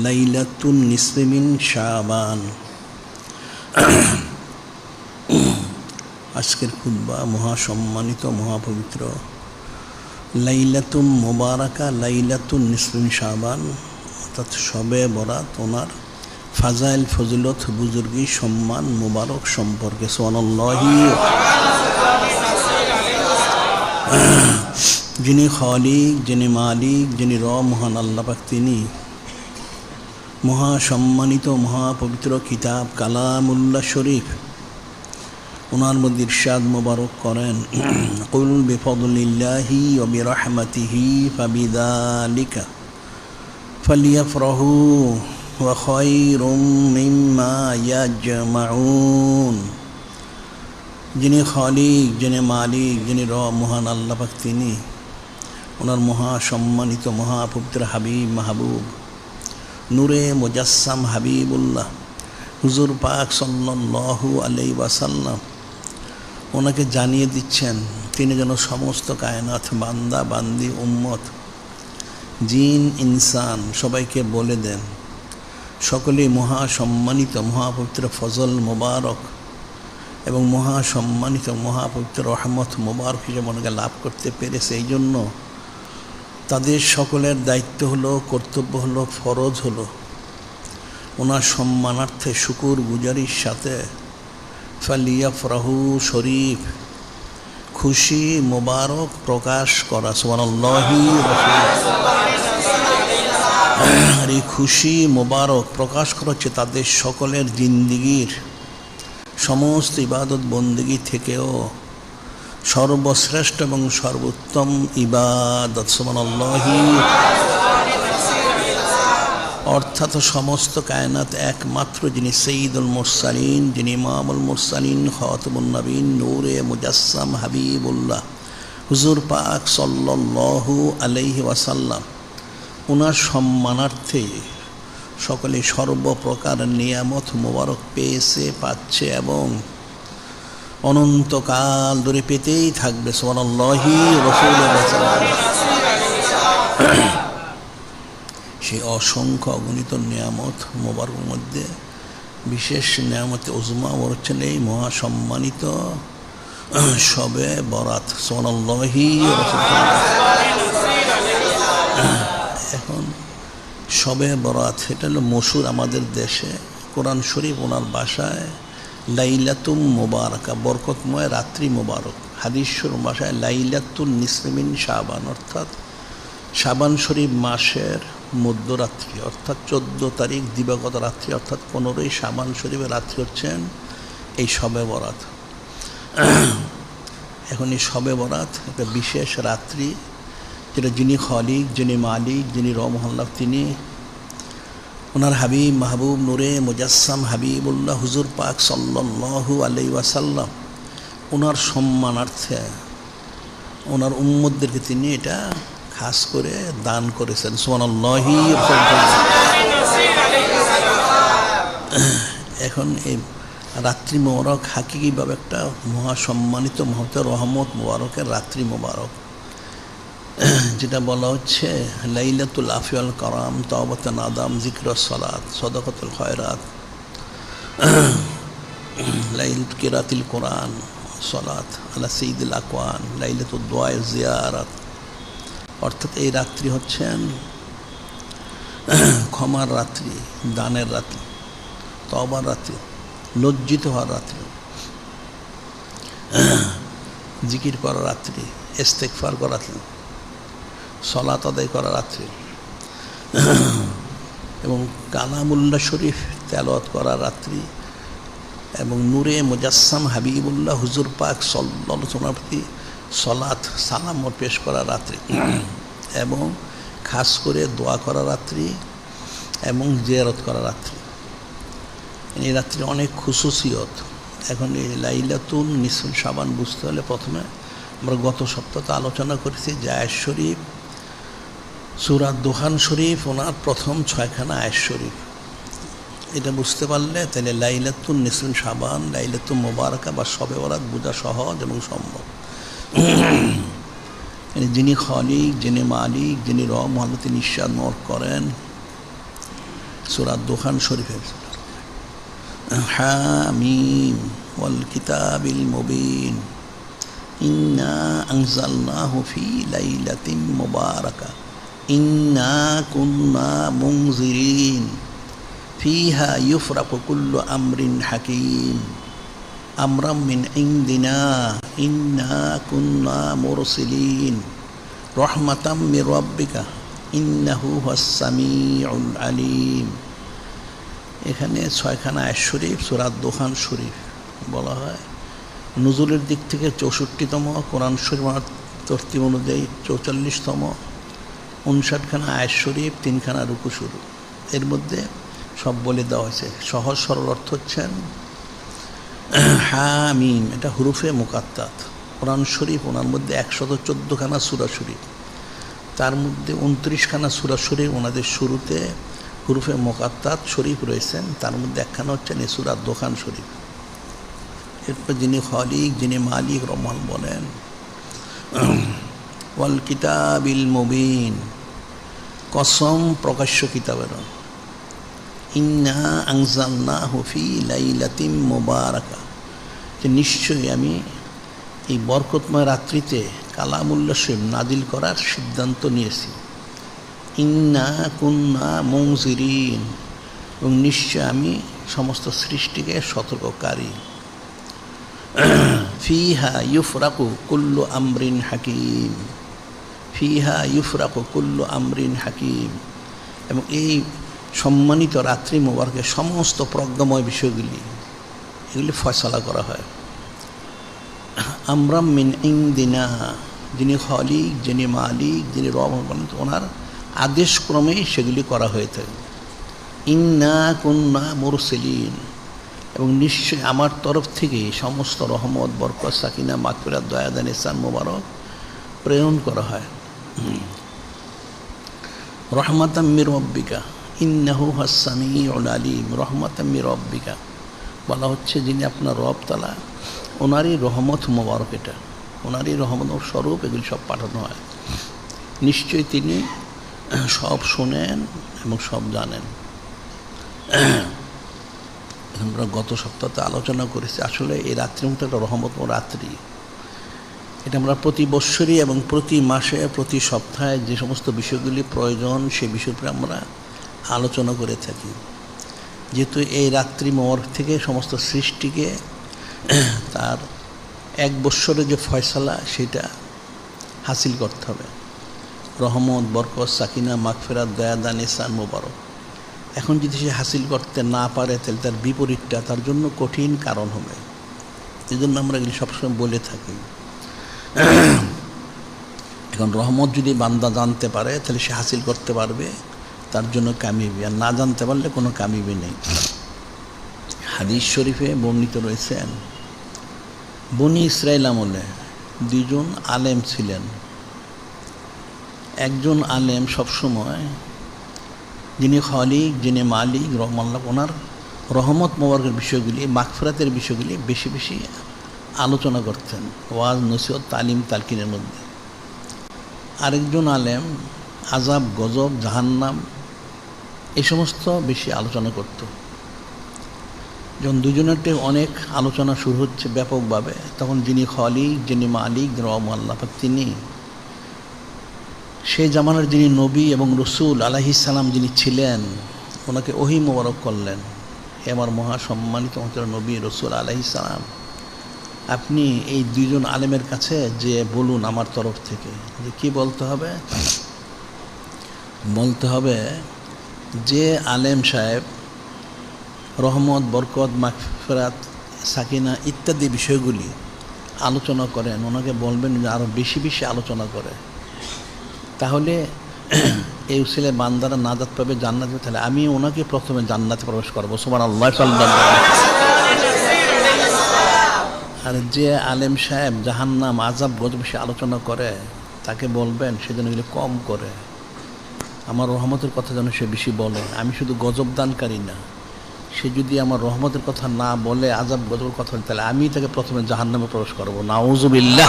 লাইলাতুন নিসফি মিন শাবান। আজকের খুতবা মহাসম্মানিত মহাপবিত্র লাইলাতুন মুবারাকা লাইলাতুন নিসফি মিন শাবান, অর্থাৎ শবে বরাত ওনার ফাজাইল ফজিলত বুজুর্গি সম্মান মুবারক সম্পর্কে সুবহানাল্লাহি। যিনি খালিক, যিনি মালিক, যিনি মহান আল্লাহ পাক, তিনি মহাসম্মানিত মহাপবিত্র কিতাব কালামুল্লাহ শরীফ ওনার মধ্যে ইরশাদ মুবারক করেন, কুল বিফদলিল্লাহি ওয়া বিরহমাতিহি ফাবিযালিকা ফালিয়াফরাহু ওয়া খায়রুম মিম্মা ইয়াজমাউন। যিনি খালিক, যিনি মালিক, যিনি মহান আল্লাহ পাক, তিনি ওনার মহাসম্মানিত মহাপবিত্র হাবিব মাহবুব নূরে মুজাসসাম হাবিবুল্লাহ হুজুর পাক সাল্লাল্লাহু আলাইহি ওয়াসাল্লাম ওনাকে জানিয়ে দিচ্ছেন তিনি যেন সমস্ত কায়নাত বান্দা বান্দি উম্মত জিন ইনসান সবাইকে বলে দেন, সকলেই মহাসম্মানিত মহাপবিত্র ফজল মোবারক এবং মহাসম্মানিত মহাপবিত্র রহমত মোবারক হিসেবে ওনাকে লাভ করতে পেরেছে। এই জন্য তাদের সকলের দায়িত্ব হলো, কর্তব্য হলো, ফরজ হলো ওনার সম্মানার্থে শুকুর গুজারির সাথে ফালিয়াফরাহু শরীফ খুশি মোবারক প্রকাশ করা। সুবহানাল্লাহি। আর এই খুশি মোবারক প্রকাশ করা হচ্ছে তাদের সকলের জিন্দিগির সমস্ত ইবাদত বন্দেগী থেকেও সর্বশ্রেষ্ঠ এবং সর্বোত্তম ইবাদত। সুবহানাল্লাহি। অর্থাৎ সমস্ত কায়নাত একমাত্র যিনি সৈয়দুল মুরসালিন, যিনি ইমামুল মুরসালিন, খাতামুন নবীন, নূরে মুজাসসাম হাবিবুল্লাহ হুজুর পাক সাল্লাল্লাহু আলাইহি ওয়াসাল্লাম ওনার সম্মানার্থে সকলে সর্বপ্রকার নিয়ামত মোবারক পেয়েছে, পাচ্ছে এবং অনন্তকাল ধরে পেতেই থাকবে। সুবহানাল্লাহি। সেই অসংখ্য অগণিত নিয়ামত মোবারকের মধ্যে বিশেষ নিয়ামতে উজমা হচ্ছেন এই মহাসম্মানিত শবে বরাত। সুবহানাল্লাহি। এখন শবে বরাত এটা হলো মশহুর আমাদের দেশে, কোরআন শরীফ ওনার ভাষায় লাইলাতুম মুবারাকা বরকতময় রাত্রি মুবারক, হাদিস শরীফ ভাষায় লাইলাতুন নিসফি মিন শাবান, অর্থাৎ শাবান শরীফ মাসের মধ্যরাত্রি অর্থাৎ 14 তারিখ দিবাগত রাত্রি অর্থাৎ 15ই শাবান শরীফের রাত্রি হচ্ছেন এই শবে বরাত। এখন এই শবে বরাত একটা বিশেষ রাত্রি যেটা যিনি খালিক, যিনি মালিক, যিনি মহাল্লাহ, তিনি ওনার হাবিব মাহবুব নূরে মুজাসসাম হাবিবুল্লাহ হুজুর পাক সাল্লাল্লাহু আলাইহি ওয়াসাল্লাম ওনার সম্মানার্থে ওনার উম্মতদেরকে তিনি এটা খাস করে দান করেছেন। সুবহানাল্লাহি। এখন এই রাত্রি মোবারক হাকিকিভাবে একটা মহাসম্মানিত মহতের রহমত মোবারকের রাত্রি মোবারক, যেটা বলা হচ্ছে লাইলাতুল আফি ওয়াল কারাম, তাওবাতুন নাদাম, যিকরুস সালাত, সাদাকাতুল খায়রাত, লাইলাতুল কিরাতিল কোরআন, সালাত আলা সাইয়্যিদিল আকওয়ান, লাইলাতুদ দুআ জিয়ারাত। অর্থাৎ এই রাত্রি হচ্ছেন ক্ষমার রাত্রি, দানের রাত্রি, তওবার রাত্রি, লজ্জিত হওয়ার রাত্রি, জিকির করার রাত্রি, ইস্তেগফার করার রাত্রি, সালাত আদায় করার রাত্রি এবং কালামুল্লাহ শরীফ তেলাওয়াত করার রাত্রি এবং নূরে মুজাসসাম হাবিবুল্লাহ হুজুর পাক সাল্লাল্লাহু আলাইহি ওয়াসাল্লামের প্রতি সালাত সালাম পেশ করার রাত্রি এবং খাস করে দোয়া করার রাত্রি এবং জিয়ারত করার রাত্রি। এই রাত্রি অনেক খুশুসিয়ত। এখন এই লাইলাতুন নিসফি শাবান বুঝতে হলে প্রথমে আমরা গত সপ্তাহে আলোচনা করেছি যে আয়াত শরীফ সূরা দুখান শরীফ ওনার প্রথম 6খানা আয়াত শরীফ, এটা বুঝতে পারলে তাহলে লাইলাতুন নিসফি শাবান, লাইলাতুন মুবারাকা বা শবে বরাত বোঝা সহজ এবং সম্ভব। যিনি খালিক, যিনি মালিক, যিনি রব, মহান তিনি ইরশাদ করেন সূরা দুখান শরীফের হামিম ওয়াল কিতাবিল মুবিন ইন্না আনজালনাহু ফি লাইলাতিন মুবারাকা ইন্না কুন্না মুনজিরিন ফিহা ইউফরাকু কুল্লু আমরিন হাকিম আমরাম মিন ইনদিনা ইন্না কুন্না মুরসিলিন রহমাতাম মির রাব্বিকা ইন্নাহু হুয়াস সামিউল আলিম। এখানে 6খানা আয়াত শরীফ সূরা দুখান শরীফ বলা হয়। নুজুলের দিক থেকে 64তম, কোরআন শরীফ তরতিব অনুযায়ী 44তম, 59খানা আয়াত শরীফ, 3খানা রুকু শুরু। এর মধ্যে সব বলে দেওয়া হয়েছে। সহজ সরল অর্থ হচ্ছেন হামিম, এটা হুরুফে মুকাত্তাত। কোরআন শরীফ ওনার মধ্যে 114খানা সূরা শরীফ, তার মধ্যে 29খানা সূরা শরীফ ওনাদের শুরুতে হুরুফে মুকাত্তাত শরীফ রয়েছেন, তার মধ্যে একখানা হচ্ছেন এই সূরা দুখান শরীফ। এরপর যিনি খালিক, যিনি মালিক, রহমান বলেন ওয়াল কিতাবিল মুবিন, কসম প্রকাশ্য কিতাবের, ইন্না আনজালনাহু ফি লাইলাতিন মুবারাকা, যে নিশ্চয়ই আমি এই বরকতময় রাত্রিতে কালামুল্লাহ শরীফ নাজিল করার সিদ্ধান্ত নিয়েছি। ইন্না কুন্না মুনজিরিন, এবং নিশ্চয় আমি সমস্ত সৃষ্টিকে সতর্ককারী। ফিহা ইউফরাকু কুল্লু আমরিন হাকিম, ফিহা ইউফরাকু কুল্লু আমরিন হাকিম, এবং এই সম্মানিত রাত্রি মোবারকে সমস্ত প্রজ্ঞাময় বিষয়গুলি এগুলি ফয়সালা করা হয়। আমরাম মিন ইনদিনা, যিনি খালিক, যিনি মালিক, যিনি রব, ওনার আদেশক্রমেই সেগুলি করা হয়ে থাকে। ইন্না কুন্না মুরসিলিন, এবং নিশ্চয় আমার তরফ থেকে সমস্ত রহমত, বরকত, সাকিনা, মাগফিরাত, দয়াদান, ইহসান মোবারক প্রেরণ করা হয়। রহমাতাম মির রাব্বিকা ইন্নাহু হুয়াস সামিউল আলিম, রহমাতাম মির রাব্বিকা বলা হচ্ছে যিনি আপনার রব তাআলা, ওনারই রহমত মোবারক, এটা ওনারই রহমত স্বরূপ এগুলি সব পাঠানো হয়। নিশ্চয়ই তিনি সব শোনেন এবং সব জানেন। আমরা গত সপ্তাহে আলোচনা করেছি আসলে এই রাত্রির মতো একটা রহমত রাত্রি, এটা আমরা প্রতি বৎসরই এবং প্রতি মাসে, প্রতি সপ্তাহে যে সমস্ত বিষয়গুলি প্রয়োজন সেই বিষয়ের উপরে আমরা আলোচনা করে থাকি। যেহেতু এই রাত্রি মোবারক থেকে সমস্ত সৃষ্টিকে তার এক বৎসরে যে ফয়সালা সেটা হাসিল করতে হবে, রহমত, বরকত, সাকিনা, মাগফিরাত, দয়াদান, ইহসান মোবারক। এখন যদি সে হাসিল করতে না পারে তাহলে তার বিপরীতটা তার জন্য কঠিন কারণ হবে। এই জন্য আমরা এগুলি সবসময় বলে থাকি। এখন রহমত যদি বান্দা জানতে পারে তাহলে সে হাসিল করতে পারবে, তার জন্য কামিয়াবি, আর না জানতে পারলে কোনো কামিয়াবি নেই। হাদিস শরীফে বর্ণিত রয়েছেন বনি ইসরাইল আমলে 2জন আলেম ছিলেন। একজন আলেম সবসময় যিনি খালিক, যিনি মালিক, রহমাল্লাহ, ওনার রহমত মোবারকের বিষয়গুলি, মাগফিরাতের বিষয়গুলি বেশি বেশি আলোচনা করতেন ওয়াজ, নসিহত, তালিম, তালকিনের মধ্যে। আরেকজন আলেম আযাব, গজব, জাহান্নাম এই সমস্ত বেশি আলোচনা করত। যখন দুজনেরটে অনেক আলোচনা শুরু হচ্ছে ব্যাপকভাবে, তখন যিনি খালিক, যিনি মালিক, রহমাল্লাহ, তিনি সেই জামানার যিনি নবী এবং রসুল আলাইহিস সালাম যিনি ছিলেন, ওনাকে ওহী মোবারক করলেন, হে আমার মহাসম্মানিত নবী রসুল আলাইহিস সালাম, আপনি এই 2জন আলেমের কাছে যে বলুন আমার তরফ থেকে যে কি বলতে হবে। বলতে হবে যে আলেম সাহেব রহমত, বরকত, মাগফিরাত, সাকিনা ইত্যাদি বিষয়গুলি আলোচনা করেন, ওনাকে বলবেন যে আরও বেশি বেশি আলোচনা করে, তাহলে এই উসিলে বান্দারা নাজাত পাবে, জান্নাত পাবে। তাহলে আমি ওনাকে প্রথমে জান্নাতে প্রবেশ করবো, সুবহানাল্লাহ। আর যে আলেম সাহেব জাহান্নাম, আযাব, গজব বেশি আলোচনা করে, তাকে বলবেন সে যেন এগুলো কম করে, আমার রহমতের কথা যেন সে বেশি বলে। আমি শুধু গজব দানকারী না, সে যদি আমার রহমতের কথা না বলে, আযাব, গজবের কথা বলে, তাহলে আমি তাকে প্রথমে জাহান্নামে প্রবেশ করবো, নাউযুবিল্লাহ।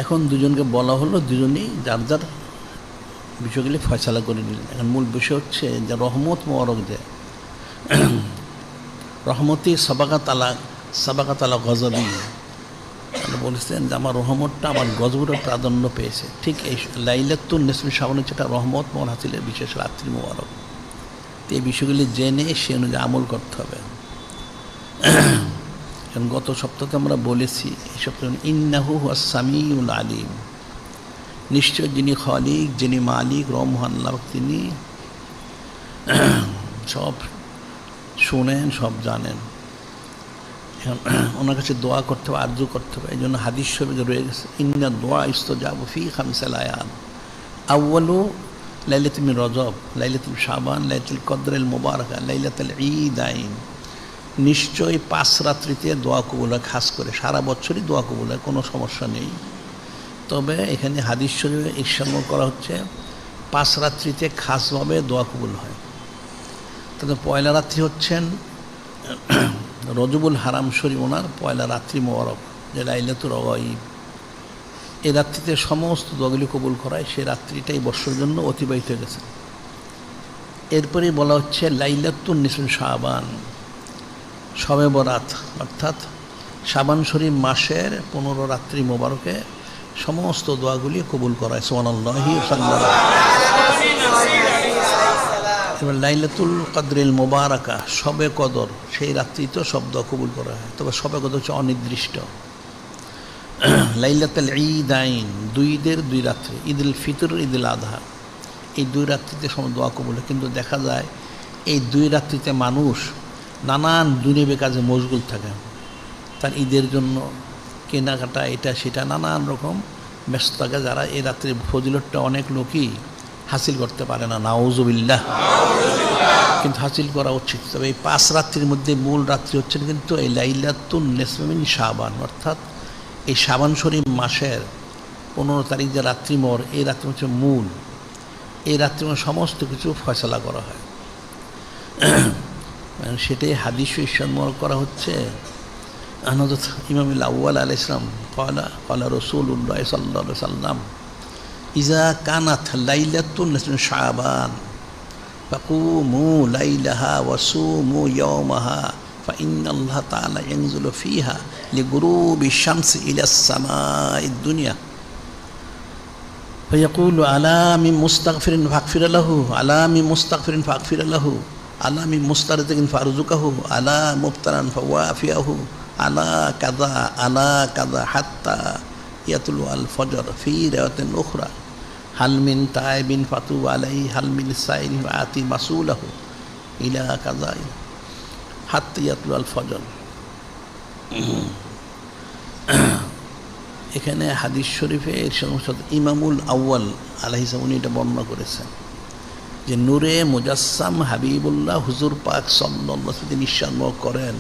এখন দুজনকে বলা হলো, দুজনেই যার যার বিষয়গুলি ফয়সালা করে নিলেন। এখন মূল বিষয় হচ্ছে যে রহমত মোবারক যে রহমতি সাবাকাত আলা গজবি, বলেছেন যে আমার রহমতটা আমার গজবের প্রাধান্য পেয়েছে। ঠিক এই লাইলাতুন নিসফি শাবান হচ্ছে একটা রহমত মোহন হাসিলের বিশেষ রাত্রি মোবারক। তো এই বিষয়গুলি জেনে সে অনুযায়ী আমল করতে হবে। কারণ গত সপ্তাহে আমরা বলেছি, এই সপ্তাহে ইন্নাহু হুয়াস সামিউল আলিম, নিশ্চয় যিনি খালিক, যিনি মালিক, রহমান আল্লাহ, তিনি সব শুনেন, সব জানেন। এখন ওনার কাছে দোয়া করতে হবে, আরজু করতে হবে। এই জন্য হাদিস শরীফে রয়ে গেছে, ইন্না দোয়া ইস্তাজাবু ফি খামসিল আয়াত, আউয়ালু লাইলাতুল মিন রজব, লাইলাতুল শাবান, লাইলাতুল কদরিল মুবারাকা, লাইলাতুল ঈদাইন। নিশ্চয়ই 5 রাত্রিতে দোয়া কবুল হয়, খাস করে সারা বছরই দোয়া কবুল হয়, কোনো সমস্যা নেই। তবে এখানে হাদিস শরীফে ইরশাদ করা হচ্ছে 5 রাত্রিতে খাসভাবে দোয়া কবুল হয়। তবে পয়লা রাত্রি হচ্ছেন রজবুল হারাম শরীফ, ওনার পয়লা রাত্রি মোবারক, যে লাইলাতুল গায়ব। এই রাত্রিতে সমস্ত দোয়াগুলি কবুল করায়, সেই রাত্রিটাই বর্ষের জন্য অতিবাহিত হয়ে গেছে। এরপরেই বলা হচ্ছে লাইলাতুন নিসফি শাবান, শবে বরাত, অর্থাৎ শাবান শরীফ মাসের 15 রাত্রি মোবারকে সমস্ত দোয়াগুলি কবুল করায়। সুবহানাল্লাহি এবার লাইলাতুল কদরিল মুবারাকা, শবে কদর, সেই রাত্রি তো সব দোয়া কবুল করা হয়। তবে শবে কদর হচ্ছে অনির্দিষ্ট। লাইলাতুল ঈদাইন, 2 ঈদের 2 রাত্রি, ঈদুল ফিতর, ঈদুল আযহা, এই 2 রাত্রিতে সব দোয়া কবুল হয়। কিন্তু দেখা যায় এই 2 রাত্রিতে মানুষ নানান দুনিয়াবি কাজে মশগুল থাকে। তার ঈদের জন্য কেনাকাটা, এটা সেটা নানান রকম ব্যস্ত থাকে, যারা এই রাত্রির ফজিলতটা অনেক লোকই হাসিল করতে পারে না। নাউজুবিল্লাহ। কিন্তু হাসিল করা উচিত। তবে এই 5 রাত্রির মধ্যে মূল রাত্রি হচ্ছেন কিন্তু এই লাইলাতুন নিসফি মিন শাবান, অর্থাৎ এই শাবান শরীফ মাসের 15 তারিখ যে রাত্রি মোর, এই রাত্রি হচ্ছে মূল। এই রাত্রি সমস্ত কিছু ফয়সালা করা হয়। সেটাই হাদিস ইরশাদ করা হচ্ছে। হযরত ইমাম আউয়াল আলাইহিস সালাম ক্বালা রাসূলুল্লাহ সাল্লাল্লাহু আলাইহি ওয়াসাল্লাম, ইজা কানাত লাইলাতুন নিসফি শাবান ফাকুমু লাইলাহা ওয়াসুমু ইয়াওমাহা ফাইন্নাল্লাহ তাআলা ইয়ানজিলু ফিহা লিগুরুবি শামসি ইলাস সামাঈদ দুনিয়া ফায়াকুলু আলা মিন মুস্তাগফিরিন ফাগফির লাহু, আলা মিন মুস্তাগফিরিন ফাগফির লাহু, আলা মিন মুস্তারজিকিন ফারজুকাহু, আলা মুবতালান ফাওয়াফিয়াহু, আলা কাযা হাত্তা ইয়াতুলু আল ফজর, ফি রাওয়াতিন উখরা হাল মিন তাইবিন ফাতু আলাইহি, হাল মিন সাইরিন আতি মাসুলাহু, ইলা কাযা হাত্তা ইয়াতুলু আল ফজর। এখানে হাদিস শরীফে ইমামুল আউয়াল আলাইহিস সালাম এটা বর্ণনা করেছেন যে নূরে মুজাসসাম হাবিবুল্লাহ হুজুর পাক সাল্লাল্লাহু আলাইহি ওয়াসাল্লাম ইরশাদ করেন,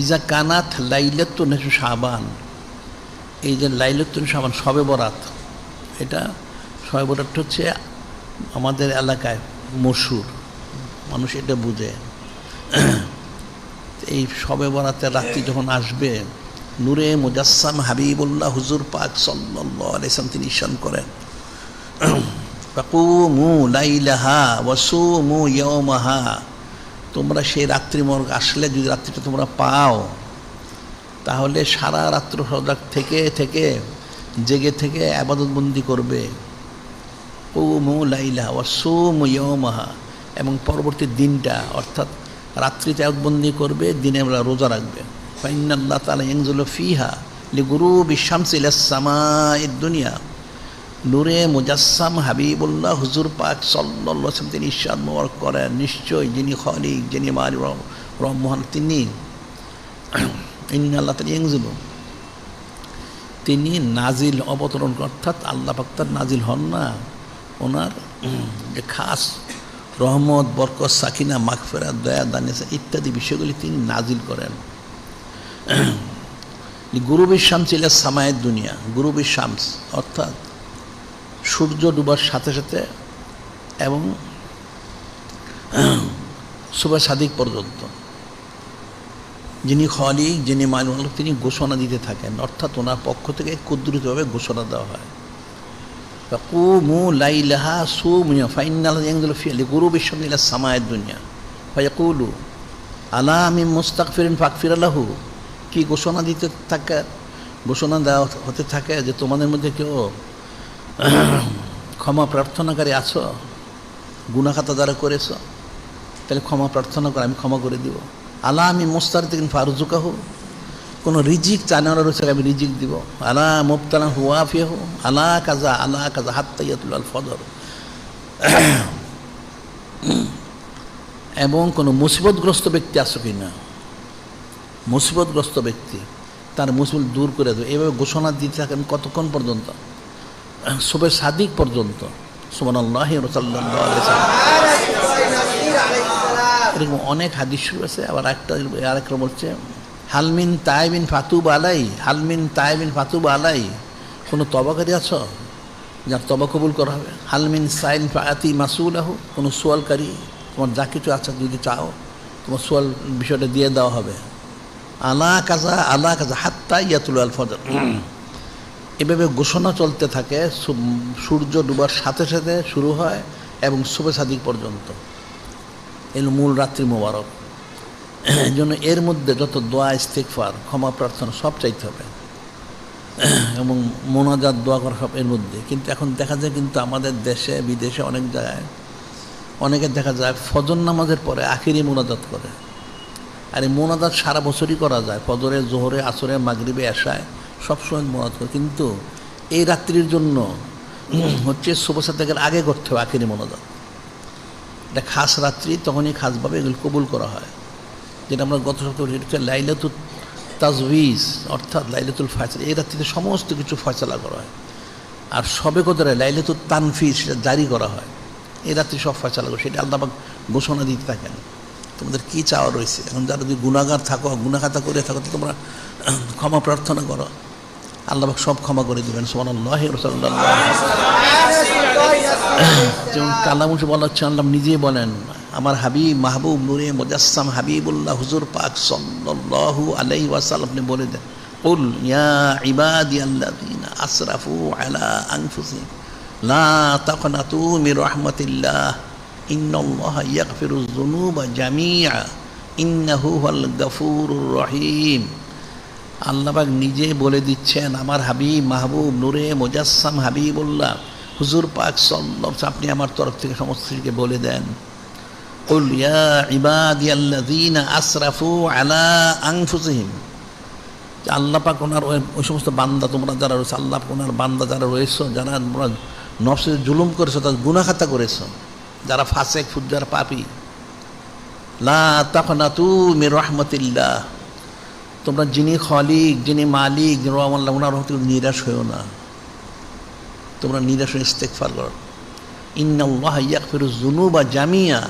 ইজা কানাত লাইলাতুন নিসফি শাবান, এই যে লাইলাতুন শাবান শবে বরাত, এটা শবে বরাত হচ্ছে আমাদের এলাকায় মশহুর, মানুষ এটা বুঝে। এই শবে বরাতের রাত্রি যখন আসবে, নূরে মুজাসসাম হাবিবুল্লাহ হুজুর পাক সাল্লাল্লাহু আলাইহি ওয়াসাল্লাম তিনি ইরশাদ করেন, ফাকুমু লাইলাহা ওয়াসুমু ইয়াওমাহা, তোমরা সেই রাত্রি মোবারক আসলে, যদি রাত্রিটা তোমরা পাও, তাহলে সারা রাত্র সজাগ থেকে থেকে জেগে থেকে ইবাদত বন্দি করবে। কুমু লাইলাহা ওয়াসুমু ইয়াওমাহা, এবং পরবর্তী দিনটা অর্থাৎ রাত্রিতে ইবাদত বন্দি করবে, দিনে আমরা রোজা রাখবে। ফাইন্নাল্লাহ তাআলা ইয়ানজিলু ফিহা লিগুরুবি শামসি ইলাস সামাঈদ দুনিয়া, নূরে মুজাসসাম হাবিবুল্লাহ হুজুর পাক সাল্লাল্লাহু আলাইহি ওয়াসাল্লাম তিনি ইরশাদ মোবারক করেন, নিশ্চয় যিনি খালিক, যিনি মালিক, রহমান, তিনি ইন্নাল্লাহ তাআলা ইয়ানজিলু, তিনি নাজিল অবতরণ, অর্থাৎ আল্লাহ পাক তার নাজিল হন না, ওনার যে খাস রহমত, বরকত, সাকিনা, মাগফিরাত, দয়া, দানিসা ইত্যাদি বিষয়গুলি তিনি নাজিল করেন। গুরুবি শামস ইলা সামায়েদ দুনিয়া, গুরুবি শামস অর্থাৎ সূর্য ডুবার সাথে সাথে এবং সুবহ সাদিক পর্যন্ত। যিনি খালিক, যিনি মালিক, তিনি ঘোষণা দিতে থাকেন, অর্থাৎ ওনার পক্ষ থেকে কুদরতভাবে ঘোষণা দেওয়া হয়। ফাকুমু লাইলাহা সুমিয়া ফাইনাল ইয়ানজুলু ফি লিগুরুবিশ শামসি ইলা সামায়েদ দুনিয়া ফায়াকুলু আলা মিন মুস্তাগফিরিন ফাগফির লাহু। কি ঘোষণা দিতে থাকে, ঘোষণা দেওয়া হতে থাকে যে তোমাদের মধ্যে কেউ ক্ষমা প্রার্থনাকারী আছো, গুনাহ খাতা যারা করেছো, তাহলে ক্ষমা প্রার্থনা করে আমি ক্ষমা করে দিব। আলা আমি মুস্তারদিন ফারুজুকাহু, কোনো রিজিক চানার রয়েছে আমি রিজিক দিব। আলা মুবতালা হুয়াফিয়াহু আলা কাজা হাত্তা ইয়াতুল আল ফজর। এবং কোনো মুসিবতগ্রস্ত ব্যক্তি আছো কি না, মুসিবতগ্রস্ত ব্যক্তি, তার মুসিবত দূর করে দেবে। এভাবে ঘোষণা দিতে থাকেন কতক্ষণ পর্যন্ত? সুবহে সাদিক পর্যন্ত। সুবহানাল্লাহি ওয়া সাল্লাল্লাহু আলাইহি ওয়াসাল্লাম। এরকম অনেক হাদিস আছে। আবার আরেকটা বলছে হালমিন তাইবিন ফাতুব আলাই, হালমিন তাইবিন ফাতুব আলাই, কোনো তবাকারী আছো যার তবা কবুল করা হবে? হালমিন সাইন ফাতি মাসুলাহু, কোনো সোয়ালকারী, তোমার যা কিছু আছে যদি চাও তোমার সোয়াল বিষয়টা দিয়ে দেওয়া হবে। আলা কাজা হাত্তা ইয়াতুল আল ফজর। এভাবে ঘোষণা চলতে থাকে, সূর্য ডুবার সাথে সাথে শুরু হয় এবং সুবহে সাদিক পর্যন্ত। এর মূল রাত্রি মোবারক। এই জন্য এর মধ্যে যত দোয়া, ইস্তিগফার, ক্ষমা প্রার্থনা সব চাইতে হবে এবং মোনাজাত দোয়া করা সব এর মধ্যে। কিন্তু এখন দেখা যায় কিন্তু আমাদের দেশে বিদেশে অনেক জায়গায় অনেকে দেখা যায় ফজর নামাজের পরে আখিরি মোনাজাত করে। আর এই মোনাজাত সারা বছরই করা যায়, ফজরে, জোহরে, আসরে, মাগরিবে, এশায় সবসময় মোনাজাত করে। কিন্তু এই রাত্রির জন্য হচ্ছে সুবহ সাদিকের আগে করতে হবে আখিরি মোনাজাত। এটা খাস রাত্রি, তখনই খাসভাবে এগুলো কবুল করা হয়। যেটা আমরা গত সপ্তাহে হচ্ছে লাইলাতুল তাজউইজ, অর্থাৎ লাইলাতুল ফায়সালা। এই রাত্রিতে সমস্ত কিছু ফয়সালা করা হয়। আর সবে কদরে লাইলাতুল তানফিস, সেটা জারি করা হয়। এই রাত্রি সব ফয়সালা করে, সেটা আল্লাহ পাক ঘোষণা দিতে থাকেন তোমাদের কী চাওয়া রয়েছে। এখন যারা যদি গুনাহগার থাকো, গুনাহখাতা করে থাকো, তো তোমরা ক্ষমা প্রার্থনা করো, আল্লাহ পাক সব ক্ষমা করে দেবেন। সুবহানাল্লাহি ওয়া সাল্লাল্লাহু আলাইহি ওয়াসাল্লাম। যেমন কালামুশে বলা হচ্ছে, আল্লাহ নিজেই বলেন, আমার হাবিব মাহবুব নূরে মুজাসসাম হাবিবুল্লাহ হুজুর পাক সাল্লাল্লাহু আলাইহি ওয়াসাল্লাম আপনি বলে দেন, কুল ইয়া ইবাদিয়াল্লাযীনা আসরাফু আলা আনফুসিহিম লা তাকনাতু মির রাহমাতিল্লাহ ইন্নাল্লাহা ইয়াগফিরুয যুনুবা জামিআ ইন্নাহু হুয়াল গাফুরুর রহিম। আল্লাহ পাক নিজে বলে দিচ্ছেন, আমার হাবিব মাহবুব নূরে মুজাসসাম হাবিবুল্লাহ হুজুর পাক সাল্লাল্লাহু আলাইহি, আপনি আমার তরফ থেকে সমস্ত কিছুকে বলে দেন, কুল ইয়া ইবাদিয়াল্লাযীনা আসরাফু আলা আনফুসিহিম। আল্লাহ পাক ওনার ওই সমস্ত বান্দা, তোমরা যারা রয়েছে, আল্লাহ পাক ওনার বান্দা যারা রয়েছে, যারা তোমরা নফসে জুলুম করেছো, তার গুনাহখাতা করেছো, যারা ফাসেক, ফুজ্জার, পাপী, লা তাকনাতু মির রাহমাতিল্লাহ, তোমরা যিনি খালিক, যিনি মালিক, যিনি রহমাল্লাহ, ওনার হতে নিরাশ হয়েও না, তোমরা নিরাশ হয়ে ইস্তেগফার করো। ইন্নাল্লাহা ইয়াগফিরুয যুনুবা জামিআ,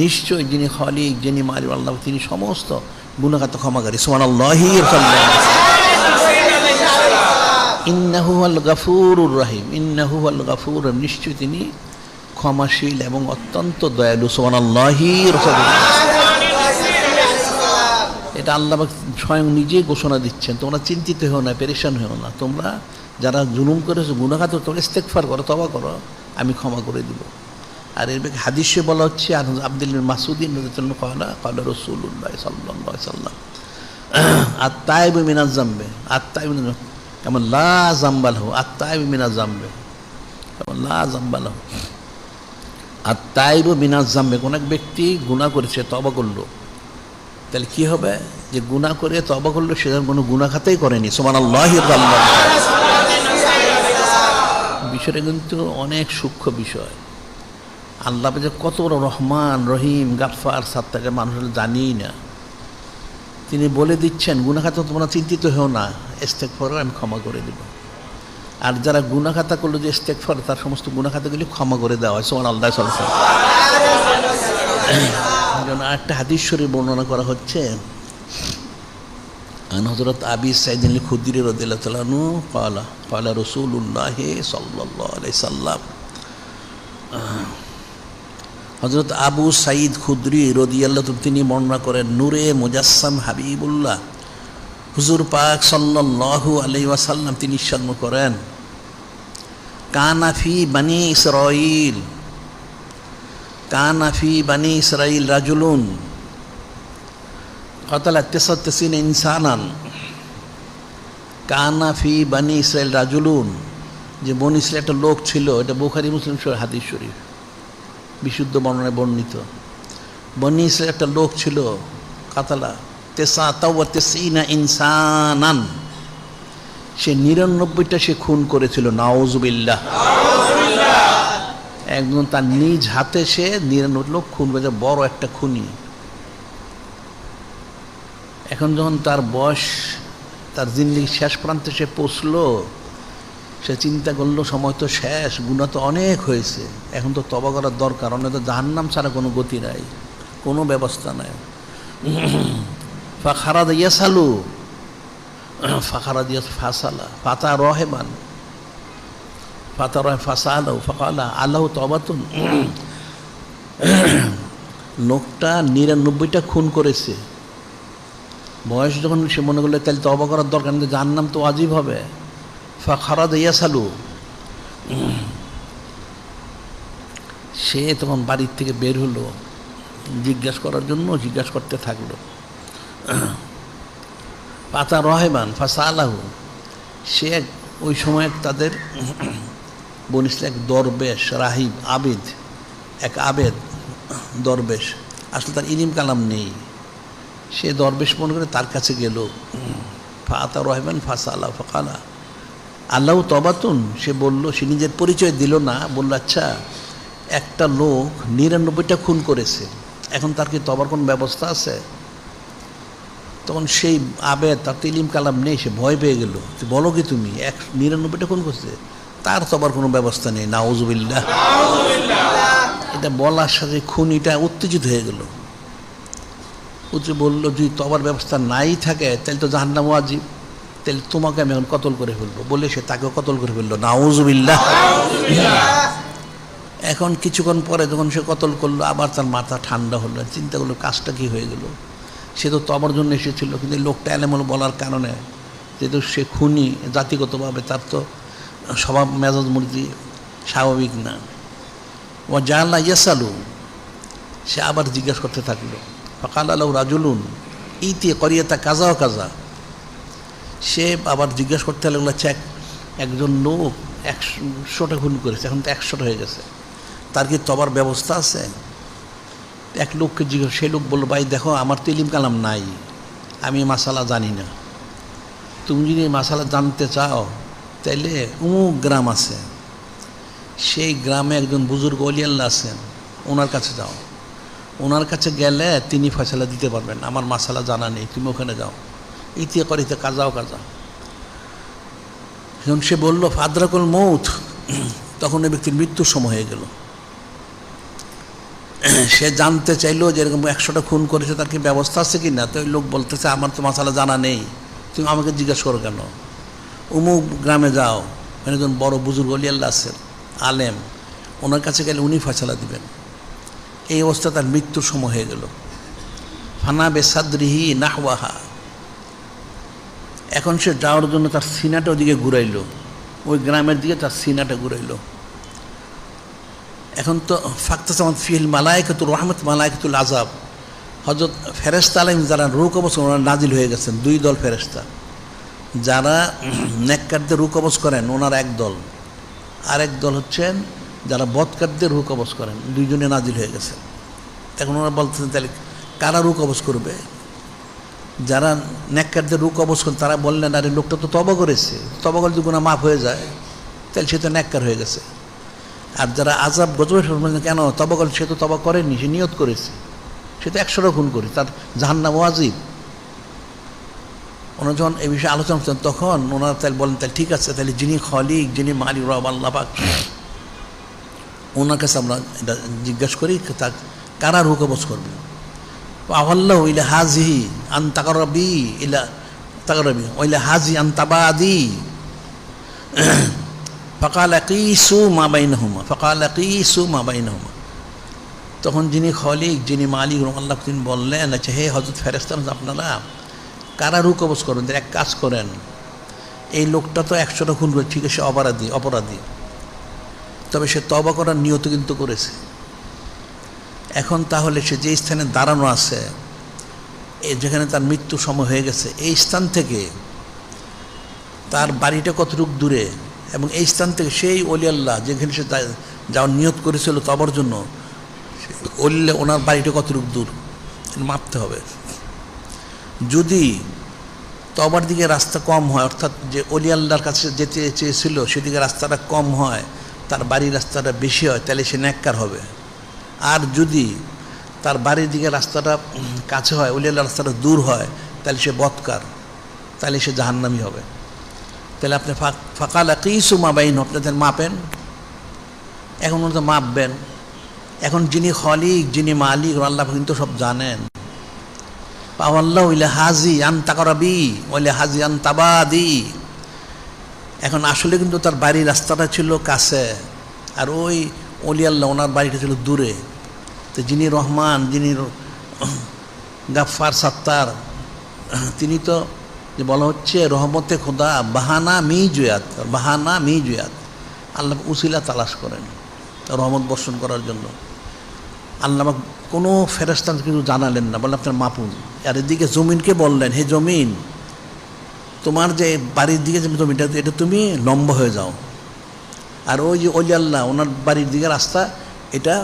নিশ্চয় যিনি খালিক, যিনি মালিক আল্লাহ, তিনি সমস্ত গুনাহখাতা ক্ষমাকারী। সুবহানাল্লাহি ওয়া সাল্লাল্লাহু। ইন্নাহু হুয়াল গাফুরুর রহিম, ইন্নাহু হুয়াল গাফুর, নিশ্চয় তিনি ক্ষমাশীল এবং অত্যন্ত দয়ালু। সুবহানাল্লাহি ওয়া সাল্লাল্লাহু। এটা আল্লাহ স্বয়ং নিজেই ঘোষণা দিচ্ছেন, তোমরা চিন্তিত হও না, পেরেশান হও না, তোমরা যারা জুলুম করেছো, গুনাহখাতা, তোমরা ইস্তেগফার করো, তওবা করো, আমি ক্ষমা করে দিব। আর এর হাদিসে বলা হচ্ছে, আব্দুল্লাহ মাসউদিন রাদিয়াল্লাহু ক্বালা ক্বালা রাসূলুল্লাহ সাল্লাল্লাহু আলাইহি ওয়াসাল্লাম আত-তাইবু মিনাজ যামবি, আত-তাইবু কামা লা যামবা লাহু, আত-তাইবু মিনাজ যামবি কামা লা যামবা লাহু। আত-তাইবু মিনাজ যামবি, কোন এক ব্যক্তি গুনাহ করেছে, তওবা করলো, তাহলে কি হবে? যে গুনাহ করে তওবা করলো, সে কোনো গুনাহখাতাই করেনি। সুবহানাল্লাহি ওয়া সাল্লাল্লাহু। বিষয়টা কিন্তু অনেক সূক্ষ্ম বিষয়। আল্লাহ যে কত বড় রহমান, রহিম, গাফফার, সাত্তার, মানুষের জানিই না। তিনি বলে দিচ্ছেন, গুনাহখাতা তোমরা চিন্তিত হও না, ইস্তেগফার আমি ক্ষমা করে দেব। আর যারা গুনাহখাতা করলো, যে ইস্তেগফার, তার সমস্ত গুনাহখাতাগুলি ক্ষমা করে দেওয়া হয়। সুবহানাল্লাহ সাল্লাল্লাহু আলাইহি ওয়াসাল্লাম। একটা হাদিস শরীফ বর্ণনা করা হচ্ছে, আন হযরত আবি সাঈদ আল খুদরি রাদিয়াল্লাহু তাআলা আনহু ক্বালা ক্বালা রাসূলুল্লাহ সাল্লাল্লাহু আলাইহি সাল্লাম, হযরত আবু সাঈদ খুদরি রাদিয়াল্লাহু তাআলা তিনি বর্ণনা করেন, নূরে মুজাসসাম হাবিবুল্লাহ হুজুর পাক সাল্লাল্লাহু আলাইহি ওয়াসাল্লাম তিনি ইরশাদ করেন, কানা ফি বানি ইসরাঈল, কানা ফি বানি ইসরাঈল রাজুলুন কাতালা 99 ইনসানান, কানা ফি বানি ইসরাঈল রাজুলুন, যে বনি ইসরাঈল একটা লোক ছিল, এটা বুখারী মুসলিম শরীফ হাদিস শরীফ বিশুদ্ধ বর্ণনায় বর্ণিত। বনি ইসরাঈল একটা লোক ছিল, কাতালা 99 ইনসানান, সে 99টা সে খুন করেছিল। নাউজুবিল্লাহ। একজন তার নিজ হাতে সে 99 লোক খুন করেছে, বড় একটা খুনি। এখন যখন তার বয়স, তার জিন্দেগির শেষ প্রান্তে সে পৌঁছলো, সে চিন্তা করলো সময় তো শেষ, গুনাহ তো অনেক হয়েছে, এখন তো তওবা করার দরকার, অন্যথা জাহান্নাম ছাড়া কোনো গতি নাই, কোনো ব্যবস্থা নাই। ফাখারাদ ইয়াসালু, ফাখারাদ ফাসালা ফাতা রহেবান, ফাতা রহে ফাসালাউ ফাকালা আল্লাহু তওবাতুন। লোকটা 99টা খুন করেছে, বয়স যখন সে মনে করলো তাহলে তওবা করার দরকার, কিন্তু জাহান্নাম তো ওয়াজিব হবে। ফাখারাদ ইয়াসালু, সে তখন বাড়ির থেকে বের হলো জিজ্ঞাসা করার জন্য, জিজ্ঞাসা করতে থাকলো। পাতা রহেবান ফাসালাহু, সে ওই সময় তাদের বনিস এক দরবেশ, রাহিব, আবেদ, এক আবেদ দরবেশ, আসলে তার ইলিম কালাম নেই, সে দরবেশ মনে করে তার কাছে গেল। ফাতা রহেবান ফাসালা ফাকালা আল্লাহু তওবাতুন, সে বলল, সে নিজের পরিচয় দিল না, বলল আচ্ছা একটা লোক 99টা খুন করেছে, এখন তার কি তওবার কোনো ব্যবস্থা আছে? তখন সেই আবেদ, তার তো ইলিম কালাম নেই, সে ভয় পেয়ে গেল, বলো কি তুমি, 99টা খুন করছে, তার তওবার কোনো ব্যবস্থা নেই। নাউজুবিল্লাহ। এটা বলার সাথে খুনিটা উত্তেজিত হয়ে গেল, বললো যদি তওবার ব্যবস্থা নাই থাকে তাহলে তো জাহান্নাম ওয়াজিব, তাহলে তোমাকে আমি এখন কতল করে ফেলবো, বলে সে তাকেও কতল করে ফেললো। নাউজুবিল্লাহ। এখন কিছুক্ষণ পরে যখন সে কতল করলো, আবার তার মাথা ঠান্ডা হলো, চিন্তা করলো কাজটা কি হয়ে গেল, সে তো তওবার জন্য এসেছিল, কিন্তু লোকটা এলেমল বলার কারণে, যেহেতু সে খুনি জাতিগতভাবে, তার তো স্বভাব মেজাজ মূর্তি স্বাভাবিক না। ও জাআলা ইয়াসালু, সে আবার জিজ্ঞাসা করতে থাকলো। ফাকালা লাহু রাজুলুন ইতি করিয়াতা কাজা ও কাজা, সে আবার জিজ্ঞাসা করতে লাগলো, আচ্ছা একজন লোক 100টা খুন করেছে, এখন তো 100টা হয়ে গেছে, তার কি তওবার ব্যবস্থা আছে? এক লোককে জিজ্ঞাসা, সেই লোক বললো, ভাই দেখো আমার তো ইলিম কালাম নাই, আমি মাসালা জানি না, তুমি যদি মাসালা জানতে চাও তাইলে অমুক গ্রাম আছে, সেই গ্রামে একজন বুজুর্গ ওলি আল্লাহ আছেন, ওনার কাছে যাও, ওনার কাছে গেলে তিনি ফয়সালা দিতে পারবেন, আমার মাসালা জানা নেই, তুমি ওখানে যাও। ইতিয়ে করিতে কাজাও কাজা। যখন সে বললো ফাদরাকুল মৌত, তখন ওই ব্যক্তির মৃত্যুর সময় হয়ে গেল। সে জানতে চাইলো যে এরকম 100টা খুন করেছে, তার কি ব্যবস্থা আছে কি না? তো ওই লোক বলতেছে, আমার তো মাসালা জানা নেই, তুমি আমাকে জিজ্ঞাসা করো কেন? অমুক গ্রামে যাও, ওখানে একজন বড় বুজুর্গ ওলি আল্লাহ আছেন, আলেম, ওনার কাছে গেলে উনি ফয়সালা দিবেন। এই অবস্থা তার মৃত্যুর সময় হয়ে গেল। ফানা বেসাদরিহি নাহওয়াহা, এখন সে যাওয়ার জন্য তার সিনাটা ওদিকে ঘুরাইল, ওই গ্রামের দিকে তার সিনাটা ঘুরাইল। এখন তো ফাক্তাসামাত ফিল মালায়েকাতুর রহমত মালায়েকাতুল আযাব, হযরত ফেরেশতা আলাইহিম যারা রূহ কবজ ওনারা নাজিল হয়ে গেছেন, 2 দল ফেরেশতা, যারা নেককারদের রূহ কবজ করেন ওনারা এক দল, আরেক দল হচ্ছেন যারা বদকারদের রূহ কবজ করেন, 2 জনে নাজিল হয়ে গেছে। এখন ওনারা বলতেছেন তাহলে কারা রূহ কবজ করবে? যারা নেককারদের রূহ কবজ করেন তারা বললেন, আরে লোকটা তো তওবা করেছে, তওবা করলে গুনাহ মাফ হয়ে যায়, তাহলে সে তো নেককার হয়ে গেছে। আর যারা আযাব গজবের বললেন, কেন তওবা করলে, সে তো তওবা করেনি, সে নিয়ত করেছে, সে তো 100টা খুন করে, তার জাহান্নাম ওয়াজিব। ওনারা যখন এই বিষয়ে আলোচনা করছেন, তখন ওনারা তাহলে বলেন, তাহলে ঠিক আছে, তাহলে যিনি খলিক, যিনি মালিক রব আল্লাহ পাক, ওনার কাছে আমরা এটা জিজ্ঞাসা করি তা কারা রূহ কবজ করবে। আল্লাহ ইলা হাজিহি আন তাকারবি ইলা তাকারবি ওইলা হাজি আন তাবাদি ফাকালা কিসু মা বাইনাহুমা, ফাকালা কিসু মা বাইনাহুমা, তখন যিনি খলিক, যিনি মালিক আল্লাহ, তিনি বললেন, আচ্ছা হে হযরত ফেরেশতা, আপনারা কারা রু কবজ করবেন? এক কাজ করেন, এই লোকটা তো 100টা খুন করে, ঠিক আছে, অপরাধী, তবে সে তওবা করার নিয়ত কিন্তু করেছে। এখন তাহলে সে যে স্থানে দাঁড়ানো আছে, যেখানে তার মৃত্যু সময় হয়ে গেছে, এই স্থান থেকে তার বাড়িটা কতটুকু দূরে, এবং এই স্থান থেকে সেই ওলি আল্লাহ যেখানে সে যাওয়ার নিয়ত করেছিল তবার জন্য, ওনার বাড়িটা কতটুকু দূর মাপতে হবে। যদি তবার দিকে রাস্তা কম হয়, অর্থাৎ যে ওলি আল্লাহর কাছে যেতে চেয়েছিল সেদিকে রাস্তাটা কম হয়, তার বাড়ির রাস্তাটা বেশি হয়, তাহলে সে নেককার হবে। আর যদি তার বাড়ির দিকে রাস্তাটা কাছে হয়, ওলি আল্লাহর রাস্তাটা দূর হয়, তাহলে সে বদকার, তাহলে সে জাহান্নামী হবে। তাহলে আপনি ফাকাল কিসু মা বাইন, আপনাদের মাপেন। এখন ওনারা মাপবেন। এখন যিনি খলিক, যিনি মালিক আল্লাহ কিন্তু সব জানেন। পাওয়াল্লাহ ইলা হাজি আন তাকরাবি ওইলে হাজি আন তাবাদি। এখন আসলে কিন্তু তার বাড়ির রাস্তাটা ছিল কাছে, আর ওই ওলি আল্লাহ ওনার বাড়িটা ছিল দূরে। তো যিনি রহমান, যিনি গাফফার সাত্তার, তিনি তো যে বলা হচ্ছে রহমতে খোদা বাহানা মি জুয়াত, আল্লাহ উসিলা তালাশ করেন রহমত বর্ষণ করার জন্য। আল্লাহ কোনো ফেরেশতা কিন্তু জানালেন না, বললেন আপনার মাপুন। আর এদিকে জমিনকে বললেন, হে জমিন, তোমার যে বাড়ির দিকে যে জমিটা, এটা তুমি লম্বা হয়ে যাও, আর ওই যে ওলি আল্লাহ ওনার বাড়ির দিকে রাস্তা, এটা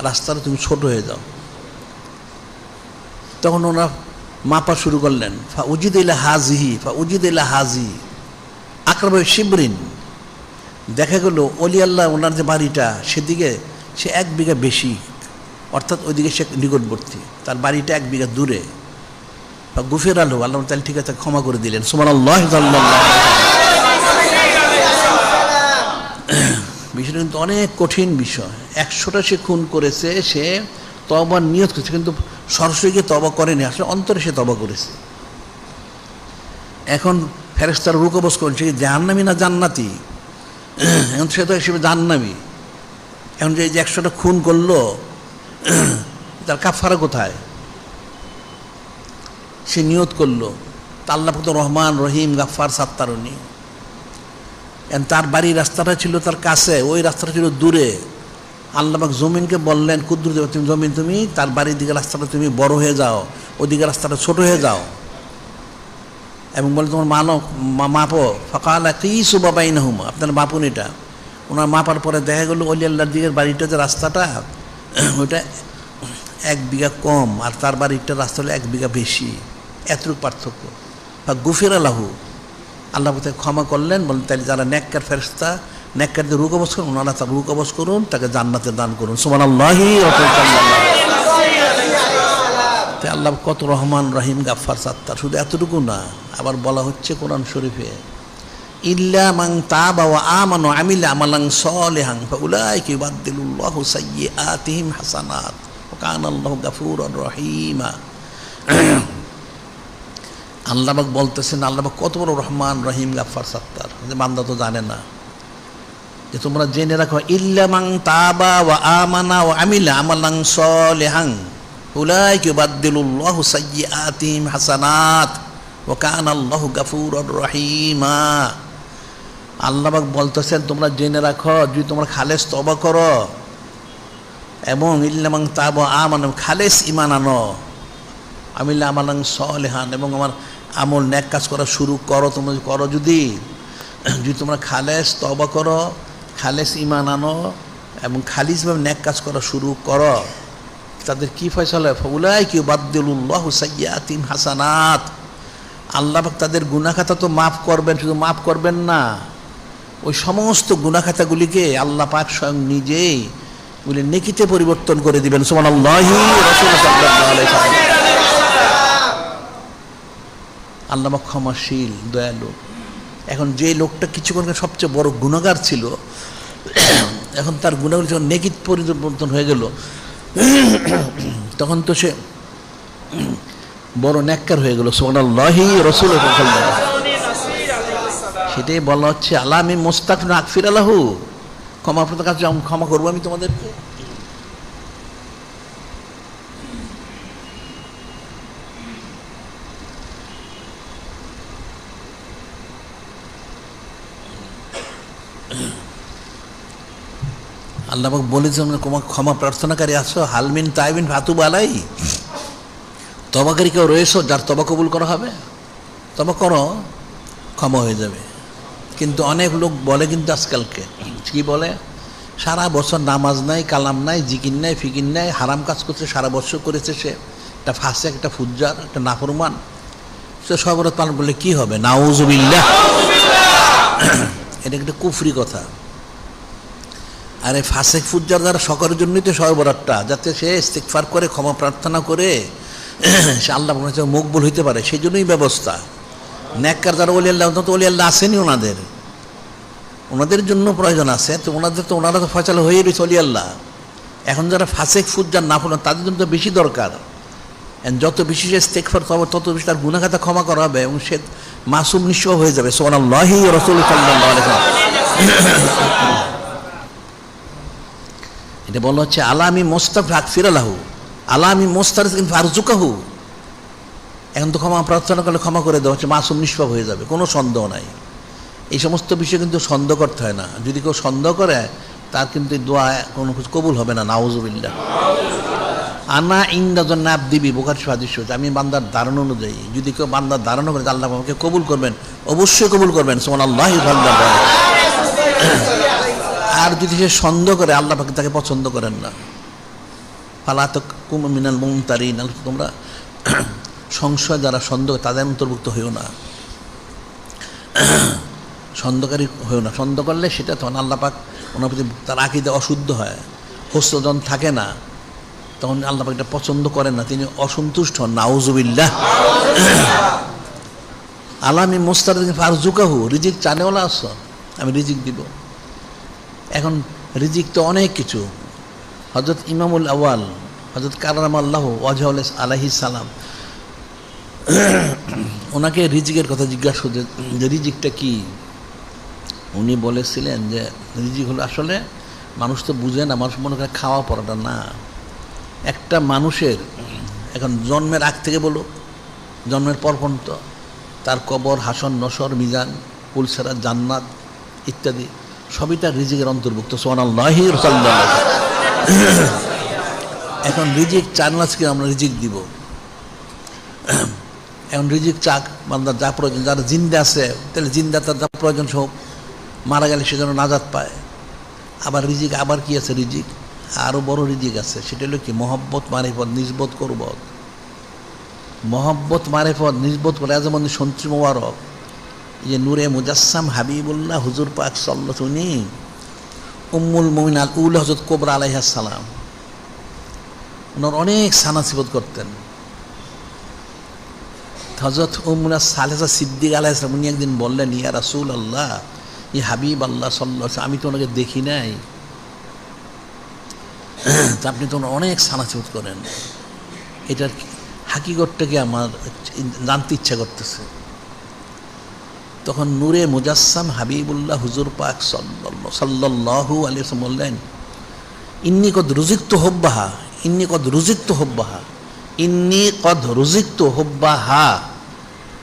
রাস্তাটা তুমি ছোট হয়ে যাও। তখন ওনারা মাপা শুরু করলেন। ফা উজিদ ইলা হাজি আকরাব শিবরিন। দেখা গেল ওলি আল্লাহ ওনার যে বাড়িটা, সেদিকে সে 1 বিঘা বেশি, অর্থাৎ ওইদিকে সে নিকটবর্তী, তার বাড়িটা 1 বিঘা দূরে। গুফির আল্লাহ, আল্লাহ তাহলে ঠিক আছে ক্ষমা করে দিলেন। সুবহানাল্লাহ। বিষয়টা কিন্তু অনেক কঠিন বিষয়। 100টা সে খুন করেছে, সে তওবার নিয়ত করেছে, কিন্তু সরাসরি গিয়ে তওবা করেনি, আসলে অন্তরে সে তওবা করেছে। এখন ফেরেশতারা রু কবজ করেছে জাহান্নামী না জান্নাতি। এখন সে তো হিসেবে জাহান্নামী। এখন যে 100টা খুন করলো, তার কাফারা কোথায়? সে নিয়ত করলো, তা আল্লাহ তো রহমান রহিম গাফফার সাত্তার উনি। তার বাড়ির রাস্তাটা ছিল তার কাছে, ওই রাস্তাটা ছিল দূরে। আল্লাহ পাক জমিনকে বললেন, কুদ্দুর দেব, তুমি জমিন, তুমি তার বাড়ির দিকে রাস্তাটা তুমি বড় হয়ে যাও, ওইদিকে রাস্তাটা ছোট হয়ে যাও, এবং বলে তোমার মাপো। ফাকালা কিসু বাইনাহুমা, আপনার মাপুন এটা। ওনার মাপার পরে দেখা গেল ওলি আল্লাহর দিকের বাড়িটা যে রাস্তাটা, ওইটা 1 বিঘা কম, আর তার বাড়িটার রাস্তা হলো 1 বিঘা বেশি, এতটুকু পার্থক্য। বা গুফির আল্লাহু, আল্লাহ তাকে ক্ষমা করলেন। বলেন তাহলে যারা নেককার ফেরেশতা, নেককারদের রু কবজ করুন, ওনারা তার রু কবজ করুন, তাকে জান্নাতে দান করুন। সুবহানাল্লাহি। তাই আল্লাহ কত রহমান রহিম গাফফার সাত্তার। শুধু এতটুকু না, আবার বলা হচ্ছে কোরআন শরীফে, ইল্লা মান তাবা ওয়া আমানা ওয়া আমিলা আমালান সালিহান ফাউলাইকা ইউবাদদিলুল্লাহু সাইয়্যাতিহিম হাসানাত ওয়া কানাল্লাহু গাফুরুর রহিমা। আল্লাহ পাক বলতেছেন, আল্লাহ পাক কত বড় রহমান রহিম গাফফার সাত্তার, যে বান্দা তো জানে না। যে তোমরা জেনে রাখো, ইল্লা মান তাবা ওয়া আমানা ওয়া আমিলা আমালান সালিহান উলাইকা ইউবাদদিলুল্লাহু সাইয়্যাতিহিম হাসানাত ওয়া কানাল্লাহু গাফুরুর রহিমা। আল্লাহ পাক বলতেছেন, তোমরা জেনে রাখো, যদি তোমরা খালেস তওবা করো, এবং ইল্লা মান তাবা আমানা, খালেস ঈমান আনো, আমিলা আমালান সালিহান, এবং আমার আমল নেক কাজ করা শুরু করো, তোমরা করো, যদি তোমরা খালেস তওবা করো, খালেস ঈমান আনো, এবং খালিসভাবে নেক কাজ করা শুরু করো, তাদের কি ফয়সালা? ফাউলাইকা ইউবাদদিলুল্লাহু সাইয়্যাতিহিম হাসানাত। আল্লাহ পাক তাদের গুনাহ খাতা তো মাফ করবেন, শুধু মাফ করবেন না, ওই সমস্ত গুনাহ খাতাগুলিকে আল্লাহ পাক স্বয়ং নিজেই বলে নেকিতে পরিবর্তন করে দিবেন। সুবহানাল্লাহি। রাসূল সাল্লাল্লাহু আলাইহি ওয়াসাল্লাম। আল্লাহ পাক ক্ষমাশীল, দয়ালু। এখন যে লোকটা কিছুক্ষণ সবচেয়ে বড় গুনাহগার ছিল, এখন তার গুনাহগুলি যখন নেকিত পরিবর্তন হয়ে গেল, তখন তো সে বড় নেককার হয়ে গেল। সুবহানাল্লাহি। রাসূল সাল্লাল্লাহু। সেটাই বলা হচ্ছে, আল্লাহ আমি মুস্তাগফির আকফির আলাহু, ক্ষমা আপনার কাছে ক্ষমা করবো আমি তোমাদেরকে। আল্লাহ পাক বলেছেন ক্ষমা প্রার্থনাকারী আছো, হালমিন তাইবিন ফাতুব আলাই, তবাকারী কেউ রয়েছো যার তবা কবুল করা হবে, তবা করো, ক্ষমা হয়ে যাবে। কিন্তু অনেক লোক বলে কিন্তু আজকালকে কি বলে, সারা বছর নামাজ নাই, কালাম নাই, জিকির নাই, ফিকির নাই, হারাম কাজ করছে, সারা বছর করেছে, সে একটা ফাসেক, একটা ফুজ্জার, একটা নাফরমান, সে শবে পালন করলে কি হবে? নাউজুবিল্লাহ। এটা একটা কুফরি কথা। আরে ফাসেক ফুজ্জার দ্বারা সকলের জন্যই তো শবে বরাতটা, যাতে সে ইস্তিগফার করে, ক্ষমা প্রার্থনা করে সে আল্লাহ মকবুল হইতে পারে, সেই জন্যই ব্যবস্থা। নেককার যারা ওলি আল্লাহ, তো ওলি আল্লাহ আসেনি ওনাদের জন্য প্রয়োজন আছে, তো ওনারা তো ফয়সালা হয়ে রয়েছে ওলি আল্লাহ। এখন যারা ফাসেক ফুজ্জার নাফরমান, তাদের জন্য তো বেশি দরকার। যত বেশি সে ইস্তিগফার করবে, তত বেশি তার গুনাহ খাতা ক্ষমা করা হবে এবং সে মাসুম নিঃস্ব হয়ে যাবে। সুবহানাল্লাহি ওয়া রাসূলুহু সাল্লাল্লাহু আলাইহি ওয়াসাল্লাম। এটা বলা হচ্ছে আলামি মোস্তাফাক ফিরালাহু, আলামি মোস্তারিন ফারজুকাহু। এখন তো ক্ষমা প্রার্থনা করলে ক্ষমা করে দেওয়া হচ্ছে, মাসুম নিষ্পাপ হয়ে যাবে, কোনো সন্দেহ নাই। এই সমস্ত বিষয় কিন্তু সন্দেহ করতে হয় না। যদি কেউ সন্দেহ করে, তার কিন্তু দোয়া কোনো কিছু কবুল হবে না। নাউজুবিল্লাহ। আনা ইন্দাজন নাব দিবি, বুখারী হাদিস হচ্ছে, আমি বান্দার ধারণা অনুযায়ী, যদি কেউ বান্দার ধারণা করে আল্লাহ আমাকে কবুল করবেন, অবশ্যই কবুল করবেন। সুবহানাল্লাহি ওয়া আর যদি সে সন্দেহ করে, আল্লাহ পাক তাকে পছন্দ করেন না। ফালা তাকুম মিনাল মুমতারিন, তোমরা সংশয় যারা সন্দেহ, তাদের অন্তর্ভুক্ত হইও না, সন্দেহকারী হইও না। সন্দেহ করলে সেটা তখন আল্লাহ পাক ওনার প্রতি তার আকীদা অশুদ্ধ হয়, হোসন থাকে না, তখন আল্লাহ পাক এটা পছন্দ করেন না, তিনি অসন্তুষ্ট হন। নাউজুবিল্লাহ। আলামি মোস্তারিন ফারজুকাহু, রিজিক চানেওয়ালা আছো, আমি রিজিক দিব। এখন রিজিক তো অনেক কিছু। হযরত ইমামুল আওয়াল হযরত কারামাল্লাহু ওয়াজহাহু আলাইহিস সালাম, ওনাকে রিজিকের কথা জিজ্ঞাসা করতে, যে রিজিকটা কি? উনি বলেছিলেন যে রিজিক হলো, আসলে মানুষ তো বুঝে না, মানুষ মনে করে খাওয়া পড়াটা না। একটা মানুষের এখন জন্মের আগ থেকে বলো, জন্মের পর পর্যন্ত তার কবর, হাসন, নসর, মিজান, পুলসেরাত, জান্নাত ইত্যাদি সবই তার রিজিকের অন্তর্ভুক্ত। সুবহানাল্লাহি ওয়া সাল্লাল্লাহু আলাইহি। এখন রিজিক চান না, আজকে আমরা রিজিক দিব। এখন রিজিক চাক, বান্দার যা প্রয়োজন, যারা জিন্দা আছে তাহলে জিন্দা তার যা প্রয়োজন সব, মারা গেলে সে যেন নাজাত পায়। আবার রিজিক, আবার কি আছে রিজিক, আরও বড় রিজিক আছে, সেটা হলো কি? মহব্বত, মারিফত, নিজবত, কুরবত। মহব্বত, মারিফত, নিজবত করে যেমন সন্ত্রী মোবারক, যে নূরে মুজাসসাম হাবিবুল্লাহ হুজুর পাক সাল্লাল্লাহু আলাইহি, উম্মুল মুমিনিন আল উলা হযরত কোবরা আলাইহিস সালাম, ওনার অনেক সানাসিবত করতেন। হযরত উম্মুনা সালেহা সিদ্দিক আলাইহিস সালাম, উনি একদিন বললেন, ইয়া রাসূলুল্লাহ, ই হাবিব আল্লাহ সাল্লাল্লাহু আলাইহি, আমি তো ওনাকে দেখি নাই, আপনি তো অনেক সানাসিবত করেন, এটার হাকিকতটাকে আমার জানতে ইচ্ছা করতেছে। তখন নূরে মুজাসসাম হাবিবুল্লাহ হুজুর পাক সাল্লাল্লাহু আলাইহি ওয়াসাল্লাম বললেন, ইন্নী কদ রুজিকতু হুব্বাহা, ইন্নী কদ রুজিকতু হুব্বাহা, ইন্নী কদ রুজিকতু হুব্বাহা,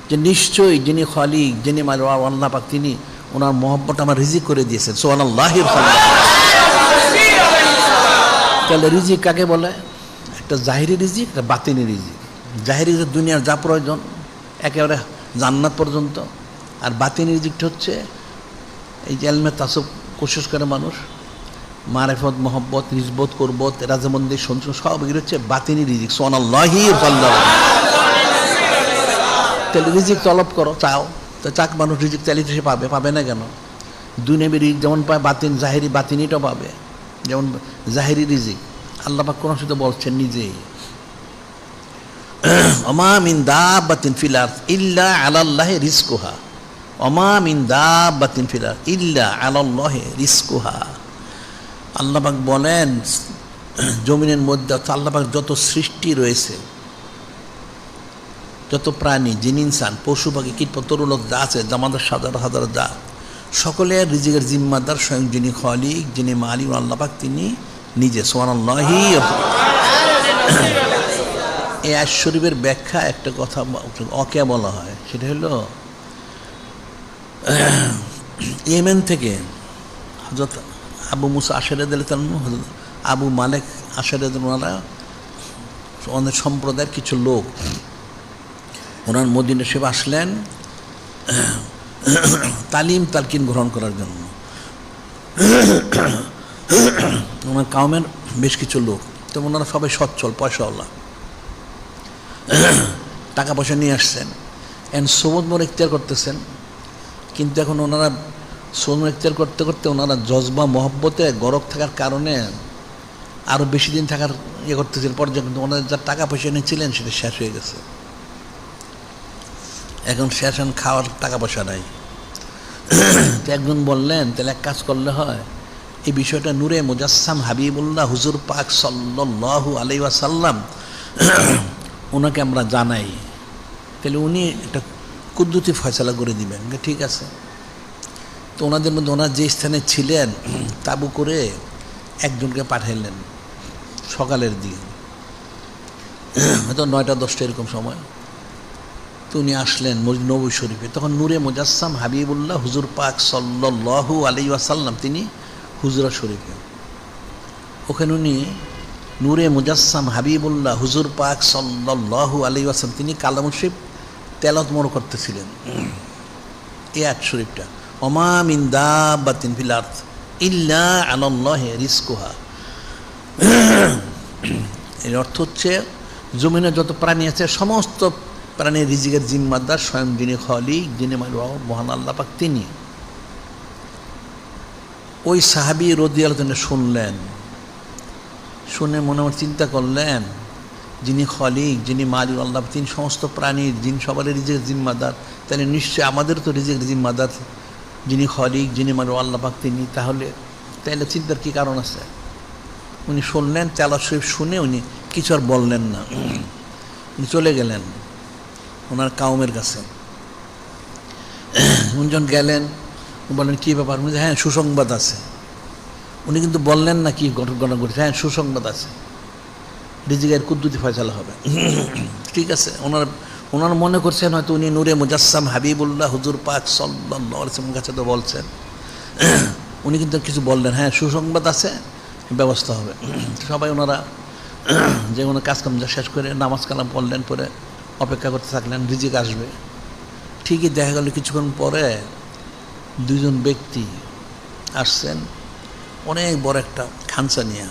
যে নিশ্চয়ই যিনি খালিক, যিনি আল্লাহ পাক, তিনি ওনার মহব্বত আমার রিজিক করে দিয়েছেন। সুবহানাল্লাহি। তাহলে রিজিক কাকে বলে? একটা জাহিরি রিজিক, একটা বাতিনি রিজিক। জাহিরি রিজিক দুনিয়ার যা প্রয়োজন একেবারে জান্নাত পর্যন্ত, আর বাতিনি রিজিকটা হচ্ছে এই যে এলমে তাসব কোশিশ করে মানুষ, মারিফত, মহব্বত, নিজবত, কুরবত, রাজমন্দির, সঞ্চয়, সব এগুলো হচ্ছে বাতিনি রিজিক। সুবহানাল্লাহি। তাহলে রিজিক তলব করো, চাও, তো চাক মানুষ রিজিক চাইলে সে পাবে, পাবে না কেন? দুনিয়াবি রিজিক যেমন পায়, বাতিন জাহিরি বাতিনিটাও পাবে। যেমন জাহিরি রিজিক আল্লাহ পাক কোরআন শরীফে বলছেন নিজেই, ওমা মিন দাব্বাতিন ফিল আরদ ইল্লা আলাল্লাহি রিজকুহা, ওমা মিন দাব্বাতিন ফিল আরদ ইল্লা আলাল্লাহি রিজকুহা। আল্লাহ পাক বলেন, জমিনের মধ্যে আল্লাহ পাক যত সৃষ্টি রয়েছে, যত প্রাণী, জিন, ইনসান, পশু পাখি, কীটপতঙ্গ, তরুলোক যা আছে, আমাদের হাজার হাজার যা, সকলের রিজিকের জিম্মাদার স্বয়ং যিনি খালিক, যিনি মালিক আল্লাহ পাক, তিনি নিজে। সুবহানাল্লাহি। এই আয়াত শরীফের ব্যাখ্যা একটা কথা ওকে বলা হয়, সেটা হলো ইয়েমেন থেকে হযরত আবু মুসা আশারি রাদিয়াল্লাহু আনহু, আবু মালিক আশারি রাদিয়াল্লাহু আনহু, ওনারা অনেক সম্প্রদায়ের কিছু লোক ওনার মদিনা শরীফে আসলেন তালিম তালকিন গ্রহণ করার জন্য। ওনার কাউমের বেশ কিছু লোক, তো ওনারা সবাই সচ্ছল, পয়সাওয়ালা, টাকা পয়সা নিয়ে আসছেন, সবুজ মোড় ইখতিয়ার করতেছেন। কিন্তু এখন ওনারা সবুজ মোড় ইখতিয়ার করতে করতে ওনারা জজবা মহব্বতে গরক থাকার কারণে আরও বেশি দিন থাকার ইয়ে করতেছিলেন, পর্যায়ে কিন্তু ওনাদের যা টাকা পয়সা নিয়েছিলেন সেটা শেষ হয়ে গেছে। এখন শেষ, এখন খাওয়ার টাকা পয়সা নাই। তো একজন বললেন, তাহলে এক কাজ করলে হয়, এই বিষয়টা নূরে মুজাসসাম হাবিবুল্লাহ হুজুর পাক সাল্লাল্লাহু আলাইহি ওয়াসাল্লাম ওনাকে আমরা জানাই, তাহলে উনি একটা কুদরতি ফয়সালা করে দিবেন। ঠিক আছে। তো ওনাদের মধ্যে ওনার যে স্থানে ছিলেন তাবু করে একজনকে পাঠাইলেন সকালের দিকে, হয়তো 9টা-10টা এরকম সময়। তো উনি আসলেন মসজিদ নববী শরীফে, তখন নূরে মুজাসসাম হাবিবুল্লাহ হুজুর পাক সাল্লাল্লাহু আলাইহি ওয়াসাল্লাম তিনি হুজরা শরীফে। ওখানে উনি নূরে মুজাসসাম হাবিবুল্লাহ হুজুর পাক সাল্লাল্লাহু আলাইহি ওয়াসাল্লাম তিনি কালামুল শরীফ তেলাওয়াত মনে করতেছিলেন। এই আয়াত শরীফটা, ওমা মিন দাব্বাতিন ফিল আরদ ইল্লা আলাল্লাহি রিজকুহা। এর অর্থ হচ্ছে জমিনে যত প্রাণী আছে সমস্ত প্রাণীর রিজিকের জিম্মাদার স্বয়ং যিনি খালিক, যিনি মহান আল্লাহ পাক তিনি। ওই সাহাবী রাদিয়াল্লাহু আনহু শুনলেন, শুনে মনে মনে চিন্তা করলেন, যিনি খালিক, যিনি মালিক আল্লাহ, তিনি সমস্ত প্রাণীর, যিনি সবারই রিজিকের জিম্মাদার, তাহলে নিশ্চয়ই আমাদের তো রিজিকের জিম্মাদার যিনি খালিক, যিনি মালিক আল্লাহ পাক তিনি। তাহলে চিন্তার কী কারণ আছে? উনি শুনলেন, তেলাওয়াত শরীফ শুনে উনি কিছু আর বললেন না, উনি চলে গেলেন ওনার কাউমের কাছে। উনি যখন গেলেন, বললেন কী ব্যাপার? উনি হ্যাঁ সুসংবাদ আছে। উনি কিন্তু বললেন না কি ঘটনা ঘটেছে, হ্যাঁ সুসংবাদ আছে, রিজিকের কুদরতি ফয়সালা হবে। ঠিক আছে। ওনার মনে করছেন হয়তো উনি নূরে মুজাসসাম হাবিবুল্লাহ হুজুর পাক সাল্লাল্লাহু আলাইহি ওয়াসাল্লামের কাছে তো বলছেন। উনি কিন্তু কিছু বললেন, হ্যাঁ সুসংবাদ আছে, ব্যবস্থা হবে। সবাই ওনারা যে কোনো কাজকাম যা শেষ করে নামাজ কালাম পড়লেন, পরে অপেক্ষা করতে থাকলেন রিজিক আসবে। ঠিকই দেখা গেল কিছুক্ষণ পরে দুজন ব্যক্তি আসছেন অনেক বড় একটা খাঞ্চা নিয়ে,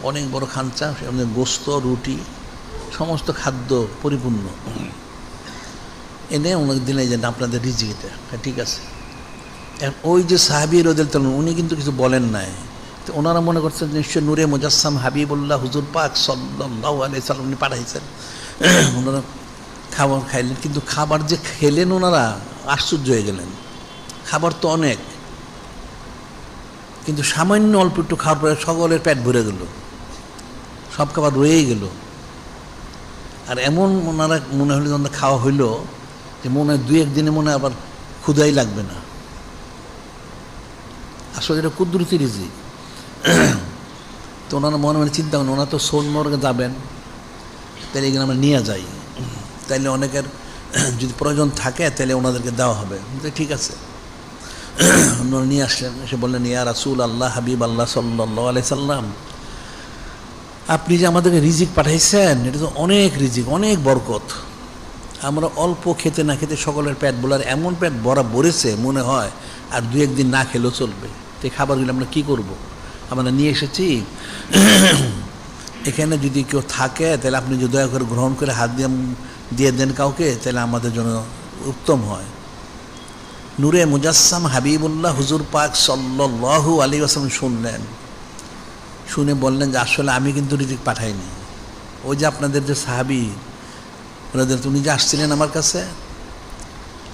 অনেক বড় খাঞ্চা, সেখানে গোস্ত, রুটি, সমস্ত খাদ্য পরিপূর্ণ এনে ওনাকে দিলেন যে আপনাদের রিজিক এটা। ঠিক আছে। ওই যে সাহাবী রাদিয়াল্লাহু আনহু উনি কিন্তু কিছু বলেন নাই। তো ওনারা মনে করছেন নিশ্চয় নূরে মুজাসসাম হাবিবুল্লাহ হুজুর পাক সাল্লাল্লাহু আলাইহি ওয়াসাল্লাম উনি পাঠাইছেন। ওনারা খাবার খাইলেন, কিন্তু খাবার যে খেলেন ওনারা আশ্চর্য হয়ে গেলেন। খাবার তো অনেক, কিন্তু সামান্য অল্প একটু খাওয়ার পরে সকলের পেট ভরে গেল, সব খাবার রয়েই গেল। আর এমন ওনারা মনে হলো যখন খাওয়া হইল যে মনে হয় 2-1 দিনে মনে হয় আবার ক্ষুধাই লাগবে না। আসলে এটা কুদরতি রিজিক। তো ওনারা মনে মনে চিন্তা করেন, ওনারা তো সোনমর্গে যাবেন, তাহলে এখানে আমরা নিয়ে যাই, তাইলে অনেকের যদি প্রয়োজন থাকে তাহলে ওনাদেরকে দেওয়া হবে। ঠিক আছে। ওনারা নিয়ে আসলেন, এসে বললেন, ইয়া রাসূল আল্লাহ, হাবিব আল্লাহ সাল্লাল্লাহু আলাইহি সাল্লাম, আপনি যে আমাদেরকে রিজিক পাঠাইছেন এটা তো অনেক রিজিক, অনেক বরকত। আমরা অল্প খেতে না খেতে সকলের পেট ভরার, এমন পেট ভরা ভরেছে মনে হয় আর 2-1 দিন না খেলেও চলবে। তো এই খাবারগুলো আমরা কী করব? আমরা নিয়ে এসেছি, এখানে যদি কেউ থাকে তাহলে আপনি যদি দয়া করে গ্রহণ করে হাত দিয়ে দেন কাউকে, তাহলে আমাদের জন্য উত্তম হয়। নূরে মুজাসসাম হাবিবুল্লাহ হুজুর পাক সাল্লাল্লাহু আলাইহি ওয়াসাল্লাম শুনলেন, শুনে বললেন যে আসলে আমি কিন্তু রিজিক পাঠাইনি। ওই যে আপনাদের যে সাহাবী উনি যে আসছিলেন আমার কাছে,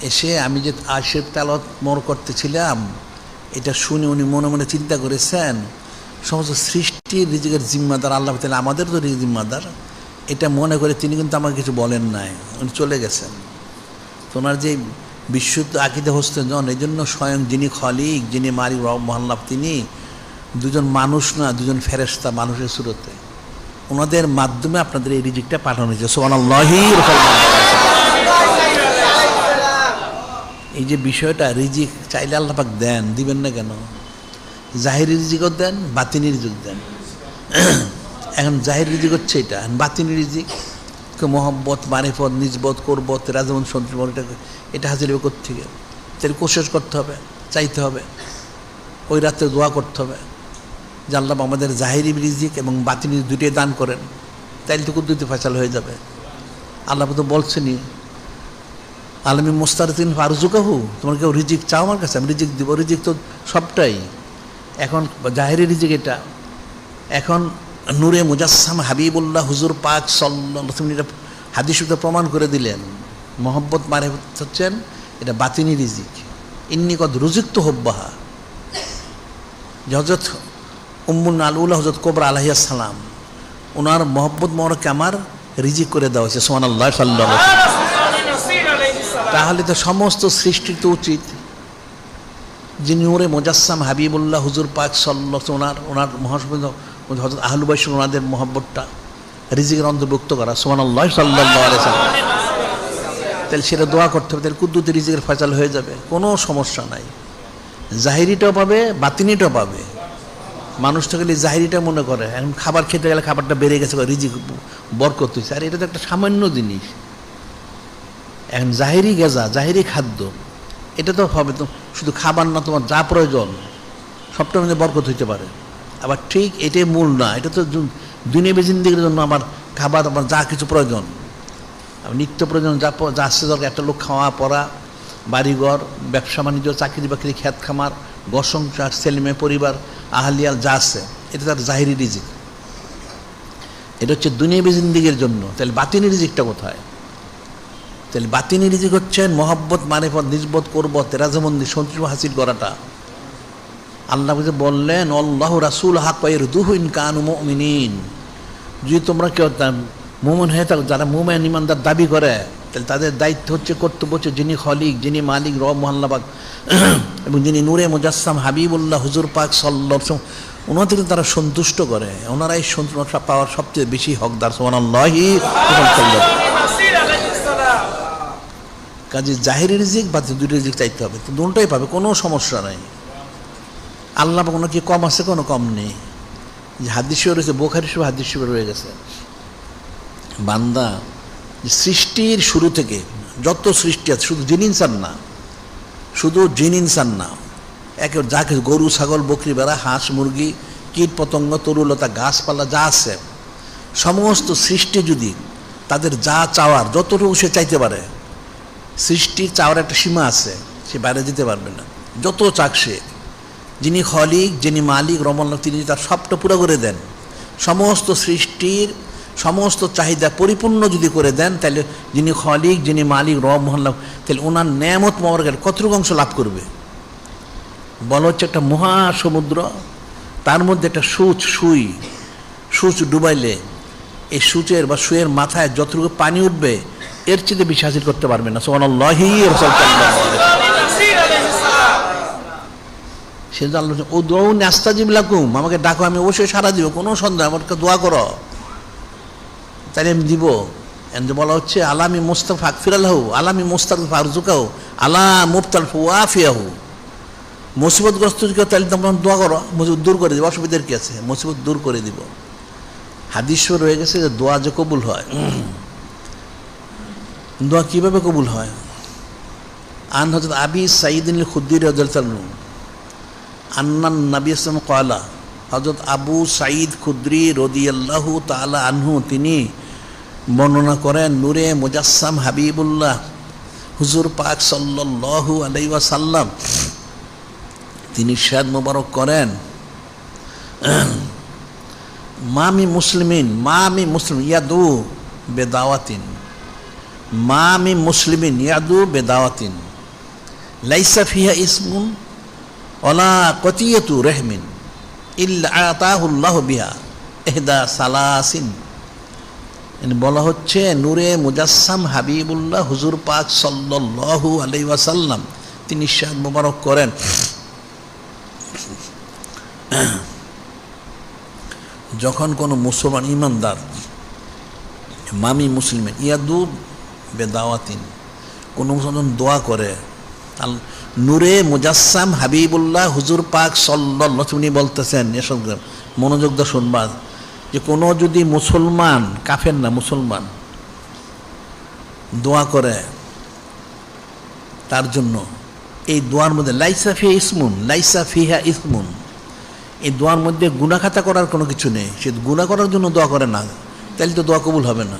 এসে আমি যে আয়াত তেলাওয়াত মনে করতেছিলাম এটা শুনে উনি মনে মনে চিন্তা করেছেন সমস্ত সৃষ্টির রিজিকের জিম্মাদার আল্লাহ, তাহলে আমাদের তো রিজিক জিম্মাদার, এটা মনে করে তিনি কিন্তু আমাকে কিছু বলেন নাই, উনি চলে গেছেন। তো ওনার যে বিশুদ্ধ আকীদা হচ্ছেন জন, এই জন্য স্বয়ং যিনি খালিক, যিনি মালিক মহাল্লাভ, তিনি দুজন মানুষ না, দুজন ফেরেশতা মানুষের সুরতে, ওনাদের মাধ্যমে আপনাদের এই রিজিকটা পাঠানো হয়েছে। সুবহানাল্লাহি। এই যে বিষয়টা, রিজিক চাইলে আল্লাহ পাক দেন, দিবেন না কেন? জাহিরি রিজিকও দেন, বাতিনি রিজিক দেন। এখন জাহির রিজিক হচ্ছে এটা, বাতিনি রিজিক মোহব্বত, মারিফত, নিজবত, করবত, রাজমন, সন্ত্রীবন, এটা হাজির হবে কোত্থেকে? তাহলে কোশিশ করতে হবে, চাইতে হবে, ওই রাতে দোয়া করতে হবে যে আল্লাহ আমাদের জাহিরি রিজিক এবং বাতিনি দুটোই দান করেন, তাইলে তো কুদ্দুতি ফয়সালা হয়ে যাবে। আল্লাহ তো বলছেনই, আলমী মোস্তারতিন ফারজুকাহু, তোমার কেউ রিজিক চাও আমার কাছে, আমি রিজিক দিব। রিজিক তো সবটাই, এখন জাহিরি রিজিক এটা। এখন নূরে মুজাসসাম হাবিবুল্লাহ হুজুর পাক সাল্লাল্লাহু আলাইহি ওয়াসাল্লাম হাদিসে প্রমাণ করে দিলেন মোহব্বত মারিফত হচ্ছেন এটা বাতিনি রিজিক। ইন্নী কদ রুজিকতু হুব্বাহা, হযরত উম্মুল আলউলা হযরত কোবরা আলাইহিস সালাম, ওনার মোহব্বত মোবারক আমার রিজিক করে দেওয়া হয়েছে। সুবহানাল্লাহ সাল্লাল্লাহু আলাইহি ওয়াসাল্লাম। তাহলে তো সমস্ত সৃষ্টির তো উচিত যিনি নূরে মুজাসসাম হাবিবুল্লাহ হুজুর পাক সাল্লাল্লাহু আলাইহি ওয়াসাল্লাম ওনার মহাসম্মানিত হযরত আহলু বাইত ওনাদের মহব্বতটা রিজিকের অন্তর্ভুক্ত করা। সুবহানাল্লাহ সাল্লাল্লাহু আলাইহি ওয়াসাল্লাম। তাহলে সেটা দোয়া করতে হবে, তাহলে কুদ্দুতি রিজিকের ফয়সালা হয়ে যাবে, কোনো সমস্যা নাই। জাহিরিটাও পাবে, বাতিনিটাও পাবে। মানুষ তো খালি জাহিরিটা মনে করে, এখন খাবার খেতে গেলে খাবারটা বেড়ে গেছে, রিজিক বরকত হয়েছে। আর এটা তো একটা সামান্য জিনিস। এখন জাহিরি গেজা, জাহিরি খাদ্য, এটা তো হবে তো শুধু খাবার না, তোমার যা প্রয়োজন সবটার মধ্যে বরকত হইতে পারে। আবার ঠিক এটাই মূল না, এটা তো দুনিয়াবী জিন্দেগির জন্য আমার খাবার, আমার যা কিছু প্রয়োজন, নিত্য প্রয়োজন যা আসছে দরকার, একটা লোক খাওয়া পড়া, বাড়িঘর, ব্যবসা বাণিজ্য, চাকরি বাকরি, খ্যাত খামার, ঘর সংসার, ছেলেমেয়ে, পরিবার, আহালিয়াল যা আছে, এটা তার জাহিরি রিজিক। এটা হচ্ছে দুনিয়াবী জিন্দেগির জন্য। তাহলে বাতিনি রিজিকটা কোথায়? তাহলে বাতিনি রিজিক হচ্ছেন মহব্বত, মারিফত, নিজবত, করবত, রাজমন্দি, সন্তুষ্ট হাসিল করাটা। আল্লাহ বললেন আল্লাহু রাসূল হাক ইয়ারদুহু ইন কানু মুমিনিন, যদি তোমরা কেউ মুমিন হয়ে থাকো, যারা মুমিন ইমানদার দাবি করে, তাহলে তাদের দায়িত্ব হচ্ছে, কর্তব্য হচ্ছে, যিনি খলিক, যিনি মালিক রব মুহাল্লাবাদ এবং যিনি নূরে মুজাসসাম হাবিবুল্লাহ হুজুর পাক সাল্লাল্লাহু আলাইহি ওয়াসাল্লাম, ওনাদের তারা সন্তুষ্ট করে, ওনারাই সন্তুষ্ট পাওয়ার সবচেয়ে বেশি হকদার। সুবহানাল্লাহি কাজে জাহিরি রিজিক বা দুটো রিজিক চাইতে হবে, তো দুটোই পাবে, কোনো সমস্যা নাই। আল্লাহ কোনো কি কম আছে? কোনো কম নেই। যে হাদিস রয়েছে, বুখারী শরীফ হাদিস রয়ে গেছে, বান্দা সৃষ্টির শুরু থেকে যত সৃষ্টি আছে, শুধু জিন ইনসান না, শুধু জিন ইনসান না, একেবারে যা কিছু গরু, ছাগল, বকরি, ভেড়া, হাঁস, মুরগি, কীট পতঙ্গ, তরুলতা, গাছপালা যা আছে, সমস্ত সৃষ্টি যদি তাদের যা চাওয়ার যতটুকু সে চাইতে পারে, সৃষ্টির চাওয়ার একটা সীমা আছে, সে বাইরে যেতে পারবে না। যত চাক সে, যিনি খলিক, যিনি মালিক রমল্লাহ, তিনি তার সবটা পুরো করে দেন, সমস্ত সৃষ্টির সমস্ত চাহিদা পরিপূর্ণ যদি করে দেন, তাহলে যিনি খলিক, যিনি মালিক রব মহল্লাহ, তাহলে ওনার নেয়ামত মোবারকের কতটুকু অংশ লাভ করবে? বলা হচ্ছে একটা মহাসমুদ্র, তার মধ্যে একটা সূচ ডুবাইলে এই সূচের বা সুয়ের মাথায় যতটুকু পানি উঠবে, এর চেয়ে বেশি হাসিল করতে পারবে না। সুবহানাল্লাহি সে জানলো ও দৌন আস্তাজিব লাকুম, আমাকে ডাকো, আমি অবশ্যই সারা দিব, কোনো সন্দেহ, আমাকে দোয়া করো, তাই আমি দিব। এমনি বলা হচ্ছে আলামি মুস্তাফা আকফিরাল্লাহু, আলামি মুস্তাফা ফারজুকাহু, আলা মুবতাল ফুয়াফিয়াহু, মুসিবতগ্রস্ত কেউ, তাহলে তোমরা দোয়া করো, মুসিবত দূর করে দিব, অসুবিধার কি আছে, মুসিবত দূর করে দিব। হাদিস রয়ে গেছে যে দোয়া যে কবুল হয়, দোয়া কীভাবে কবুল হয়? আন হযরত আবি সাঈদ আল খুদরি রাদিয়াল্লাহু আনহু আন্নান নবী সাল্লাল্লাহু আলাইহি ওয়াসাল্লাম ক্বালা, হযরত আবু সাঈদ খুদরি রাদিয়াল্লাহু তাআলা আনহু তিনি বর্ণনা করেন, নূরে মুজাসসাম হাবিবুল্লাহ হুজুর পাক সাল্লাল্লাহু আলাইহি ওয়াসাল্লাম তিনি ইরশাদ মোবারক করেন, মামি মুসলিম ইয়াদু বেদাওয়াতিন, মামি মুসলিমিন ইয়াদু বেদাওয়াতিন লাইসা ফিহা ইসমুন ওয়ালা কতিয়াতু রহমিন ইল্লা আতাহুল্লাহু বিহা ইহদা সালাসিন। বলা হচ্ছে নূরে মুজাসসাম হাবিবুল্লাহ হুজুর পাক সাল্লাল্লাহু আলাইহি ওয়াসাল্লাম তিনি ইরশাদ মোবারক করেন, যখন কোনো মুসলমান ইমানদার মামি মুসলিমেন ইয়াদু বেদাওয়াতিন, কোনো মুসলমান দোয়া করে, নূরে মুজাসসাম হাবিবুল্লাহ হুজুর পাক সাল্লাল্লাহু তিনি বলতেছেন, এসব মনোযোগ দিয়ে শুনবা, যে কোনো যদি মুসলমান, কাফের না মুসলমান, দোয়া করে তার জন্য, এই দোয়ার মধ্যে লাইসা ফিহা ইসমুন, লাইসা ফিহা ইসমুন, এই দোয়ার মধ্যে গুনাহ খাতা করার কোনো কিছু নেই। সে গুনাহ করার জন্য দোয়া করে না, তাহলে তো দোয়া কবুল হবে না।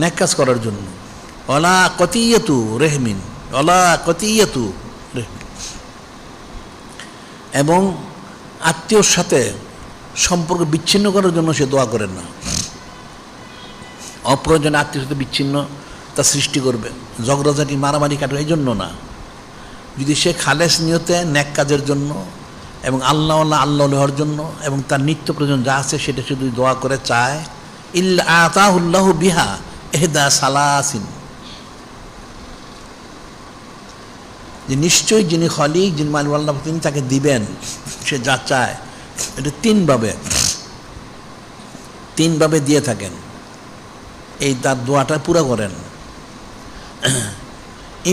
নেক কাজ করার জন্য, ওয়ালা কতিয়াতু রেহমিন, ওয়ালা কতিয়াতু রেহমিন, এবং আত্মীয়র সাথে সম্পর্ক বিচ্ছিন্ন করার জন্য সে দোয়া করেন না। অপ্রয়োজনে আত্মীয়র সাথে বিচ্ছিন্ন তা সৃষ্টি করবে, ঝগড়াঝাটি মারামারি কাটবে, এই জন্য না। যদি সে খালেস নিয়তে নেক কাজের জন্য এবং আল্লাহ হওয়ার জন্য এবং তার নিত্য প্রয়োজন যা আছে সেটা শুধু দোয়া করে চায়, ইল্লা আতাহুল্লাহু বিহা ইহদা সালাসিন, যে নিশ্চয়ই যিনি খলিক, যিনি মালিক আল্লাহ, তিনি তাকে দিবেন সে যা চায়। এটা তিনভাবে দিয়ে থাকেন, এই তার দোয়াটা পুরো করেন।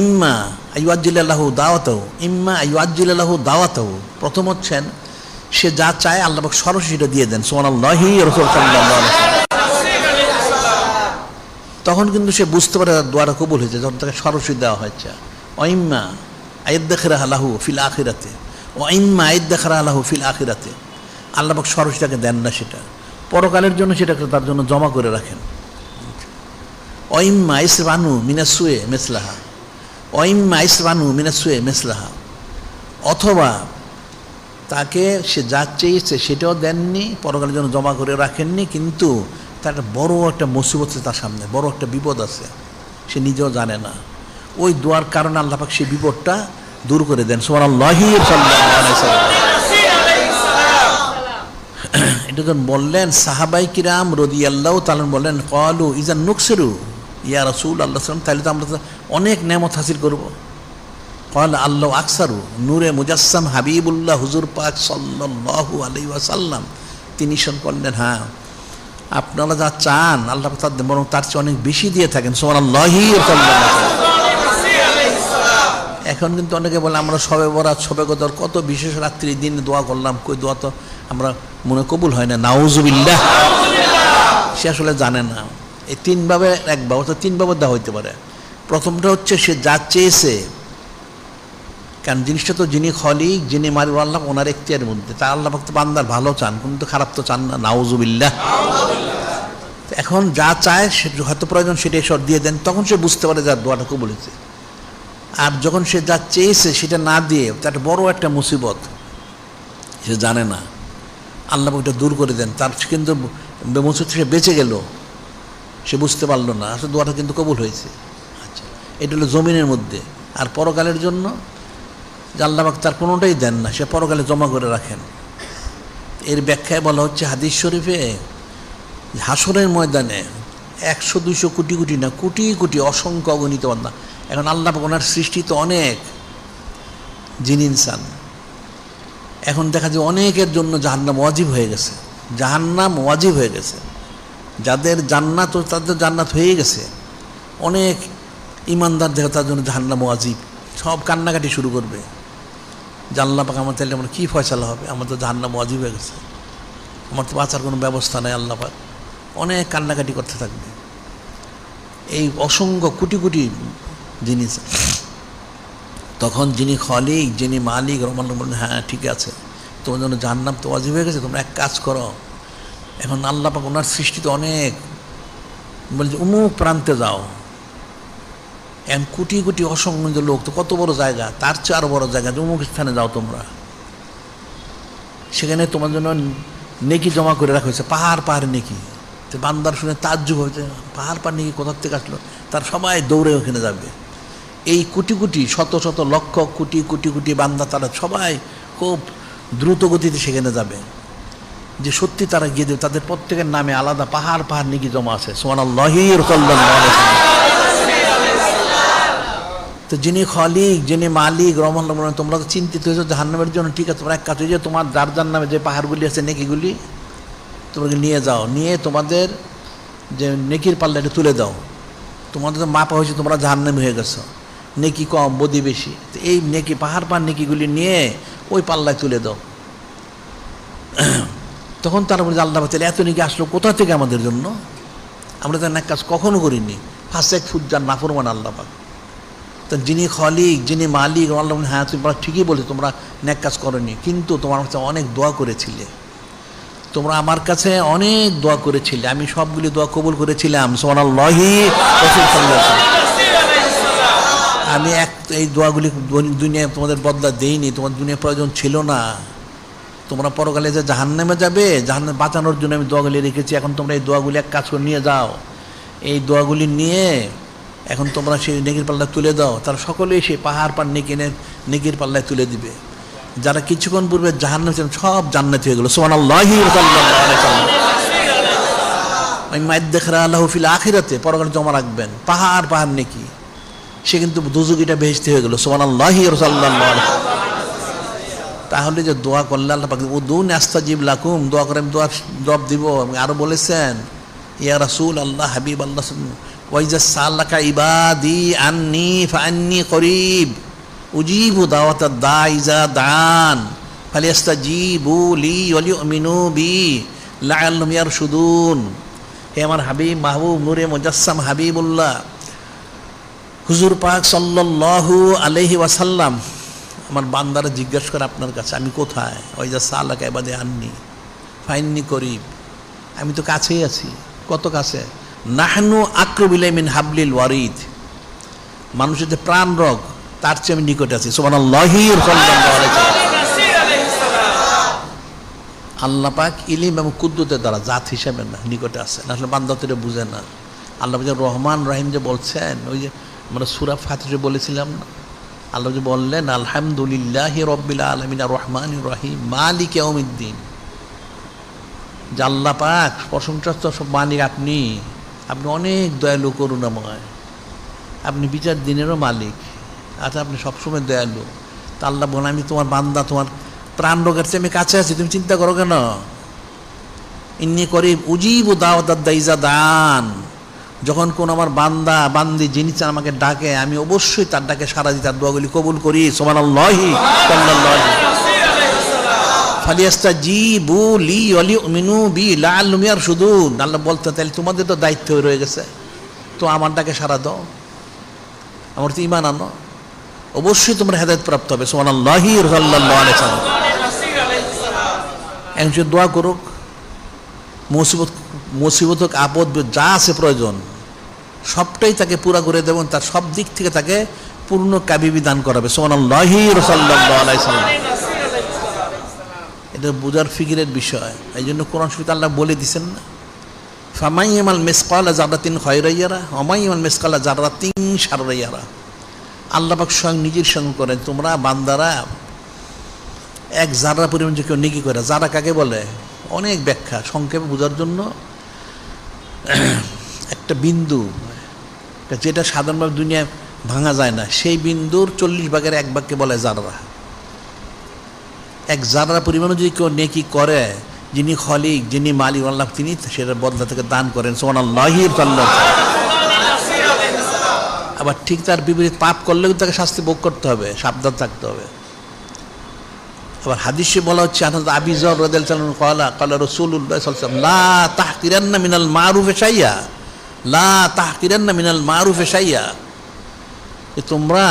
ইম্মা আইয়াজ্জিলাল্লাহু দাওয়াতাহু, ইম্মা আইয়াজ্জিলাল্লাহু দাওয়াতাহু, প্রথম হচ্ছেন সে যা চায় আল্লাহ পাক সরাসরি সেটা দিয়ে দেন। সুবহানাল্লাহি রাসূল সাল্লাল্লাহু আলাইহি ওয়াসাল্লাম, তখন কিন্তু সে বুঝতে পারে তার দোয়াটা কবুল হয়েছে, যখন তাকে সরাসরি দেওয়া হয়েছে। ওয়াইম্মা আইয়াদ্দাখিরাহা লাহু ফিল আখিরাতে, ওয়াইম্মা আইয়াদ্দাখিরাহা লাহু ফিল আখিরাতে, আল্লাহ পাক সরাসরি তাকে দেন না, সেটা পরকালের জন্য সেটাকে তার জন্য জমা করে রাখেন। ওয়াইম্মা ইসরানু মিনাস সুয়ে মিসলাহা, ওয়াইম্মা ইসরানু মিনাস সুয়ে মিসলাহা, অথবা তাকে সে যা চেয়েছে সেটাও দেননি, পরকালের জন্য জমা করে রাখেননি, কিন্তু তার বড় একটা মুসিবত আছে, তার সামনে বড় একটা বিপদ আছে, সে নিজেও জানে না। ওই দোয়ার কারণে আল্লাহ পাক সেই বিপদটা দূর করে দেন। সুবহানাল্লাহি সাল্লাল্লাহু আলাইহি ওয়াসাল্লাম এটা যখন বললেন, সাহাবাই কিরাম রাদিয়াল্লাহু তাআলা বললেন, ক্বালু ইযা নুকসিরু ইয়া রাসূলুল্লাহ সাল্লাল্লাহু আলাইহি ওয়াসাল্লাম, তাহলে তো আমরা অনেক নেয়ামত হাসিল করব। ক্বাল আল্লাহু আকসারু, নূরে মুজাসসাম হাবিবুল্লাহ হুজুর পাক সাল্লাল্লাহু আলাইহি ওয়াসাল্লাম তিনি ঈর্ষাদ করলেন, হ্যাঁ আপনারা যা চান আল্লাহ তার বরং তার চেয়ে অনেক বেশি দিয়ে থাকেন। সুবহানাল্লাহি সাল্লাল্লাহু। এখন কিন্তু অনেকে বলে আমরা শবে বরাত, শবে কদর, কত বিশেষ রাত্রি দিন দোয়া করলাম, কই দোয়া তো আমরা মনে কবুল হয় না, নাউজুবিল্লাহ। সে আসলে জানে না এই তিনভাবে, একবার অর্থাৎ তিনভাবে দেওয়া হইতে পারে। প্রথমটা হচ্ছে সে যা চেয়েছে, কারণ জিনিসটা তো যিনি খলিক, যিনি মালিক আল্লাহ, ওনার এখতিয়ারের মধ্যে, তা আল্লাহ ভক্ত বান্দার ভালো চান, কিন্তু খারাপ তো চান না, নাউজুবিল্লাহ। এখন যা চায় সে হয়তো প্রয়োজন সেটা ঈশ্বর দিয়ে দেন, তখন সে বুঝতে পারে যার দোয়াটা কবুল হয়েছে। আর যখন সে যা চেয়েছে সেটা না দিয়ে তার বড় একটা মুসিবত, সে জানে না, আল্লাহ ওইটা দূর করে দেন, তার কিন্তু মুসিবত সে বেঁচে গেল, সে বুঝতে পারলো না, আসলে দোয়াটা কিন্তু কবুল হয়েছে। আচ্ছা, এটা হলো জমিনের মধ্যে। আর পরকালের জন্য যে আল্লাহ পাক তার কোনোটাই দেন না, সে পরকালে জমা করে রাখেন। এর ব্যাখ্যায় বলা হচ্ছে হাদিস শরীফে, হাসরের ময়দানে 100-200 কোটি কোটি না, কোটি কোটি অসংখ্য অগণিত বান্দা। এখন আল্লাহ পাক ওনার সৃষ্টি তো অনেক জিন ইনসান, এখন দেখা যায় অনেকের জন্য জাহান্নাম ওয়াজিব হয়ে গেছে, জাহান্নাম ওয়াজিব হয়ে গেছে। যাদের জান্নাত, তাদের জান্নাত হয়ে গেছে, অনেক ইমানদার দেখা তার জন্য জাহান্নাম ওয়াজিব, সব কান্নাকাটি শুরু করবে, আল্লাহ পাক আমার তাহলে আমার কী ফয়সালা হবে, আমার তো জাহান্নাম ওয়াজিব হয়ে গেছে, আমার তো বাঁচার কোনো ব্যবস্থা নেই। আল্লাহ পাক অনেক কান্নাকাটি করতে থাকবে। এই অসংখ্য কোটি কোটি জিনিস, তখন যিনি খলিক, যিনি মালিক রহমান বলেন, হ্যাঁ ঠিক আছে, তোমার জন্য জাহান্নাম তো ওয়াজিব হয়ে গেছে, তোমরা এক কাজ করো। এখন আল্লাহ পাক ওনার সৃষ্টিতে অনেক বলছে অমুক প্রান্তে যাও, এখন কোটি কোটি অসংখ্য লোক, তো কত বড় জায়গা, তার চেয়ে আরো বড় জায়গা, অমুক স্থানে যাও তোমরা, সেখানে তোমার জন্য নেকি জমা করে রাখা হয়েছে, পাহাড় পাহাড় নেকি। তো বান্দার শুনে তাজ্জুব হয়েছে, পাহাড় পাহাড় নেকি কোথার থেকে আসলো, তার সবাই দৌড়ে ওখানে যাবে। এই কোটি কোটি শত শত লক্ষ কোটি কোটি কোটি বান্দা, তারা সবাই খুব দ্রুত গতিতে সেখানে যাবে, যে সত্যি তারা গিয়ে দেবে, তাদের প্রত্যেকের নামে আলাদা পাহাড় পাহাড় নেকি জমা আছে। সুবহানাল্লাহি সাল্লাল্লাহু আলাইহি ওয়াসাল্লাম। তো যিনি খলিক, যিনি মালিক রহমান বলেন, তোমরা তো চিন্তিত হয়েছো জাহান্নামের জন্য, ঠিক আছে, তোমরা এক কাজ, যে তোমার যার যার নামে যে পাহাড়গুলি আছে নেকিগুলি তোমরা নিয়ে যাও, নিয়ে তোমাদের যে নেকির পাল্লাটা তুলে দাও, তোমাদের তো মাপা হয়েছে, তোমরা জাহান্নামী হয়ে গেছো, নেকি কম বদি বেশি, তো এই নেকি পাহাড় নেকিগুলি নিয়ে ওই পাল্লায় তুলে দাও। তখন তারা বলছে আল্লাহ তাহলে এত নেকি আসলো কোথা থেকে আমাদের জন্য? আমরা তো ন্যাক কাজ কখনো করিনি, ফাসেক ফুজ্জার নাফরমান আল্লাহ পাক। তো যিনি খলিক, যিনি মালিক, আল্লাহ হ্যাঁ তোমরা ঠিকই বলে তোমরা ন্যাক কাজ করনি, কিন্তু তোমার কাছে অনেক দোয়া করেছিলে, তোমরা আমার কাছে অনেক দোয়া করেছিলে, আমি সবগুলি দোয়া কবুল করেছিলাম। সুবহানাল্লাহি রাসূল সাল্লাল্লাহু আলাইহি ওয়াসাল্লাম। আমি এই দোয়াগুলি দুনিয়ায় তোমাদের বদলা দেইনি, তোমার দুনিয়ার প্রয়োজন ছিল না। তোমরা পরকালে যে জাহান্নামে যাবে, জাহান্নামে বাঁচানোর জন্য আমি দোয়াগুলি রেখেছি। এখন তোমরা এই দোয়াগুলি এক কাজ করে নিয়ে যাও, এই দোয়াগুলি নিয়ে এখন তোমরা সেই নেকির পাল্লায় তুলে দাও। তারা সকলেই সেই পাহাড় নেকির পাল্লায় তুলে দিবে। যারা কিছুক্ষণ পূর্বে জাহান্নামে ছিলেন সব জান্নাতি হয়ে গেল। সুবহানাল্লাহি সাল্লাল্লাহু আলাইহি ওয়াসাল্লাম। মাইদ্দাখরা লাহু ফিল আখিরাতে, পরকালে জমা রাখবেন পাহাড় নেকি, সে কিন্তু দুজুকিটা বেহেশতি হয়ে গেল। সুবহানাল্লাহি সাল্লাল্লাহু আলাইহি ওয়াসাল্লাম। তাহলে যে দোয়া করলে আল্লাহ পাক উদুনি আস্তাজিব লাকুম, দোয়া করে আমি দোয়ার জবাব দিব। আরো বলেছেন ইয়া রাসূল আল্লাহ, হাবিব আল্লাহ, ওয়াইজা সালাকা ইবাদি আন্নি ফাআন্নি করিব উজিবু দাওয়াতাদ দাঈ ইযা দান ফালিয়াস্তাজিবু লি ওয়া লিউমিনু বি লাআল্লাহুম ইয়ারশুদুন। হে আমার হাবিব, মাহবুব, নূরে মুজাসসাম হাবিবুল্লাহ হুজুর পাক সাল্লাল্লাহু আলাইহি ওয়াসাল্লাম, আমার বান্দারা জিজ্ঞেস করে আপনার কাছে আমি কোথায়? ওয়াইজা সালাকা ইবাদি আন্নি ফাআন্নি করিব, আমি তো কাছেই আছি। কত কাছে? নাহনু আকরাবু ইলাইহি মিন হাবলিল ওয়ারিদ, মানুষের যে প্রাণ রোগ তার চেয়ে আমি নিকটে আছি। সুবহানাল্লাহি সাল্লাল্লাহু আলাইহি ওয়াসাল্লাম। আল্লাহ পাক ইলম এবং কুদরতের দ্বারা জাত হিসাবে না, নিকটে আছে। আসলে বান্দা তো এটা বুঝে না। আল্লাহ যে রহমান রহিম যে বলছেন, ওই যে আমরা সূরা ফাতিহা বলেছিলাম না, আল্লাহ যে বললেন আলহামদুলিল্লাহি রাব্বিল আলামিন আর রহমানির রহিম মালিক ইয়াউমিদ্দিন, যে আল্লাহ পাক প্রশংসা সব মালিক আপনি, আপনি অনেক দয়ালু করুণাময়, আপনি বিচার দিনেরও মালিক, আচ্ছা আপনি সবসময় দয়ালু। তা আল্লাহ বলেন আমি তোমার বান্দা, তোমার প্রাণ রোগের চেয়ে আমি কাছে আছি, তুমি চিন্তা করো কেন? ইন্নী করিব উজিবু দাওয়াতাদ দাঈ ইযা দান, যখন কোন আমার বান্দা বান্দি যিনি চান আমাকে ডাকে, আমি অবশ্যই তার ডাকে সাড়া দিই, তার দোয়াগুলি কবুল করি। সুবহানাল্লাহি সাল্লাল্লাহু আলাইহি ওয়াসাল্লাম। ফালিয়াস্তাজিবু লি ওয়া লিউমিনু বি লাআল্লাহুম ইয়ারশুদুন। আল্লাহ বলতে তাহলে তোমাদের তো দায়িত্ব রয়ে গেছে, তো আমার ডাকে সাড়া দাও, আমার তো ঈমান আনো, অবশ্যই তোমরা হেদায়েত প্রাপ্ত হবে। সুবহানাল্লাহি সাল্লাল্লাহু আলাইহি ওয়াসাল্লাম। একজন দোয়া করুক, মুসিবত হোক, আপদ যা আছে প্রয়োজন সবটাই তাকে পুরা করে দেবেন, তার সব দিক থেকে তাকে পূর্ণ কাবিবি দান করাবে। সুবহানাল্লাহি সাল্লাল্লাহু আলাইহি ওয়াসাল্লাম। এটা বুঝার ফিকিরের বিষয়। এই জন্য কোরআন শরীফে আল্লাহ বলে দিচ্ছেন না, ফামান ইয়ামাল মিসকালা যারাতিন খায়রান ইয়ারা ওয়া মান ইয়ামাল মিসকালা যারাতিন শাররান ইয়ারা। আল্লাহ পাক স্বয়ং নিজের সঙ্গে করেন, তোমরা বান্দারা এক জাররা পরিমাণ যে কেউ নেকি করে, যারা কাকে বলে অনেক ব্যাখ্যা, সংক্ষেপে বোঝার জন্য একটা বিন্দু যেটা সাধারণভাবে দুনিয়ায় ভাঙা যায় না, সেই বিন্দুর 40 ভাগের 1 ভাগকে বলে জাররা। এক জাররা পরিমাণও যদি কেউ নেকি করে, যিনি খলিক, যিনি মালিক আল্লাহ, তিনি সেটার বদলা থেকে দান করেন। সুবহানাল্লাহি সাল্লাল্লাহু আলাইহি ওয়াসাল্লাম। আবার ঠিক তার বিপরীত পাপ করলেও তাকে শাস্তি ভোগ করতে হবে, সাবধান থাকতে হবে। আবার হাদিসে বলা হচ্ছে আবি যর রাদিয়াল্লাহু আনহু ক্বালা রাসূলুল্লাহ সাল্লাল্লাহু আলাইহি ওয়াসাল্লাম লা তাহকিরান্না মিনাল মারুফি শাইয়া, লা তাহকিরান্না মিনাল মারুফি শাইয়া, যে তোমরা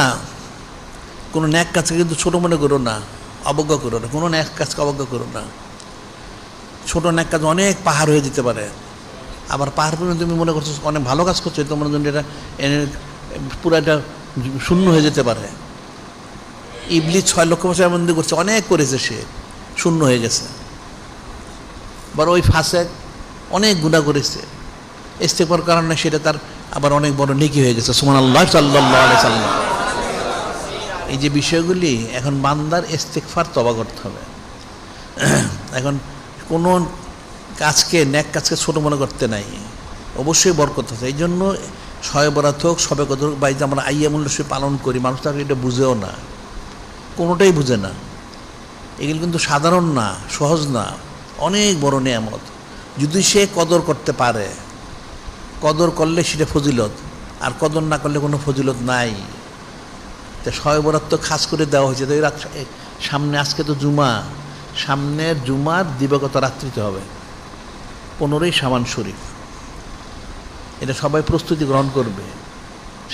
কোনো নেক কাজকে কিন্তু ছোট মনে করো না, অবজ্ঞা করো না, কোনো নেক কাজকে অবজ্ঞা করো না। ছোট নেক কাজ অনেক পাহাড় হয়ে যেতে পারে। আবার পাহাড় পর্যন্ত তুমি মনে করছো অনেক ভালো কাজ করছো, তোমার জন্য এটা পুরো এটা শূন্য হয়ে যেতে পারে। ইবলিস 6 লক্ষ বছর বন্দী করছে, অনেক করেছে, সে শূন্য হয়ে গেছে। বড় ওই ফাসেক অনেক গুনাহ করেছে, ইস্তেগফার কারণে সেটা তার আবার অনেক বড় নেকি হয়ে গেছে। সুবহানাল্লাহ সাল্লাল্লাহু আলাইহি ওয়াসাল্লাম। এই যে বিষয়গুলি এখন বান্দার ইস্তেগফার তওবা করতে হবে। এখন কোনো কাজকে, নেক কাজকে ছোট মনে করতে নাই, অবশ্যই বরকত আছে। এই জন্য শবে বরাত হোক, শবে কদর হোক, বা এই যে আমরা আইয়ামুল রসুল পালন করি, মানুষ তার এটা বুঝেও না, কোনোটাই বুঝে না। এগুলো কিন্তু সাধারণ না, সহজ না, অনেক বড় নিয়ামত। যদি সে কদর করতে পারে, কদর করলে সেটা ফজিলত, আর কদর না করলে কোনো ফজিলত নাই। তা শবে বরাত তো খাস করে দেওয়া হয়েছে, তো এই রাত সামনে, আজকে তো জুমা, সামনের জুমার দিবাগত রাত্রিতে হবে 15ই শাবান শরীফ। এটা সবাই প্রস্তুতি গ্রহণ করবে,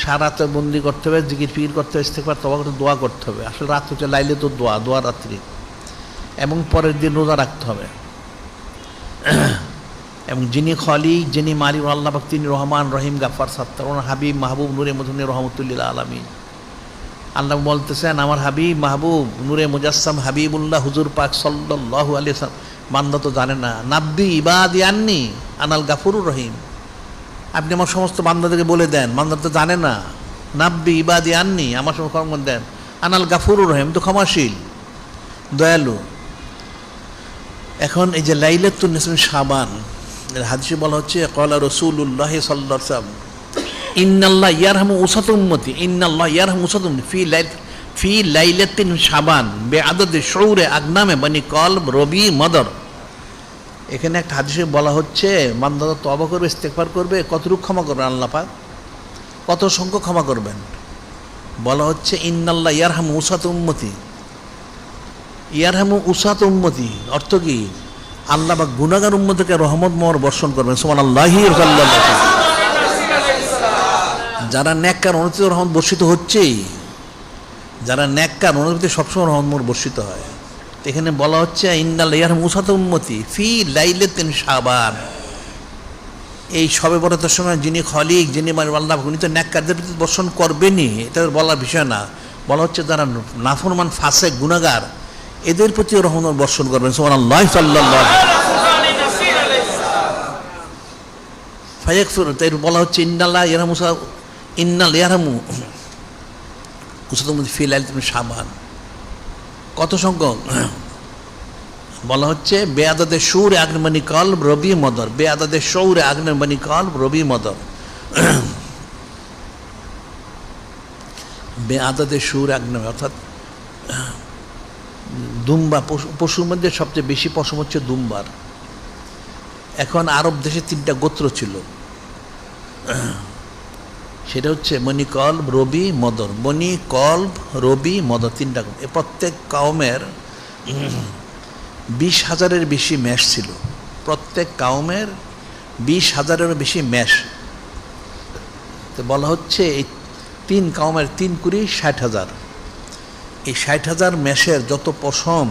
সারা রাত বন্দি করতে হবে, জিকির ফিকির করতে হবে, ইস্তেগফার তওবা করতে, দোয়া করতে হবে। আসলে রাত হচ্ছে লাইলে তো দোয়া রাত্রি, এবং পরের দিন রোজা রাখতে হবে। এবং যিনি খলিক, যিনি মালিক আল্লাহ পাক, তিনি রহমান রহিম গাফফার সাত্তার, ওনার হাবিব মাহবুব নূরে মদনী রহমতুল্লিল আলামিন। আল্লাহ বলতেছেন, আমার হাবিব মাহবুব নূরে মুজাসসাম হাবিবুল্লাহ হুজুর পাক সাল্লাল্লাহু আলাইহি ওয়াসাল্লাম, বান্দা তো জানে না, নাব্বি ইবাদি আন্নি আনাল গাফুরুর রহিম, আপনি আমার সমস্ত বান্দাদেরকে বলে দেন, বান্দা তো জানে না, নাব্বি ইবাদি আন্নি, আমার সমস্ত খবর দেন, আনাল গাফুরুর রহিম, তো ক্ষমাশীল দয়ালু। এখন এই যে লাইলাতুন নিসফি শাবান, হাদিসে বলা হচ্ছে, ক্বালা রাসূলুল্লাহ সাল্লাল্লাহু আলাইহি ওয়াসাল্লাম, ইন্নাল্লাহ ইয়ারহামু উসাত উম্মতি, ইন্নাল্লাহ ইয়ারহামু উসাত উম্মতি ফি লাইলাতিন শাবান বিআদাদি শুউরে আগনামে বনি কলব রবি মদর। এখানে একটা হাদিসে বলা হচ্ছে, বান্দা তওবা করবে, ইস্তেগফার করবে, কতটুকু ক্ষমা করবেন আল্লাহ পাক, কত সংখ্যক ক্ষমা করবেন? বলা হচ্ছে ইন্নাল্লাহ ইয়ারহামু উসাত উম্মতি, ইয়ারহামু উসাত উম্মতি অর্থ কি? আল্লাহ পাক গুনাহগার উম্মতকে রহমত মোহর বর্ষণ করবেন। সুবহানাল্লাহি ওয়া সাল্লাল্লাহু আলাইহি। যারা নেককার অনুচিত রহমত বর্ষিত হচ্ছেই, যারা নেককার অনুচিত সবসময় রহমত বর্ষিত হয়। এখানে বলা হচ্ছে ইন্নাল্লাহ ইয়ারহামু উসাত উম্মতি ফি লাইলাতিন শাবান, এই শবে বরাতের সময় যিনি খলিক, যিনি আল্লাহ, উনি তো নেককারদের প্রতি বর্ষণ করবেনই, এটা বলার বিষয় না। বলা হচ্ছে যারা নাফরমান, ফাসেক, গুনাহগার, এদের প্রতিও রহমত বর্ষণ করবেন। সুবহানাল্লাহি সাল্লাল্লাহু আলাইহি ফায়াগফির। তাই বলা হচ্ছে ইন্নাল্লাহ ইয়ারহামু উসাত উম্মতি ফি লাইলাতিন শাবান, কত সংখ্যক? বলা হচ্ছে বেআদাদে শৌরে আগ্নেমণি কলব রবি মদর, বেআদাদে শৌরে আগ্নেমণি কলব রবি মদর, বেআদাদে শৌরে আগ্নেম অর্থাৎ দুম্বা, পশুর মধ্যে সবচেয়ে বেশি পশম হচ্ছে দুম্বার। এখন আরব দেশে 3টা গোত্র ছিল, সেটা হচ্ছে বনি কলব, রবি, মদর। বনি কলব, রবি, মদর, 3টা। প্রত্যেক কওমের 20,000-এর বেশি মেষ ছিল, প্রত্যেক কওমের 20,000-এরও বেশি মেষ। তো বলা হচ্ছে এই 3 কওমের 3 কুড়ি 60,000, এই 60,000 মেষের যত পশম,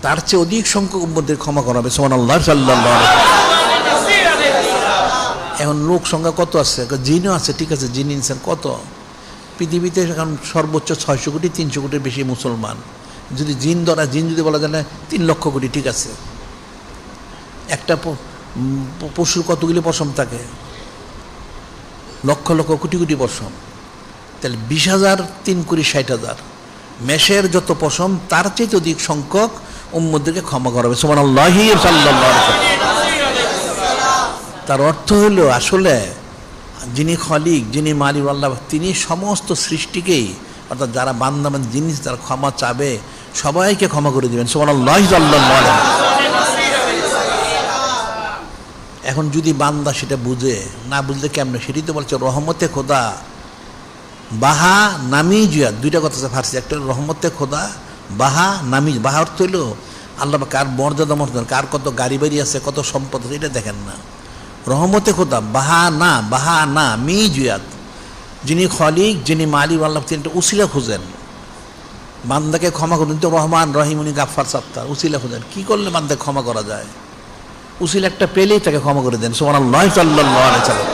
তার চেয়ে অধিক সংখ্যক উম্মতদের ক্ষমা করা হবে। সুবহানাল্লাহ সাল্লাল্লাহু আলাইহি। এখন লোক সংখ্যা কত আছে? জিনও আছে, ঠিক আছে, জিন ইনসান কত পৃথিবীতে? এখন সর্বোচ্চ 600 কোটি, 300 কোটির বেশি মুসলমান। যদি জিন ধরা, জিন যদি বলা যায় না 3 লক্ষ কোটি, ঠিক আছে। একটা পশুর কতগুলি পশম থাকে? লক্ষ লক্ষ কোটি কোটি পশম। তাহলে 20,000 3 কোটি 60,000 মেষের যত পশম, তার চেয়ে অধিক সংখ্যক উম্মতদেরকে ক্ষমা করা হবে। সুবহানাল্লাহি সাল্লাল্লাহু আলাইহি। তার অর্থ হলো আসলে যিনি খলিক, যিনি মালিক আল্লাহ, তিনি সমস্ত সৃষ্টিকেই, অর্থাৎ যারা বান্দাবান জিনিস যারা ক্ষমা চাবে সবাইকে ক্ষমা করে দিবেন। সুবহানাল্লাহি সাল্লাল্লাহু আলাইহি। এখন যদি বান্দা সেটা বুঝে, না বুঝলে কেমনে? সেটাই তো বলছে রহমতে খোদা বাহা নামি জুয়া, 2টা কথা আছে ফার্সি। একটা রহমতে খোদা বাহা নামি, বাহা অর্থ হইল আল্লাহ কার মর্যাদা, কার কত গাড়ি বাড়ি আছে, কত সম্পদ আছে, এটা দেখেন না। রহমতে খোদা বাহা না মি জুয়াত, যিনি খলিক, যিনি মালিক আল্লাহ, তিনি একটা উসিলা খুঁজেন বান্দাকে ক্ষমা করুন। তো রহমান রহিম, উনি গাফফার সাত্তার, উসিলা খুঁজেন। কি করলে বান্দাকে ক্ষমা করা যায়? উসিলা একটা পেলেই তাকে ক্ষমা করে দেন। সুবহানাল্লাহি সাল্লাল্লাহু আলাইহি ওয়াসাল্লাম।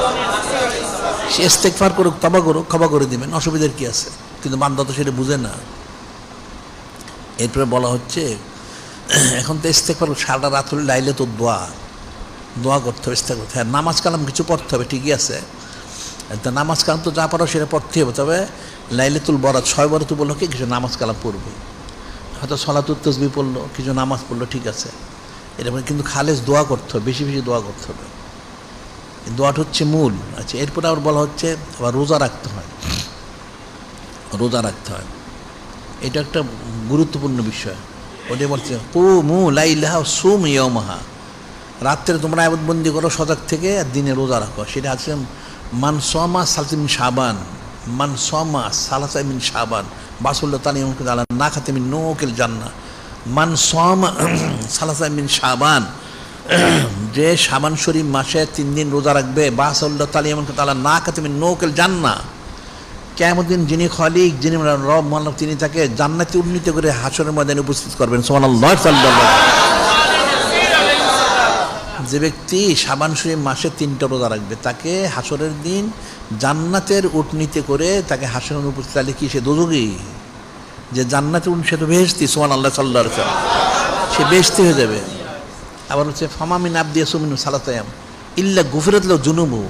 সে ইস্তেগফার করুক, তওবা করুক, ক্ষমা করে দিবেন, অসুবিধার কি আছে? কিন্তু বান্দা তো সেটা বুঝে না। এরপরে বলা হচ্ছে এখন তো ইস্তেগফার সারা রাত হলে লাইলে তো দোয়া করতে হবে, ইস্তেগফার। হ্যাঁ, নামাজ কালাম কিছু পড়তে হবে, ঠিকই আছে। তা নামাজ কালাম তো যা পারো সেটা পড়তে হবে, তবে লাইলাতুল বরাত, শবে বরাত উপলক্ষে কিছু নামাজ কালাম পড়বে, হয়তো সলাতুত তাসবিহ পড়লো, কিছু নামাজ পড়লো, ঠিক আছে। এটা কিন্তু খালেস দোয়া করতে হবে, বেশি বেশি দোয়া করতে হবে। দোয়াটা হচ্ছে মূল। আচ্ছা, এরপরে আবার বলা হচ্ছে আবার রোজা রাখতে হয়, রোজা রাখতে হয়। এটা একটা গুরুত্বপূর্ণ বিষয়। ওটা বলছে কুমু লাইলাহা সুম ইয়াওমাহা, রাত্রে তোমরা ইবাদতবন্দি করো সজাগ থেকে, আর দিনে রোজা রাখো। সেটা আছে মান সামা সালতিন শাবান মান সমা সালাসা মিন শাবান বাসুল্লাহ তাআলা ইয়ামকুতু আলা নাকাতি মিন নুকিল জান্নাহ। মান সমা সালাসা মিন শাবান, যে শাবান শরীফ মাসে 3 দিন রোজা রাখবে, বাসুল্লাহ তাআলা ইয়ামকুতু আলা নাকাতি মিন নুকিল জান্নাহ, কিয়ামত দিন যিনি খালিক, যিনি রব মালিক, তিনি তাকে জান্নাতে উন্নীত করে হাশরের ময়দানে উপস্থিত করবেন। সুবহানাল্লাহ সাল্লাল্লাহু আলাইহি ওয়াসাল্লাম। যে ব্যক্তি শাবান শরীফ মাসে 3টা রোজা রাখবে, তাকে হাশরের দিন জান্নাতের উটনীতে করে তাকে হাশরের উপস্থিত, তাহলে কি সে দোজখী? যে জান্নাতের সে তো বেহেশতি। সুবহানাল্লাহ সাল্লাল্লাহু আলাইহি ওয়াসাল্লাম। সে বেহেশতি হয়ে যাবে। আবার হচ্ছে ফামা মিন আবদি ইয়াসুম মিন সালাসা আইয়াম ইল্লা গুফিরাত লাহু যুনুবু।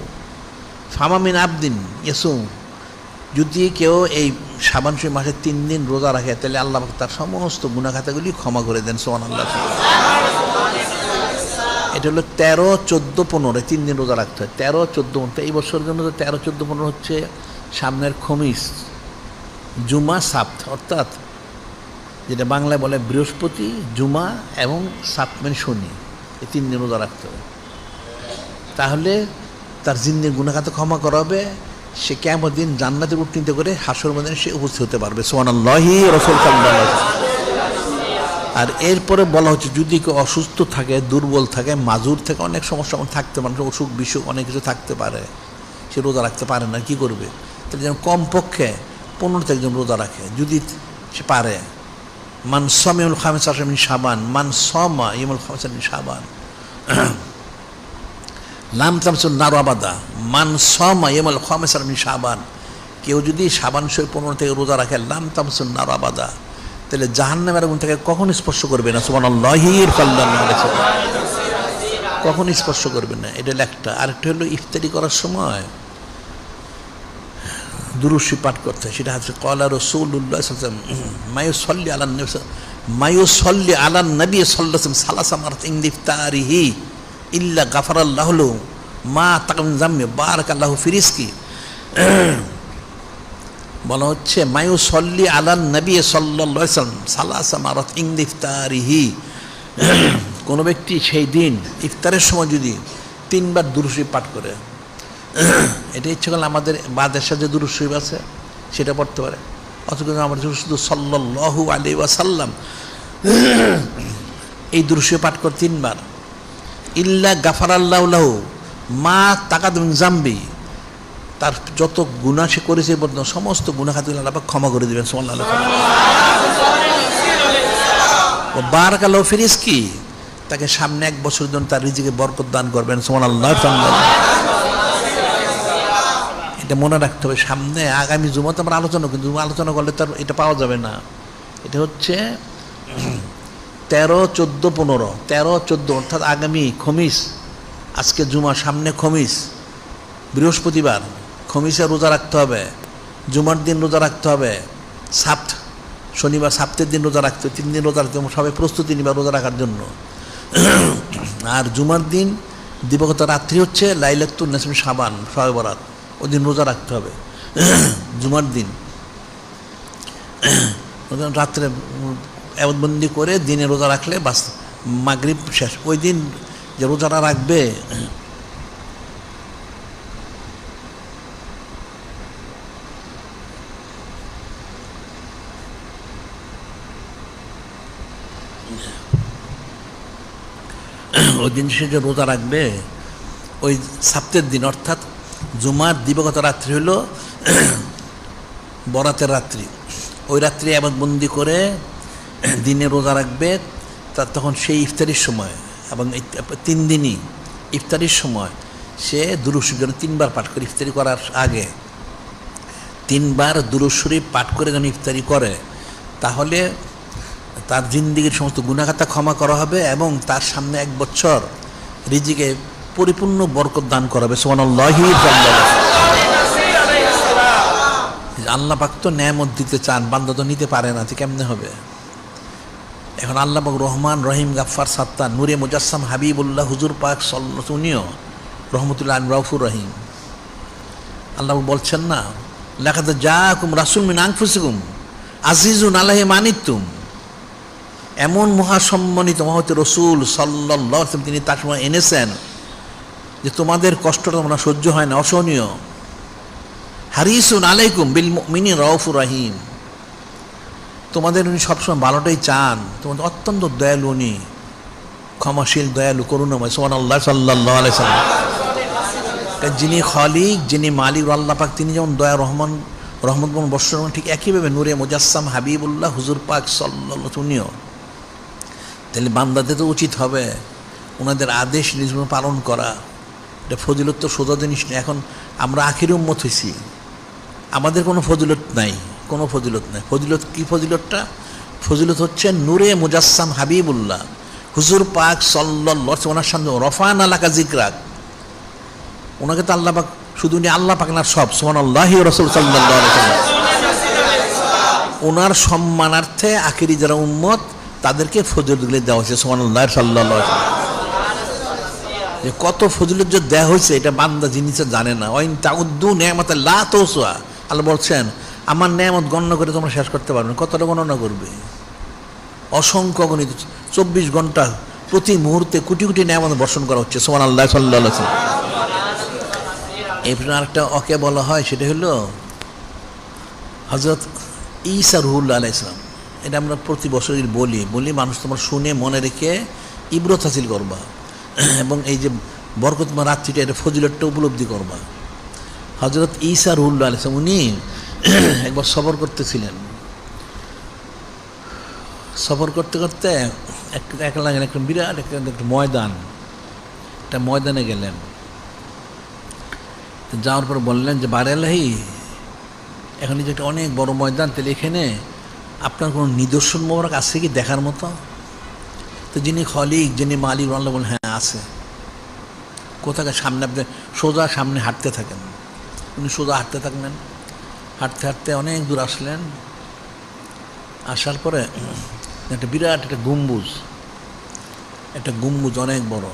ফামা মিন আবদিন ইয়াসুম, যদি কেউ এই শাবান শরীফ মাসে 3 দিন রোজা রাখে, তাহলে আল্লাহ পাক তার সমস্ত গুনাহ খাতাগুলি ক্ষমা করে দেন। সুবহানাল্লাহ। এটা হলো 13, 14, 15 3 দিন রোজা রাখতে হয়। 13, 14 এই বছরের জন্য তো 13, 14, 15 হচ্ছে সামনের খমিস, জুমা, সাপ্ত, অর্থাৎ যেটা বাংলায় বলে বৃহস্পতি, জুমা এবং সাপ্ত মানে শনি, এই 3 দিন রোজা রাখতে হবে। তাহলে তার জিন্দের গুনাহ খাতা ক্ষমা করা হবে, সে কিয়ামত দিন জান্নাতের উটনীত করে হাশর ময়দানে সে উপস্থিত হতে পারবে। সুবহানাল্লাহি রাসূল সাল্লাল্লাহু আলাইহি ওয়াসাল্লাম। আর এরপরে বলা হচ্ছে যদি কেউ অসুস্থ থাকে, দুর্বল থাকে, মাজুর থাকে, অনেক সমস্যা থাকতে পারে, অসুখ বিসুখ অনেক কিছু থাকতে পারে, সে রোজা রাখতে পারে না, কি করবে? তাহলে যেন কমপক্ষে 15টা একজন রোজা রাখে যদি সে পারে। মান সামা ইয়াউমুল খামিস মিন শাবান, মান সামা ইয়াউমুল খামিস মিন শাবান লাম তামসুন নার আবাদা। মান সামা ইয়াউমুল খামিস মিন শাবান, কেউ যদি শাবান শরীফ 15 থেকে রোজা রাখে, লাম তামসুন নার আবাদা, তাহলে জাহান্নামের আগুন থেকে কখনো স্পর্শ করবে না। সুবহানাল্লাহি সাল্লাল্লাহু আলাইহি ওয়াসাল্লাম। কখনো স্পর্শ করবে না। এটা একটা। আরেকটা হলো ইফতারি করার সময় দুরূদ শরীফ পাঠ করতে হয়। সেটা হচ্ছে ক্বালা রাসূলুল্লাহ সাল্লাল্লাহু আলাইহি ওয়াসাল্লাম মায়ুসাল্লি আলান নবী সাল্লাল্লাহু আলাইহি ওয়াসাল্লাম সালাসা মারাত ইনদা ইফতারিহি ইল্লা গাফারাল্লাহু লাহু মা তাকাম জাম্মি বারাকাল্লাহু ফি রিজকি। বলা হচ্ছে মায়ুসাল্লি আলান নবী সাল্লাল্লাহু আলাইহি ওয়াসাল্লাম সালাসা মারাত ইনদা ইফতারিহি, কোনো ব্যক্তি সেই দিন ইফতারের সময় যদি 3 বার দুরূদ শরীফ পাঠ করে, এটা ইচ্ছে করলে আমাদের বাদেশে যে দুরূদ শরীফ আছে সেটা পড়তে পারে, অথচ আমরা শুধু সাল্লাল্লাহু আলাইহি ওয়াসাল্লাম এই দুরূদ শরীফ পাঠ করে 3 বার, ইল্লা গাফারাল্লাহু লাহু মা তাকাদাম মিন জামবি, তার যত গুনাহ সে করেছে সমস্ত গুনাহ খাতাগুলো আল্লাহ পাক ক্ষমা করে দিবেন। সুবহানাল্লাহ। ও বারাকাল্লাহু ফি রিজকি, তাকে সামনে 1 বছর জন্য তার রিজিকে বরকত দান করবেন। সুবহানাল্লাহ। এটা মনে রাখতে হবে। সামনে আগামী জুমাতে আমরা আলোচনা, কিন্তু আলোচনা করলে তার এটা পাওয়া যাবে না। এটা হচ্ছে 13, 14, 15, 13, 14 অর্থাৎ আগামী খমিস, আজকে জুমা, সামনে খমিস, বৃহস্পতিবার খমিসে রোজা রাখতে হবে, জুমার দিন রোজা রাখতে হবে, সাপ্ত শনিবার সাপ্তের দিন রোজা রাখতে হবে, 3 দিন রোজা রাখতে হবে, সবাই প্রস্তুতি নিবা রোজা রাখার জন্য। আর জুমার দিন দিবাগত রাত্রি হচ্ছে লাইলাতুন নিসফি শাবান, শবে বরাত, ওই দিন রোজা রাখতে হবে। জুমার দিন রাত্রে এবাদতবন্দি করে দিনে রোজা রাখলে বাস মাগরিব শেষ। ওই দিন যে রোজাটা রাখবে ওই দিন সে যে রোজা রাখবে, ওই সাপ্তের দিন অর্থাৎ জুমার দিবাগত রাত্রি হলো বরাতের রাত্রি, ওই রাত্রি এবাদতবন্দি করে দিনে রোজা রাখবে। তার তখন সেই ইফতারির সময় এবং 3 দিনই ইফতারির সময় সে দুরূদ শরীফ যেন 3 বার পাঠ করে, ইফতারি করার আগে 3 বার দুরূদ শরীফ পাঠ করে যেন ইফতারি করে, তাহলে তার জিন্দেগীর সমস্ত গুনাহ খাতা ক্ষমা করা হবে এবং তার সামনে 1 বছর রিজিকে পরিপূর্ণ বরকত দান করা হবে। সুবহানাল্লাহি। আল্লাহ পাক তো নেয়ামত দিতে চান, বান্দা তো নিতে পারে না, কেমনে হবে? এখন আল্লাহ পাক রহমান রহিম গাফফার সাত্তার নূরে মুজাসসাম হাবিবুল্লাহ হুজুর পাক সাল্লাল্লাহু উনিও রহমতুল্লাহ রাউফুর রহিম। আল্লাহ বলছেন না, লাকাদ জাআকুম রাসূলুম মিন আনফুসিকুম আজিজুন আলাইহি মা আনিতুম, এমন মহাসম্মানিত মহৎ রসুল সাল্লাল্লাহু আলাইহি ওয়াসাল্লাম তিনি তার সময় এনেছেন যে তোমাদের কষ্টটা তোমরা সহ্য হয় না, অসহনীয়। হারিসুন আলাইকুম বিল মুমিনিন রাউফুর রহিম, তোমাদের উনি সবসময় ভালোটাই চান, তোমাদের অত্যন্ত দয়ালু, উনি ক্ষমাশীল, দয়ালু, করুণাময়। সুবহানাল্লাহ, সাল্লাল্লাহু আলাইহি সাল্লাম। যিনি খালিক, যিনি মালিক আল্লাহ পাক, তিনি যেমন দয়া রহমান রহমত বর্ষণ, ঠিক একইভাবে নূরে মুজাসসাম হাবিবুল্লাহ হুজুর পাক সাল্লাল্লাহু, উনিও। তাহলে বান্দাদের তো উচিত হবে ওনাদের আদেশ নির্দেশ পালন করা। এটা ফজিলত তো সোজা জিনিস নেই। এখন আমরা আখির উম্মত হয়েছি, আমাদের কোনো ফজিলত নাই, কোনো ফজিলত নাই। ফজিলত কি? ফজিলতটা ফজিলত হচ্ছে নূরে মুজাসসাম হাবিবুল্লাহ হুজুর পাক সাল্লাল্লাহু, ওনার সামনে রফানা লাকা যিকরাক, ওনাকে তো আল্লাহ পাক, শুধু উনি আল্লাহ পাক না, সব সুবহানাল্লাহি ওয়া রাসূল সাল্লাল্লাহু আলাইহি ওয়াসাল্লাম, ওনার সম্মানার্থে আখিরি যারা উম্মত তাদেরকে ফজিলতগুলি দেওয়া হয়েছে। সুবহানাল্লাহ, সাল্লাল্লাহু আলাইহি ওয়াসাল্লাম। যে কত ফজিলত যে দেওয়া হয়েছে এটা বান্দা জিনিসে জানে না। ওয়াইন তাউদ্দু নি'মাতাল্লাহ লা তুহসুহা, আল্লাহ বলছেন আমার নেয়ামত গণনা করে তোমরা শেষ করতে পারবে না। কতটা গণনা করবে? অসংখ্য গণিত, 24 ঘন্টা প্রতি মুহূর্তে কোটি কোটি নেয়ামত বর্ষণ করা হচ্ছে। সুবহানাল্লাহ, সাল্লাল্লাহু আলাইহি ওয়াসাল্লাম। এরপর আরেকটা ওকে বলা হয়, সেটা হলো হযরত ঈসা রুহুল্লাহ আলাইহিস সালাম। এটা আমরা প্রতি বছরই বলি মানুষ তোমার শুনে মনে রেখে ইবরত হাসিল করবা, এবং এই যে বরকতময় রাত্রিটা, এটা ফজিলতটা উপলব্ধি করবা। হযরত ঈসা রুহুল্লাহ আলাইহিস সালাম উনি একবার সফর করতেছিলেন। সফর করতে করতে একলা গেলেন একটা বিরাট একটা ময়দান, একটা ময়দানে গেলেন। যাওয়ার পর বললেন যে বারে আল্লাহি, এখন যে একটা অনেক বড় ময়দান, তাহলে এখানে আপনার কোনো নিদর্শন মোবারক আছে কি দেখার মতো? তো যিনি খলিক, যিনি মালিক আল্লাহ বলেন হ্যাঁ আছে। কোথাকার? সামনে, আপনি সোজা সামনে হাঁটতে থাকেন। উনি সোজা হাঁটতে থাকলেন, হাঁটতে হাঁটতে অনেক দূর আসলেন। আসার পরে একটা বিরাট একটা গম্বুজ, অনেক বড়,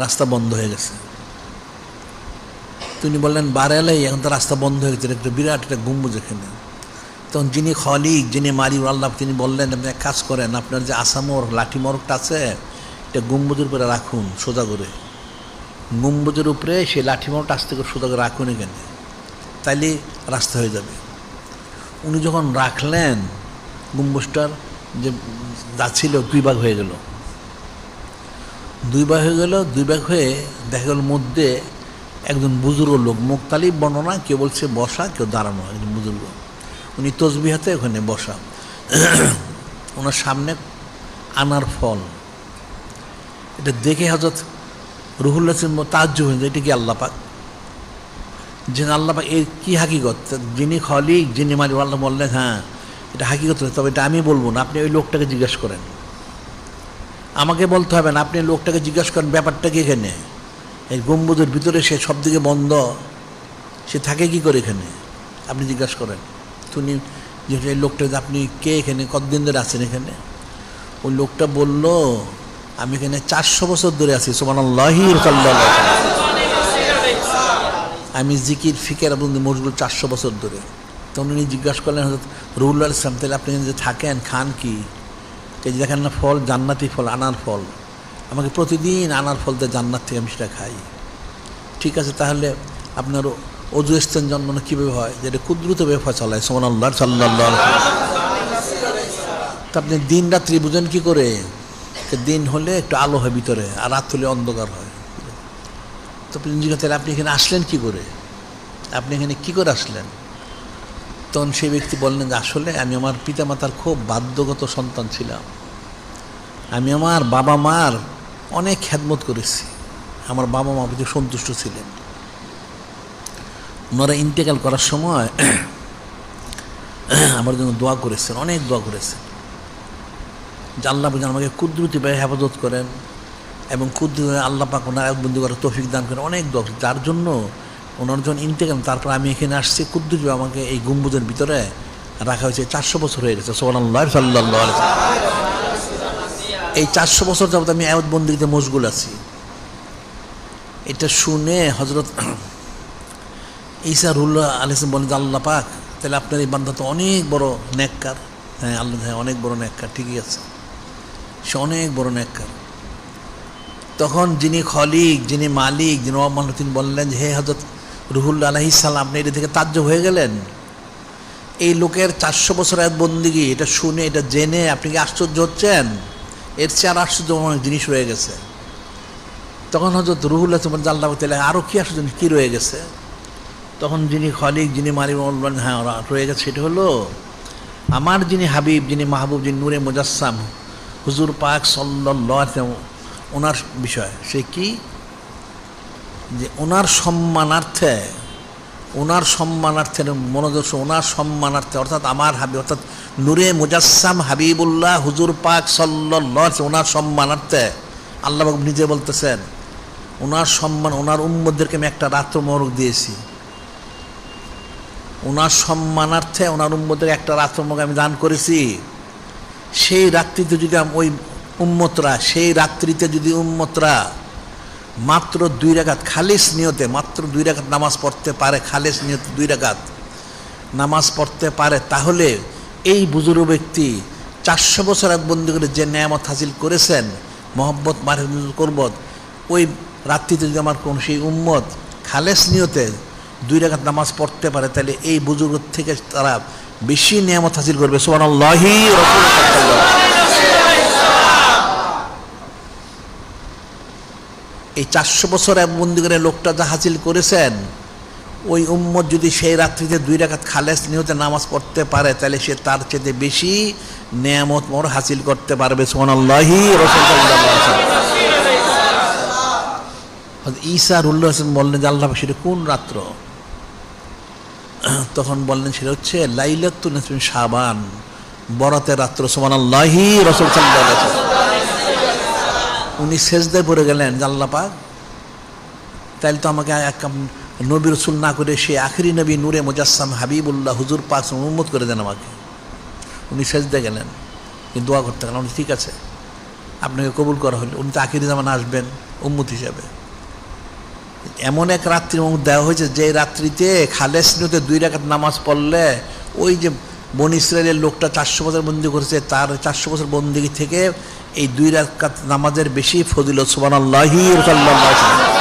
রাস্তা বন্ধ হয়ে গেছে। তিনি বললেন বারে আলাই, এখন তো রাস্তা বন্ধ হয়ে গেছে, একটা বিরাট একটা গম্বুজ এখানে। তখন যিনি খলিক, যিনি মালিক আল্লাহ, তিনি বললেন আপনি এক কাজ করেন, আপনার যে আসামর লাঠি মরকটা আছে এটা গম্বুজের উপরে রাখুন সোজা করে, গম্বুজের উপরে সেই লাঠি মরকটা আস্তে করে সোজা করে রাখুন এখানে, তাইলে রাস্তা হয়ে যাবে। উনি যখন রাখলেন, গম্বুজটার যে যাচ্ছিল 2 ভাগ হয়ে গেল। 2 ভাগ হয়ে দেখা গেল মধ্যে একজন বুজুর্গ লোক, মুক্তালিব বর্ণনা, কেউ বলছে বসা, কেউ দাঁড়ানো, একজন বুজুর্গ, উনি তসবিহ হাতে ওখানে বসা। ওনার সামনে আনার ফল, এটা দেখে হযরত রুহুল্লাহ তাজ্জুব হয়ে যায়, এটা কি আল্লাহ পাক? যে আল্লাহ পাক, এর কি হাকিকত? যিনি খলিক, যিনি মালিক আল্লাহ বললেন হ্যাঁ এটা হাকিকত, তবে এটা আমি বলবো না, আপনি ওই লোকটাকে জিজ্ঞাসা করেন, আমাকে বলতে হবে না, আপনি লোকটাকে জিজ্ঞাসা করেন ব্যাপারটা কি এখানে, এই গম্বুজের ভিতরে সে সব দিকে বন্ধ, সে থাকে কি করে এখানে, আপনি জিজ্ঞাসা করেন। তুমি যে এই লোকটা, আপনি কে, এখানে কতদিন ধরে আছেন এখানে? ওই লোকটা বলল আমি এখানে 400 বছর ধরে আছি। সুবহানাল্লাহি সাল্লাল্লাহু আলাইহি ওয়াসাল্লাম। আমি জিকির ফিকের এবং মশগুল 400 বছর ধরে। তখন উনি জিজ্ঞাসা করলেন হযরত রুহুল্লাহ ইসলাম, তাহলে আপনি যে থাকেন খান কি? এই যে দেখেন না ফল, জান্নাতি ফল, আনার ফল, আমাকে প্রতিদিন আনার ফল দিয়ে জান্নাত থেকে আমি সেটা খাই। ঠিক আছে, তাহলে আপনার অজু স্থান জন্মানো কীভাবে হয়? যেটা কুদরতভাবে ফয়সালা হয়। সুবহানাল্লাহ, সাল্লাল্লাহু আলাইহি ওয়াসাল্লাম। তা আপনি দিন রাত্রি বুঝেন কি করে? দিন হলে একটু আলো হয় ভিতরে, আর রাত হলে অন্ধকার হয়। তো আপনি জিজ্ঞাসা, তাহলে আপনি এখানে আসলেন কি করে? আপনি এখানে কী করে আসলেন? তখন সেই ব্যক্তি বললেন যে আসলে আমি আমার পিতামাতার খুব বাধ্যগত সন্তান ছিলাম, আমি আমার বাবা মার অনেক খেদমত করেছি, আমার বাবা মা প্রতি সন্তুষ্ট ছিলেন। ওনারা ইন্তেকাল করার সময় আমার জন্য দোয়া করেছেন, অনেক দোয়া করেছেন যে আল্লাহ যেন আমাকে কুদরতিভাবে হেফাজত করেন এবং কুদরতি আল্লাহ পাক ওনার এক বন্ধু করার তৌফিক দান করেন, অনেক দোয়া। যার জন্য ওনার যখন ইন্তেকাল, তারপর আমি এখানে আসছি, কুদরতিভাবে আমাকে এই গম্বুজের ভিতরে রাখা হয়েছে। 400 বছর হয়ে গেছে। সুবহানাল্লাহ, সাল্লাল্লাহু আলাইহি ওয়াসাল্লাম। এই 400 বছর যাবত আমি আয়াত বন্দিতে মশগুল আছি। এটা শুনে হযরত ঈসা রুহুল্লাহ আলাইহিস সালাম বলেন যে আল্লাহ পাক, তাহলে আপনার এই বান্দা তো অনেক বড় নেককার। হ্যাঁ আল্লাহ, হ্যাঁ অনেক বড় নেককার, ঠিকই আছে, সে অনেক বড় নেককার। তখন যিনি খলিক, যিনি মালিক, যিনি তিনি বললেন যে হে হযরত রুহুল্লাহ আলাইহিস সালাম আপনি এটা থেকে তাজ্জব হয়ে গেলেন? এই লোকের 400 বছর এক বন্দিগি, এটা শুনে এটা জেনে আপনি কি আশ্চর্য হচ্ছেন? এর চেয়ে আর আশ্চর্য অনেক জিনিস রয়ে গেছে। তখন হযরত রুহুল্লাহ তোমার আল্লাহ তাআলা আরও কি আশ্চর্য কী রয়ে গেছে? তখন যিনি খলিক, যিনি মালিক বললেন হ্যাঁ রয়ে গেছে, সেটা হলো আমার যিনি হাবিব, যিনি মাহবুব, যিনি নূরে মুজাসসাম হুজুর পাক সাল্লাল্লাহু আলাইহি ওয়াসাল্লাম, ওনার বিষয়। সে কি যে ওনার সম্মানার্থে মনোযোগ, ওনার সম্মানার্থে অর্থাৎ আমার হাবিব অর্থাৎ নূরে মুজাসসাম হাবিবুল্লাহ হুজুর পাক সাল্লাল্লাহু আলাইহি ওনার সম্মানার্থে আল্লাহ নিজে বলতেছেন ওনার সম্মান, ওনার উম্মতদেরকে আমি একটা রাত্র মোবারক দিয়েছি। ওনার সম্মানার্থে ওনার উম্মতদেরকে একটা রাত্র মোবারক আমি দান করেছি। সেই রাত্রিতে যদি ওই উম্মতরা মাত্র 2 রাকাত খালিস নিয়তে, মাত্র 2 রাকাত নামাজ পড়তে পারে, খালিস নিয়তে 2 রাকাত নামাজ পড়তে পারে, তাহলে এই বুজুর্গ ব্যক্তি 400 বছর এক বন্দি করে যে নেয়ামত হাসিল করেছেন, মহব্বত মারহামতুল কুরবত, ওই রাত্রিতে যদি আমার কোন সেই উম্মত খালেস নিয়তে 2 রাকাত নামাজ পড়তে পারে, তাহলে এই বুজুর্গ থেকে তারা বেশি নেয়ামত হাসিল করবে। সুবহানাল্লাহি রাসূলুল্লাহ। এই 400 বছর এক বন্দি করে লোকটা যা হাসিল করেছেন, ওই উম্মত যদি সেই রাত্রিতে 2 রাকাত খালেস নিয়তে নামাজ পড়তে পারে, তাহলে সে তার চেয়ে বেশি নেয়ামত মোর হাসিল করতে পারবে। সুবহানাল্লাহি রাসূলুল্লাহ। ঈসা রুহুল্লাহ বললেন যে আল্লাহ সেটা কোন রাত্র? তখন বললেন সেটা হচ্ছে লাইলাতুন নিসফি শাবান, বরাতের রাত্র। সুবহানাল্লাহি রাসূল সাল্লাল্লাহু আলাইহি ওয়াসাল্লাম উনি সেজদায় পড়ে গেলেন, আল্লাহ পাক তাইলে তো আমাকে এক নবী রসুল না করে সে আখিরি নবী নূরে মুজাসসাম হাবিবুল্লাহ হুজুর পাক উম্মত করে দেন আমাকে। উনি সেজদায় গেলেন, কিন্তু দোয়া করতে গেলেন, ঠিক আছে আপনাকে কবুল করা হলো। উনি তো আখিরি জামান আসবেন উম্মত হিসাবে। এমন এক রাত্রি দেওয়া হয়েছে যে রাত্রিতে খালেস নিয়তে 2 রাকাত নামাজ পড়লে ওই যে বনী ইসরায়েলের লোকটা 400 বছর বন্দি করেছে, তার 400 বছর বন্দিগি থেকে এই 2 রাকাত নামাজের বেশি ফজিলত। সুবহানাল্লাহি সাল্লাল্লাহু আলাইহি ওয়াসাল্লাম।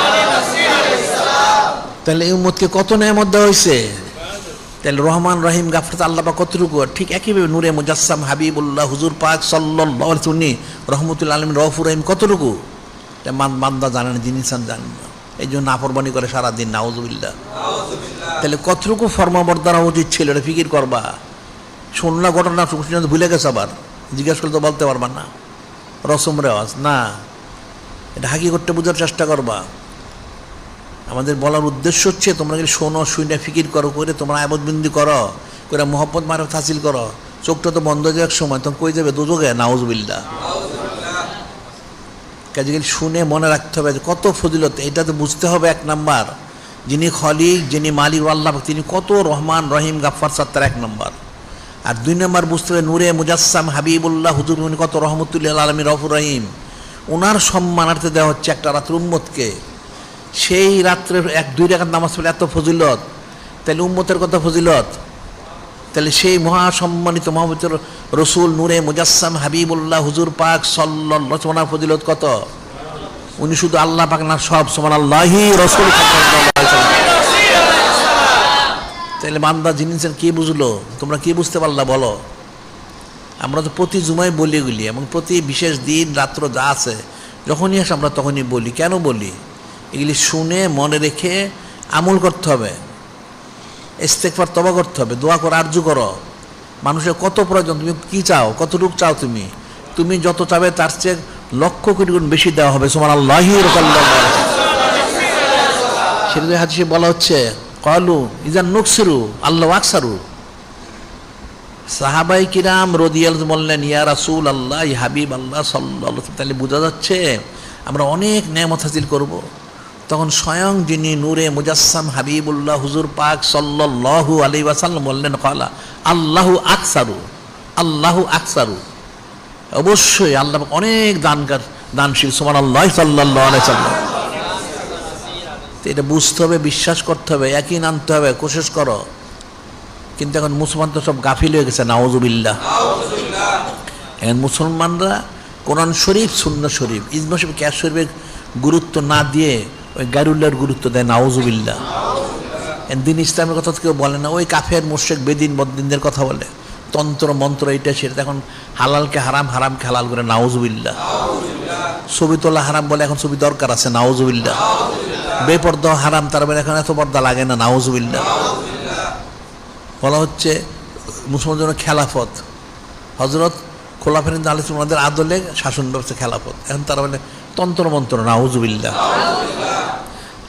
তাহলে এই উম্মতকে কত নেয়ামত দেওয়া হয়েছে। তাহলে রহমান রহিম গাফফার আল্লাহ পাক কতটুকু, ঠিক একইভাবে নূরে মুজাসসাম হাবিবুল্লাহ হুজুর পাক সাল্লাল্লাহু আলাইহি ওয়াসাল্লাম রহমতুল আলামিন রউফুর রহিম কতটুকু বান্দা জানেন, জিনিসান জানেন না, এই জন্য নাফরমানি করে সারাদিন। নাউযুবিল্লাহ। তাহলে কতটুকু ফরমাবরদার হওয়া উচিত ছিল, এটা ফিকির করবা। শুনলা ঘটনা ভুলে গেছে, আবার জিজ্ঞাসা করলে তো বলতে পারবা না, রসম রেওয়াজ না, এটা হাকি করতে বোঝার চেষ্টা করবা। আমাদের বলার উদ্দেশ্য হচ্ছে তোমরা শোনো, শুনে ফিকির করো, করে তোমরা আয়াবতবন্দি করো, করে মোহাম্মদ মারফত হাসিল করো। চোখটা তো বন্ধ হয়ে যাওয়ার সময় তখন কই যাবে দোজখে। নাউযুবিল্লাহ। কাজে শুনে মনে রাখতে হবে যে কত ফজিলত, এটা তো বুঝতে হবে। 1 নাম্বার যিনি খলিক, যিনি মালিক আল্লাহ, তিনি কত রহমান রহিম গাফফার সত্তার 1 নাম্বার। আর 2 নাম্বার বুঝতে হবে নূরে মুজাসসাম হাবিবুল্লাহ হুজুর উনি কত রহমতুল আলামিন রউফুর রহিম। ওনার সম্মানার্থে দেওয়া হচ্ছে একটা রাত্র উম্মতকে। সেই রাত্রে 1-2 রাকাত নামাজ পড়লে এত ফজিলত, তাহলে উম্মতের কত ফজিলত। তাহলে সেই মহাসম্মানিত মহাপবিত্র রসুল নূরে মুজাসসাম হাবিবুল্লাহ হুজুর পাক সাল্লাল্লাহু আলাইহি ওয়াসাল্লাম ফজিলত কত। উনি শুধু আল্লাহ পাক না, সব সুবহানাল্লাহি রাসূল সাল্লাল্লাহু আলাইহি ওয়াসাল্লাম। তাহলে বান্দা জিনিসের কি বুঝলো, তোমরা কি বুঝতে পারলা বলো। আমরা তো প্রতি জুমায় বলি এগুলি, এবং প্রতি বিশেষ দিন রাত্র যা আছে যখনই আসে আমরা তখনই বলি। কেন বলি? এগুলি শুনে মনে রেখে আমল করতে হবে, ইস্তেগফার তওবা করতে হবে, দোয়া করে আরজু করো। মানুষের কত প্রয়োজন, তুমি কি চাও, কতটুকু চাও, তুমি যত চাবে তার চেয়ে লক্ষ কোটি গুণ বেশি দেওয়া হবে। সুবহানাল্লাহি রাসূলুল্লাহ। সেটা হাদিসে বলা হচ্ছে ক্বালু ইযান নুকসিরু আল্লাহু আকসারু। সাহাবায়ে কিরাম রাদিয়াল্লাহু বললেন ইয়া রাসূলুল্লাহ, ইয়া হাবিব আল্লাহ সাল্লাল্লাহু আলাইহি ওয়াসাল্লাম, তাহলে বোঝা যাচ্ছে আমরা অনেক নেয়ামত হাসিল করব। তখন স্বয়ং যিনি নূরে মুজাসসাম হাবিবুল্লাহ হুজুর পাক সাল্লাল্লাহু আলাইহি ওয়াসাল্লাম বললেন ক্বালা আল্লাহু আকসারু, আল্লাহু আকসারু। অবশ্যই আল্লাহ অনেক দানশীল। সুবহানাল্লাহ সাল্লাল্লাহু আলাইহি ওয়াসাল্লাম। এটা বুঝতে হবে, বিশ্বাস করতে হবে, ইয়াকিন আনতে হবে, কোশিশ করো। কিন্তু এখন মুসলমান তো সব গাফিল হয়ে গেছে। নাউযুবিল্লাহ। এখন মুসলমানরা কোরআন শরীফ, সুন্নাহ শরীফ, ইজমা শরীফ, কিয়াস শরীফের গুরুত্ব না দিয়ে ওই গায়রুল্লাহর গুরুত্ব দেয়। নাউযুবিল্লাহ। দিন ইসলামের কথা তো কেউ বলে না, ওই কাফের মুশরিক বেদিন বদ্দিনদের কথা বলে, তন্ত্র মন্ত্র এইটা সেটা। এখন হালালকে হারাম, হারামকে হালাল করে, নাউজুবিল্লাহ। ছবি তোলা হারাম বলে এখন ছবি দরকার আছে, নাউজুবিল্লাহ। বেপর্দা হারাম, তার মানে এখন এত পর্দা লাগে না, নাউজুবিল্লাহ। বলা হচ্ছে মুসলমানদের জন্য খেলাফত, হজরত খোলাফায়ে রাশিদিন ওনাদের আদলে শাসন ব্যবস্থা খেলাফত, এখন তারা বলে তন্ত্র মন্ত্র, নাউজুবিল্লাহ।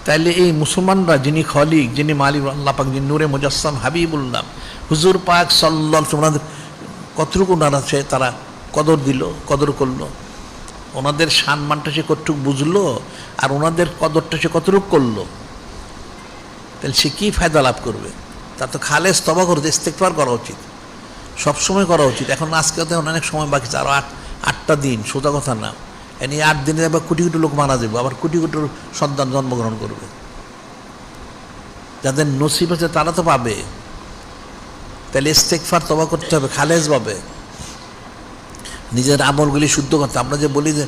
তাইলে এই মুসলমানরা যিনি খলিক, যিনি মালিক আল্লাহ পাক, যিনি নূরে মুজাসসাম হাবিবুল্লাহ হুজুর পাক সাল্লাল্লাহু আলাইহি ওনাদের কতটুকু ওনারা সে তারা কদর দিল, কদর করলো, ওনাদের সম্মানটা সে কতটুকু বুঝলো, আর ওনাদের কদরটা সে কতটুকু করলো, তাহলে সে কী ফায়দা লাভ করবে? তার তো খালেস তওবা করতে ইস্তেগফার করা উচিত, সবসময় করা উচিত। এখন আজকে তো অনেক সময় বাকি আছে, আরও 8টা দিন, সোজা কথা না। এই 8 দিনে আবার কোটি কোটি লোক মারা যাবে, আবার কোটি কোটি সন্তান জন্মগ্রহণ করবে। যাদের নসিব আছে তারা তো পাবে। তাহলে ইস্তেগফার তওবা করতে হবে খালেস ভাবে, নিজের আমলগুলি শুদ্ধ করতে। আমরা যে বলি যে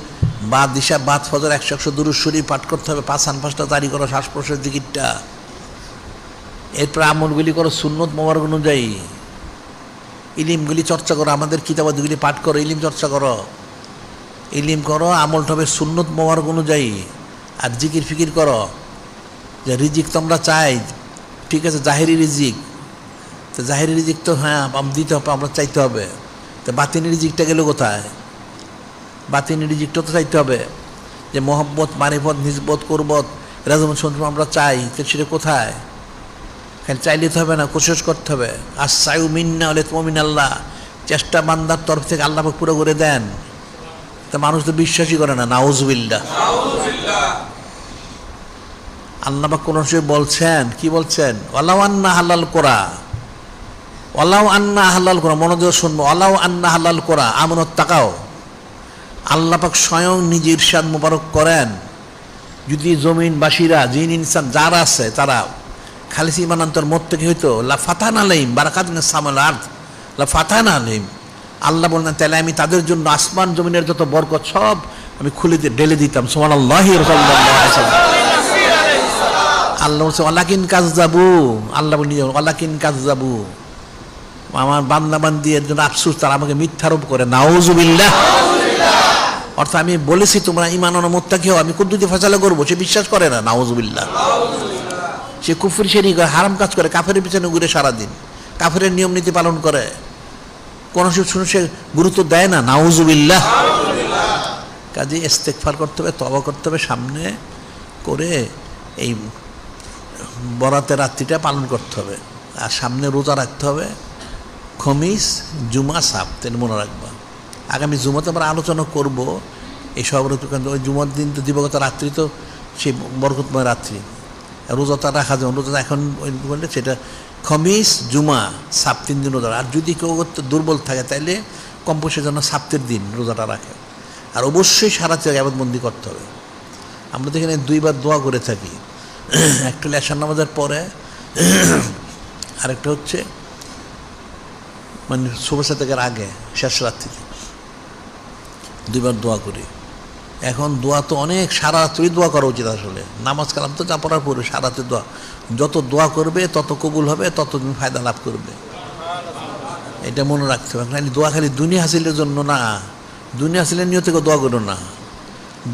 বাদ দিশা বাদ ফজর 100 দুরূদ শরীফ পাঠ করতে হবে, 5 জারি করো, শ্বাস প্রশ্বাস জিকিরটা, এরপর আমলগুলি করো সুন্নত মোবারক অনুযায়ী, ইলিমগুলি চর্চা করো, আমাদের কিতাবাদিগুলি পাঠ করো, ইলিম চর্চা করো, ইলিম করো, আমলটা হবে সুন্নত মোবারক অনুযায়ী। আর জিকির ফিকির করো, যে রিজিক তো আমরা চাই, ঠিক আছে, জাহেরি রিজিক, তো জাহেরি রিজিক তো হ্যাঁ দিতে হবে, আমরা চাইতে হবে। তো বাতিনি রিজিকটা গেল কোথায়? বাতিনি রিজিকটা তো চাইতে হবে, যে মহব্বত, মারিফত, নিসবত, কুরবত, রাজমত সন্তুম আমরা চাই, তো সেটা কোথায়? খালি চাইলে তো হবে না, কোশিশ করতে হবে। আর সাইউ মিন্না হলে তুমিন আল্লাহ, চেষ্টা বান্দার তরফ থেকে আল্লাহ পুরো করে দেন। তা মানুষ তো বিশ্বাসই করে না, নাউজুবিল্লাহ। আল্লাহ পাক কোন সময় বলছেন, কি বলছেন? ওয়ালাউ আন্না হালাল কোরা, ওয়ালাউ আন্না হালাল কোরা, মনোযোগ শুনবো, ওয়ালাউ আন্না হালাল কোরা আমানত তাকাও। আল্লাহ পাক স্বয়ং নিজে ইরশাদ মোবারক করেন, যদি জমিনবাসীরা, জিন ইনসান যারা আছে তারা খালিস ইমানান্তর মত থেকে হইতো, লা ফাতানা আলাইহিম বারাকাতিন সামাল আরদ, লা ফাতানা আলাইহিম। আল্লাহ বললেন তাহলে আমি তাদের জন্য আসমান জমিনের যত বরকত সব আমি খুলে ঢেলে দিতাম। সুবহানাল্লাহি সাল্লাল্লাহু আলাইহি ওয়াসাল্লাম। আল্লাহ বলছে ওয়ালাকিন কাযযাবু, আল্লাহ বলেন ওয়ালাকিন কাযযাবু, আমার বান্দা বান্দির জন্য আফসোস, তারা আমাকে মিথ্যারোপ করে, নাউজুবিল্লাহ। অর্থাৎ আমি বলেছি তোমরা ঈমান আনো মুত্তাকি হও, আমি কুদ্দুতি ফয়সালা করবো, সে বিশ্বাস করে না, নাউজুবিল্লাহ। সে কুফরি শিরক হারাম কাজ করে, কাফেরের পিছনে ঘুরে সারাদিন, কাফেরের নিয়ম নীতি পালন করে, কোনো শুনে সে গুরুত্ব দেয় না, নাউজুবিল্লাহ। কাজে ইস্তেগফার করতে হবে, তওবা করতে হবে, সামনে করে এই বরাতের রাত্রিটা পালন করতে হবে। আর সামনে রোজা রাখতে হবে, খমিস, জুমা, সাবত, মনে রাখবা। আগামী জুমাতে আমরা আলোচনা করব এই সব ঋতু, কিন্তু ওই জুমার দিন তো দিবগত রাত্রি, তো সেই বরকতময় রাত্রি, রোজাটা রাখা যায়। রোজা এখন ওই বললে সেটা খমিস, জুমা, সাব 3 দিন রোজা। আর যদি কেউ দুর্বল থাকে তাইলে কমপক্ষে যেন সাপ্তের দিন রোজাটা রাখে। আর অবশ্যই সারাতে ইবাদতবন্দি করতে হবে। আমরা তো এখানে 2 বার দোয়া করে থাকি, একটা হলো এশার নামাজের পরে, আরেকটা হচ্ছে মানে শুভেচ্ছা থেকে আগে, শেষ রাত্রিতে 2 বার দোয়া করি। এখন দোয়া তো অনেক, সারা রাত্রি দোয়া করা উচিত। আসলে নামাজ কালাম তো যা পড়ার পরে সারা রাত্রি দোয়া, যত দোয়া করবে তত কবুল হবে, তত তুমি ফায়দা লাভ করবে, এটা মনে রাখতে হবে। দোয়া খালি দুনিয়া হাসিলের জন্য না, দুনিয়া হাসিলের নিয়ত থেকে দোয়া করো না,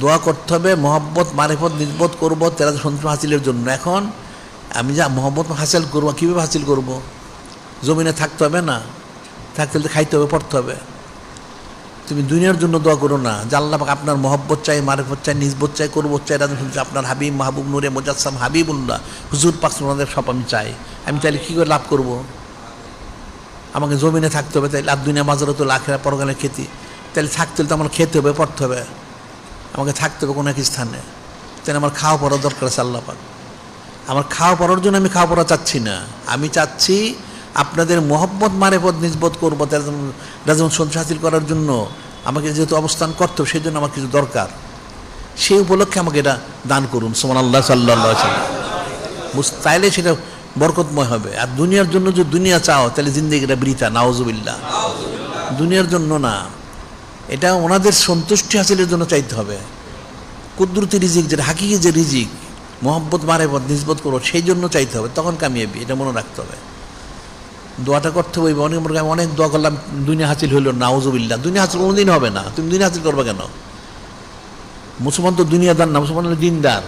দোয়া করতে হবে মহব্বত, মারিফত, নিসবত, করবো তেরা সন্তুষ্ট হাসিলের জন্য। এখন আমি যা মহব্বত হাসিল করবো, কীভাবে হাসিল করবো? জমিনে থাকতে হবে না, থাকতে হলে খাইতে হবে, পড়তে হবে। তুমি দুনিয়ার জন্য দোয়া করো না, যে আল্লাহ পাক আপনার মহব্বত চাই, মারিফত চাই, নিসবত চাই, করবো চাই, আপনার হাবিব মাহবুব নূরে মুজাসসাম হাবিবুল্লাহ হুজুর পাক ওনাদের সব আমি চাই। আমি চাইলে কী করে লাভ করব? আমাকে জমিনে থাকতে হবে, তাইলে আর দুনিয়া মাজারত আখিরা পরকালের খেতি, তাহলে থাকতে হলে তো আমার খেতে হবে, পড়তে হবে, আমাকে থাকতে হবে কোনো এক স্থানে। তাহলে আমার খাওয়া পড়ার দরকার আছে। আল্লাহ পাক আমার খাওয়া পড়ার জন্য আমি খাওয়া পড়া চাচ্ছি না, আমি চাচ্ছি আপনাদের মহব্বত, মারিফত, নিসবত, করবো রাজমত সন্তুষ্ট হাসিল করার জন্য আমাকে যেহেতু অবস্থান করতে হবে, সেই জন্য আমার কিছু দরকার, সেই উপলক্ষে আমাকে এটা দান করুন। সুবহানাল্লাহ সাল্লাল্লাহু আলাইহি ওয়াসাল্লাম। তাইলে সেটা বরকতময় হবে। আর দুনিয়ার জন্য যদি দুনিয়া চাও তাহলে জিন্দেগিটা বৃথা, নাউজুবিল্লাহ। দুনিয়ার জন্য না, এটা ওনাদের সন্তুষ্টি হাসিলের জন্য চাইতে হবে। কুদরতি রিজিক, যেটা হাকিকি যে রিজিক, মহব্বত মারেফত নিসবত করো, সেই জন্য চাইতে হবে, তখন কামিয়াবি, এটা মনে রাখতে হবে। দোয়াটা করতে হবে। আমি অনেক দোয়া করলাম, দুনিয়া হাসিল হইল, নাউজুবিল্লাহ। দুনিয়া হাসিল কোনোদিন হবে না। তুমি দুনিয়া হাসিল করবে কেন? মুসলমান তো দুনিয়াদার না, মুসলমান হলো দিনদার।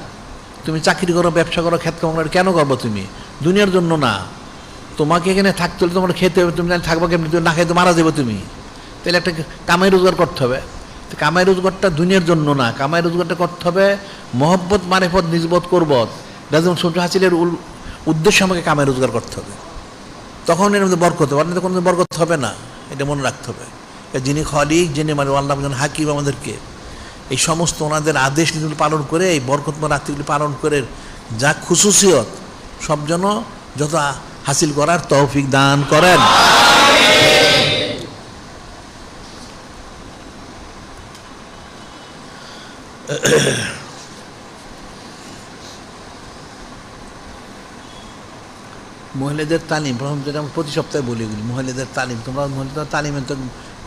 তুমি চাকরি করো, ব্যবসা করো, খ্যাত কামার কেন করবো? তুমি দুনিয়ার জন্য না। তোমাকে এখানে থাকতে হলে তোমার খেতে হবে, তুমি থাকবো কেমনি? তুমি না খেতে মারা যাবে তুমি। তাহলে একটা কামাই রোজগার করতে হবে। তো কামাই রোজগারটা দুনিয়ার জন্য না, কামাই রোজগারটা করতে হবে মহব্বত মারেফত নিজবত করবত, যেমন সূর্য হাসিলের উদ্দেশ্যে আমাকে কামাই রোজগার করতে হবে, তখন এর মধ্যে বরকত হবে। আপনাদের কোনো বরকত হবে না, এটা মনে রাখতে হবে। যিনি খালিক, যিনি মানে আল্লাহ হাকিম, আমাদেরকে এই সমস্ত ওনাদের আদেশ নীতিগুলি পালন করে, এই বরকতময় রাত্রিগুলি পালন করে যা খুশুসিয়ত সব যেন যত হাসিল করার তৌফিক দান করেন। মহিলাদের তালিম, প্রথম যেটা আমরা প্রতি সপ্তাহে বলি, মহিলাদের তালিম। তোমরা মহিলাদের তালিমে তো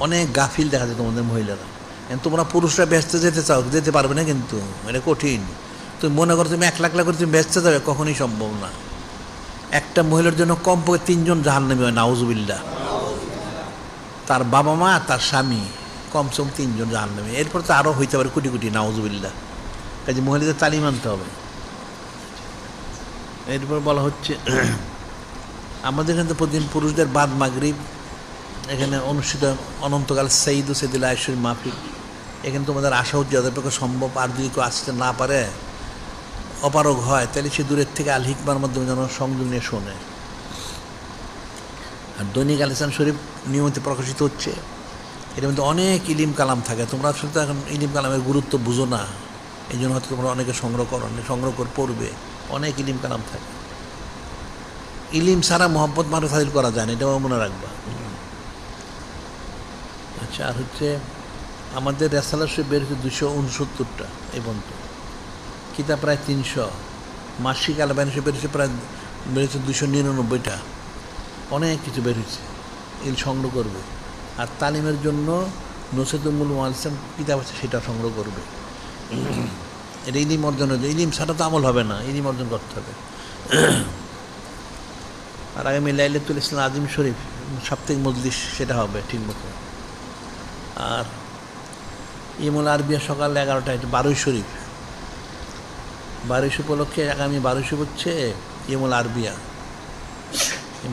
অনেক গাফিল দেখা যায় তোমাদের মহিলারা। তোমরা পুরুষরা ব্যস্ত যেতে চাও, যেতে পারবে না, কিন্তু এটা কঠিন। তুমি মনে করো তুমি 1 লাখ করে তুমি ব্যস্ত যাবে, কখনই সম্ভব না। একটা মহিলার জন্য কমপক্ষে 3 জন জাহান্নামী হয়, নাউজুবিল্লাহ। তার বাবা মা, তার স্বামী, কমসে কম 3 জন জাহান্নামী। এরপর তো আরও হইতে পারে কোটি কোটি, নাউজুবিল্লাহ। কাজে মহিলাদের তালিম আনতে হবে। এরপর বলা হচ্ছে আমাদের এখানে তো প্রতিদিন পুরুষদের বাদ মাগরিব এখানে অনুষ্ঠিত অনন্তকাল সঈদ ও সৈদুল আয়েশার মাহফিল। এখানে তোমাদের আসা হচ্ছে যাদের পক্ষে সম্ভব। আর যদি কেউ আসতে না পারে, অপারগ হয়, তাহলে সে দূরের থেকে আল হিকমার মাধ্যমে যেন সংযোগ নিয়ে শোনে। আর দৈনিক আল ইহসান শরীফ নিয়মিত প্রকাশিত হচ্ছে। এর মধ্যে অনেক ইলিম কালাম থাকে। তোমরা আসলে তো এখন ইলিম কালামের গুরুত্ব বুঝো না, এই জন্য হয়তো তোমরা অনেকে সংগ্রহ করে পড়বে। অনেক ইলিম কালাম থাকে। ইলিম ছাড়া মহব্বত মারফত হাসিল করা যায় না, এটাও মনে রাখবা। আচ্ছা, আর হচ্ছে আমাদের রেসালা শরীফ বের হচ্ছে 269টা এই পর্যন্ত, কিতাব প্রায় 300, মাসিক আলবানী শরীফ বের হচ্ছে প্রায় 299টা। অনেক কিছু বের হচ্ছে, এগুলো সংগ্রহ করবে। আর তালিমের জন্য নসিহতুল মুআল্লিম কিতাব আছে, সেটা সংগ্রহ করবে। এটা ইলিম অর্জন হচ্ছে। ইলিম ছাড়া তো আমল হবে না, ইলিম অর্জন করতে হবে। আর আগামী লাইলাতুল ইসলাম আজিম শরীফ সাপ্তাহিক মজলিস, সেটা হবে ঠিক মতো। আর ইমুল আরবিয়া সকাল 11টায় 12 শরীফ, 12 উপলক্ষে আগামী 12 হচ্ছে ইমুল আরবিয়া।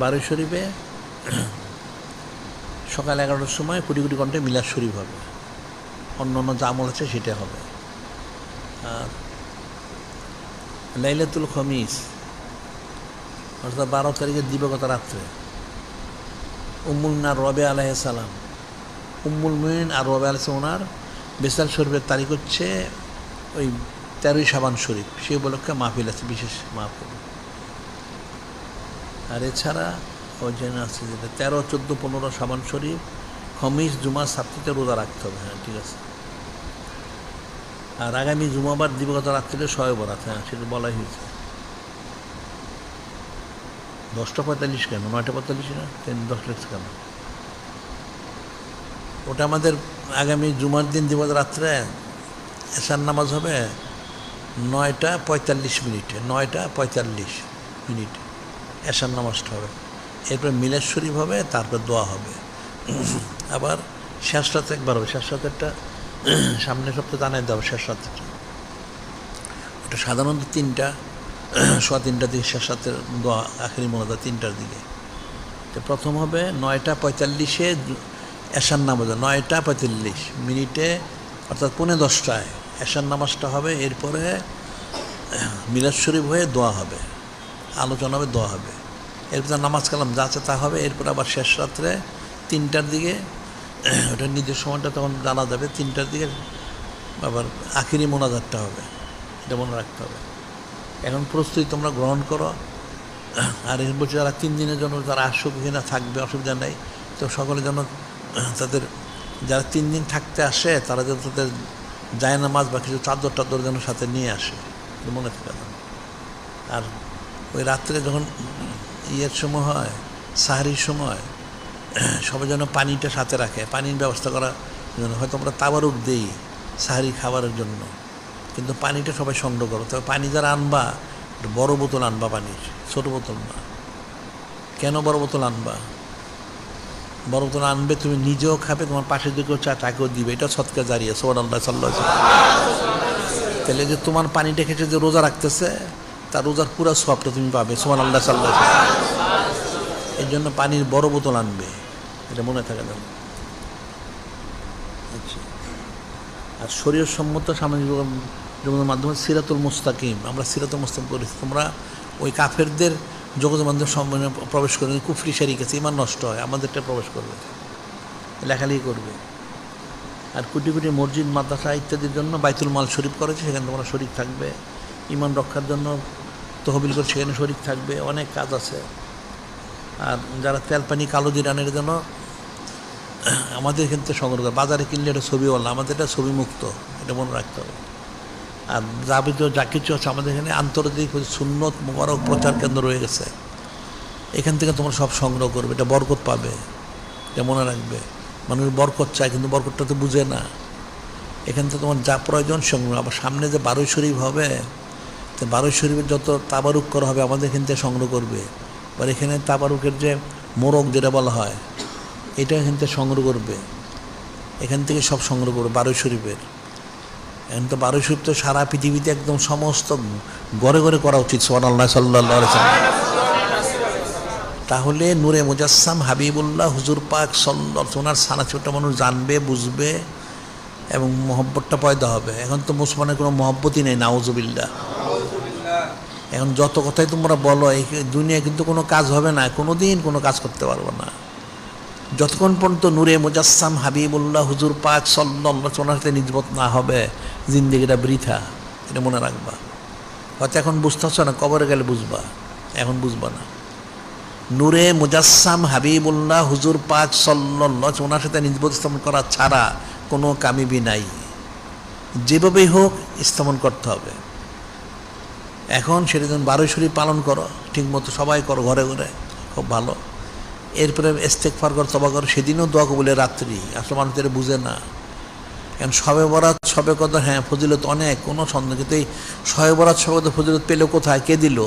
12 শরীফে সকাল 11টার সময় কোটি কোটি কণ্ঠে মিলাদ শরীফ হবে। অন্য অন্য যা আমল আছে সেটা হবে। আর লাইলাতুল খমিস অর্থাৎ 12 তারিখের দিবাগত রাত্রে উম্মুল মুমিনিন রবিয়া আলাইহিস সালাম, উম্মুল মুমিনিন আর রবিয়া আলাইহিস সালাম ওনার বিসাল শরীফের তারিখ হচ্ছে ওই 13ই শাবান শরীফ। সেই উপলক্ষে মাহফিল আছে, বিশেষ মাহফিল। আর এছাড়া ওই জন্য আছে যেটা 13, 14, 15 শাবান শরীফ, খমিস, জুমা, সাপ্তাহিতে রোজা রাখতে হবে। হ্যাঁ, ঠিক আছে। আর আগামী জুমাবার দিবাগত রাত্রিতে শবে বরাত, হ্যাঁ সেটা বলাই হয়েছে। 10:45 কেন, 9:45 না, 10 লেখছে কেন? ওটা আমাদের আগামী জুমার দিন দিবাগত রাত্রে এশার নামাজ হবে 9:45, 9:45 এশার নামাজটা হবে। এরপর মিলাদ শরীফ হবে, তারপর দোয়া হবে। আবার শেষ রাতে একবার হবে। শেষ রাতেরটা সামনের সপ্তাহে জানাই দেওয়া। শেষ রাতেরটা ওটা সাধারণত 3টা, 3:15 দিকে শেষ রাতের দোয়া, আখেরি মোনাজাত 3টার দিকে। তো প্রথম হবে 9:45-এ এশার নামাজ, 9:45 অর্থাৎ 9:45 এশার নামাজটা হবে। এরপরে মিলাদ শরীফ হয়ে দোয়া হবে, আলোচনা হবে, দোয়া হবে। এরপর নামাজ কালাম যা আছে তা হবে। এরপর আবার শেষ রাত্রে 3টার দিকে, ওটা নিজের সময়টা তখন জানা যাবে, 3টার দিকে আবার আখিরি মোনাজাতটা হবে। এটা মনে রাখতে হবে। এখন প্রস্তুতি তোমরা গ্রহণ করো। আর এর বলছে যারা 3 দিনের জন্য যারা অসুবিধা থাকবে, অসুবিধা নেই, তো সকলে যেন তাদের যারা 3 দিন থাকতে আসে তারা যেন তাদের জায়নামাজ বা কিছু চাদর টাদর যেন সাথে নিয়ে আসে, মনে থাকে। আর ওই রাত্রে যখন ইয়ের সময় হয়, সাহারির সময়, সবাই যেন পানিটা সাথে রাখে, পানির ব্যবস্থা করার জন্য। হয়তো আমরা তাবারুক দিই সাহারি খাবারের জন্য, কিন্তু পানিটা সবাই সংগ্রহ করো। তবে পানি যারা আনবা বড় বোতল আনবা, পানির ছোট বোতল না। কেন বড় বোতল আনবা? বড় বোতল আনবে, তুমি নিজেও খাবে, তোমার পাশে যে কেউ চা তাকেও দিবে, এটা সৎকা জারিয়া। সুবহানাল্লাহ সাল্লাল্লাহু আলাইহি ওয়াসাল্লাম। তাহলে যে তোমার পানিটা খেতে যে রোজা রাখতেছে, তার রোজার পুরো সওয়াবটা তুমি পাবে। সুবহানাল্লাহ সাল্লাল্লাহু আলাইহি ওয়াসাল্লাম। এই জন্য পানির বড় বোতল আনবে, এটা মনে থাকে যেন। আচ্ছা, আর শরীয়ত সম্মত সামাজিক যোগাযোগের মাধ্যমে সিরাতুল মুস্তাকিম, আমরা সিরাতুল মুস্তাকিম করেছি। তোমরা ওই কাফেরদের যোগাযোগ মাধ্যমে সম্মানে প্রবেশ করে কুফরি শারিক আছে, ইমান নষ্ট হয়, আমাদেরটা প্রবেশ করবে, লেখালেখি করবে। আর কোটি কোটি মসজিদ, মাদ্রাসা ইত্যাদির জন্য বাইতুল মাল শরীফ করেছে, সেখানে তোমরা শরীক থাকবে। ইমান রক্ষার জন্য তহবিল করে সেখানে শরীক থাকবে, অনেক কাজ আছে। আর যারা তেলপানি কালো জিরানের জন্য আমাদের এখান থেকে সংগ্রহ করে, বাজারে কিনলে এটা ছবিওয়ালা, আমাদের এটা ছবি মুক্ত, এটা মনে রাখতে হবে। আর যাবতীয় যা কিছু আছে আমাদের এখানে আন্তর্জাতিক সুন্নত মোবারক প্রচার কেন্দ্র রয়ে গেছে, এখান থেকে তোমরা সব সংগ্রহ করবে, এটা বরকত পাবে, এটা মনে রাখবে। মানুষ বরকত চায়, কিন্তু বরকতটা তো বুঝে না। এখান থেকে তোমার যা প্রয়োজন সংগ্রহ। আবার সামনে যে 12 শরীফ হবে, তো 12 শরীফের যত তাবারুক করা হবে আমাদের এখান থেকে সংগ্রহ করবে। আর এখানে তাবারুকের যে মোরগ যেটা বলা হয়, এটা এখান থেকে সংগ্রহ করবে, এখান থেকে সব সংগ্রহ করবে 12 শরীফের। এখন তো 12 শরীফ তো সারা পৃথিবীতে একদম সমস্ত ঘরে ঘরে করা উচিত। সুবহানাল্লাহ সাল্লাল্লাহু আলাইহি ওয়াসাল্লাম। তাহলে নূরে মুজাসসাম হাবিবুল্লাহ হুজুর পাক সাল্লাল্লাহু আলাইহি ওয়াসাল্লাম সানা ছোট মানুষ জানবে, বুঝবে এবং মহব্বতটা পয়দা হবে। এখন তো মুসলমানের কোনো মহব্বতই নেই, নাউজুবিল্লাহ। এখন যত কথাই তোমরা বলো, এই দুনিয়ায় কিন্তু কোনো কাজ হবে না, কোনো দিন কোনো কাজ করতে পারবো না যতক্ষণ পর্যন্ত নূরে মুজাসসাম হাবিবুল্লাহ হুজুর পাক সাল্লাল্লাহু আলাইহি ওয়াসাল্লামের সাথে নিসবত না হবে। জিন্দেগিটা বৃথা, এটা মনে রাখবা। হয়তো এখন বুঝতেছ না, কবরে গেলে বুঝবা, এখন বুঝবা না। নূরে মুজাসসাম হাবিবুল্লাহ হুজুর পাক সাল্লাল্লাহু আলাইহি ওয়াসাল্লামের সাথে নিসবত স্থাপন করা ছাড়া কোনো কামিবি নাই। যেভাবেই হোক স্থাপন করতে হবে। এখন সেটা যেন 12 শরীফ পালন করো, ঠিকমতো সবাই করো, ঘরে ঘরে, খুব ভালো। এরপরে ইস্তেগফার করো, তওবা করো। সেদিনও দোয়া কবুলের রাত্রি, আসলে মানুষ এটা বুঝে না। এখন শবে বরাত, শবে কদর, হ্যাঁ ফজিলত অনেক, কোনো সন্দেহ। কিন্তু এই শবে বরাত, শবে কদর ফজিলত পেলো কোথায়, কে দিল?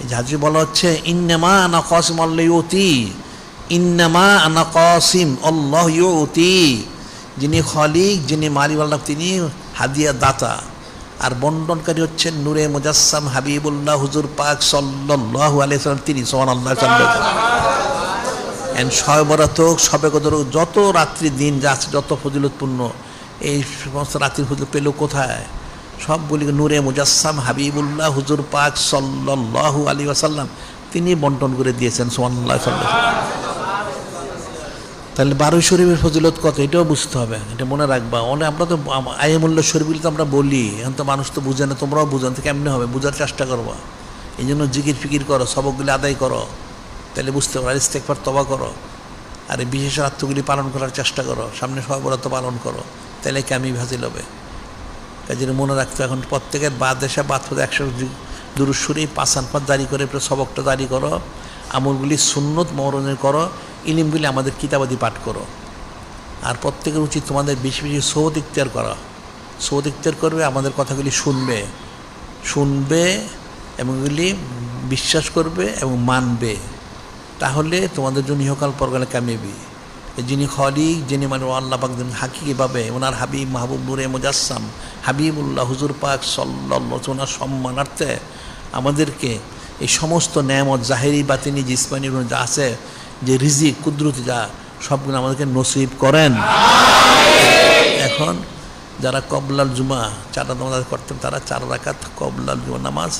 এই হাদিসে বলা হচ্ছে ইন্নামা আনা কাসিম আল্লাহ ইউতি, ইন্নামা আনা কাসিম আল্লাহ ইউতি। যিনি খালিক, যিনি মালিক, তিনি হাদিয়া দাতা, আর বন্টনকারী হচ্ছেন নূরে মুজাসসাম হাবিবুল্লাহ হুজুর পাক সাল্লাল্লাহু আলাইহি ওয়াসাল্লাম, তিনি। সুবহানাল্লাহ সাল্লাল্লাহু আলাইহি ওয়াসাল্লাম। এন্ড শবে বরাত হোক, শবে কদর হোক, যত রাত্রি দিন যা আছে, যত ফজিলতপূর্ণ, এই সমস্ত রাত্রির ফজিলত পেল কোথায়? সবগুলি নূরে মুজাসসাম হাবিবুল্লাহ হুজুর পাক সাল্লাল্লাহু আলাইহি ওয়াসাল্লাম তিনি বন্টন করে দিয়েছেন। সুবহানাল্লাহ সাল্লাল্লাহু আলাইহি ওয়াসাল্লাম। তাহলে 12 শরীফের ফজিলত কত, এটাও বুঝতে হবে, এটা মনে রাখবা। আমরা তো আইমুল্লাহ শরীফগুলি তো আমরা বলি, এখন তো মানুষ তো বুঝে না, তোমরাও বুঝেন, তো কেমনে হবে? বোঝার চেষ্টা করবা। এই জন্য জিকির ফিকির করো, সবকগুলি আদায় করো, তাহলে বুঝতে পারো। আর ইস্তেগফার, তওবা করো, আর এই বিশেষ রাত্রগুলি পালন করার চেষ্টা করো, সামনে শবে বরাত পালন করো, তাহলে কামিল হাসিল হবে। কাজে মনে রাখতে, এখন প্রত্যেকের বাদেশে 100 দুরূদ শরীফ 5 জারি করে সবকটা জারি করো, আমলগুলি সুন্নত মরণের করো, ইলিমগুলি আমাদের কিতাবাদি পাঠ করো। আর প্রত্যেকের উচিত তোমাদের বেশি বেশি সওয়াত ইখতিয়ার করা। সওয়াত ইখতিয়ার করবে, আমাদের কথাগুলি শুনবে, এবং এগুলি বিশ্বাস করবে এবং মানবে। তাহলে তোমাদের জন্য ইহকাল পরকালে কামিয়াবি। যিনি খালিক, যিনি মানে আল্লাহ পাক হাকিকিভাবে, ওনার হাবিব মাহবুব নূরে মুজাসসাম হাবিবুল্লাহ হুজুর পাক সাল্লাল্লাহু আলাইহি ওয়াসাল্লাম সম্মানার্থে আমাদেরকে এই সমস্ত নেয়ামত, জাহেরি বাতিনি জিসমানি যা আছে, যে রিজিক কুদরতি যা, সবগুলো আমাদেরকে নসিব করেন। এখন যারা কবলাল জুমা 4 নামাজ করতেন, তারা 4 রাকাত কবলাল জুমা নামাজ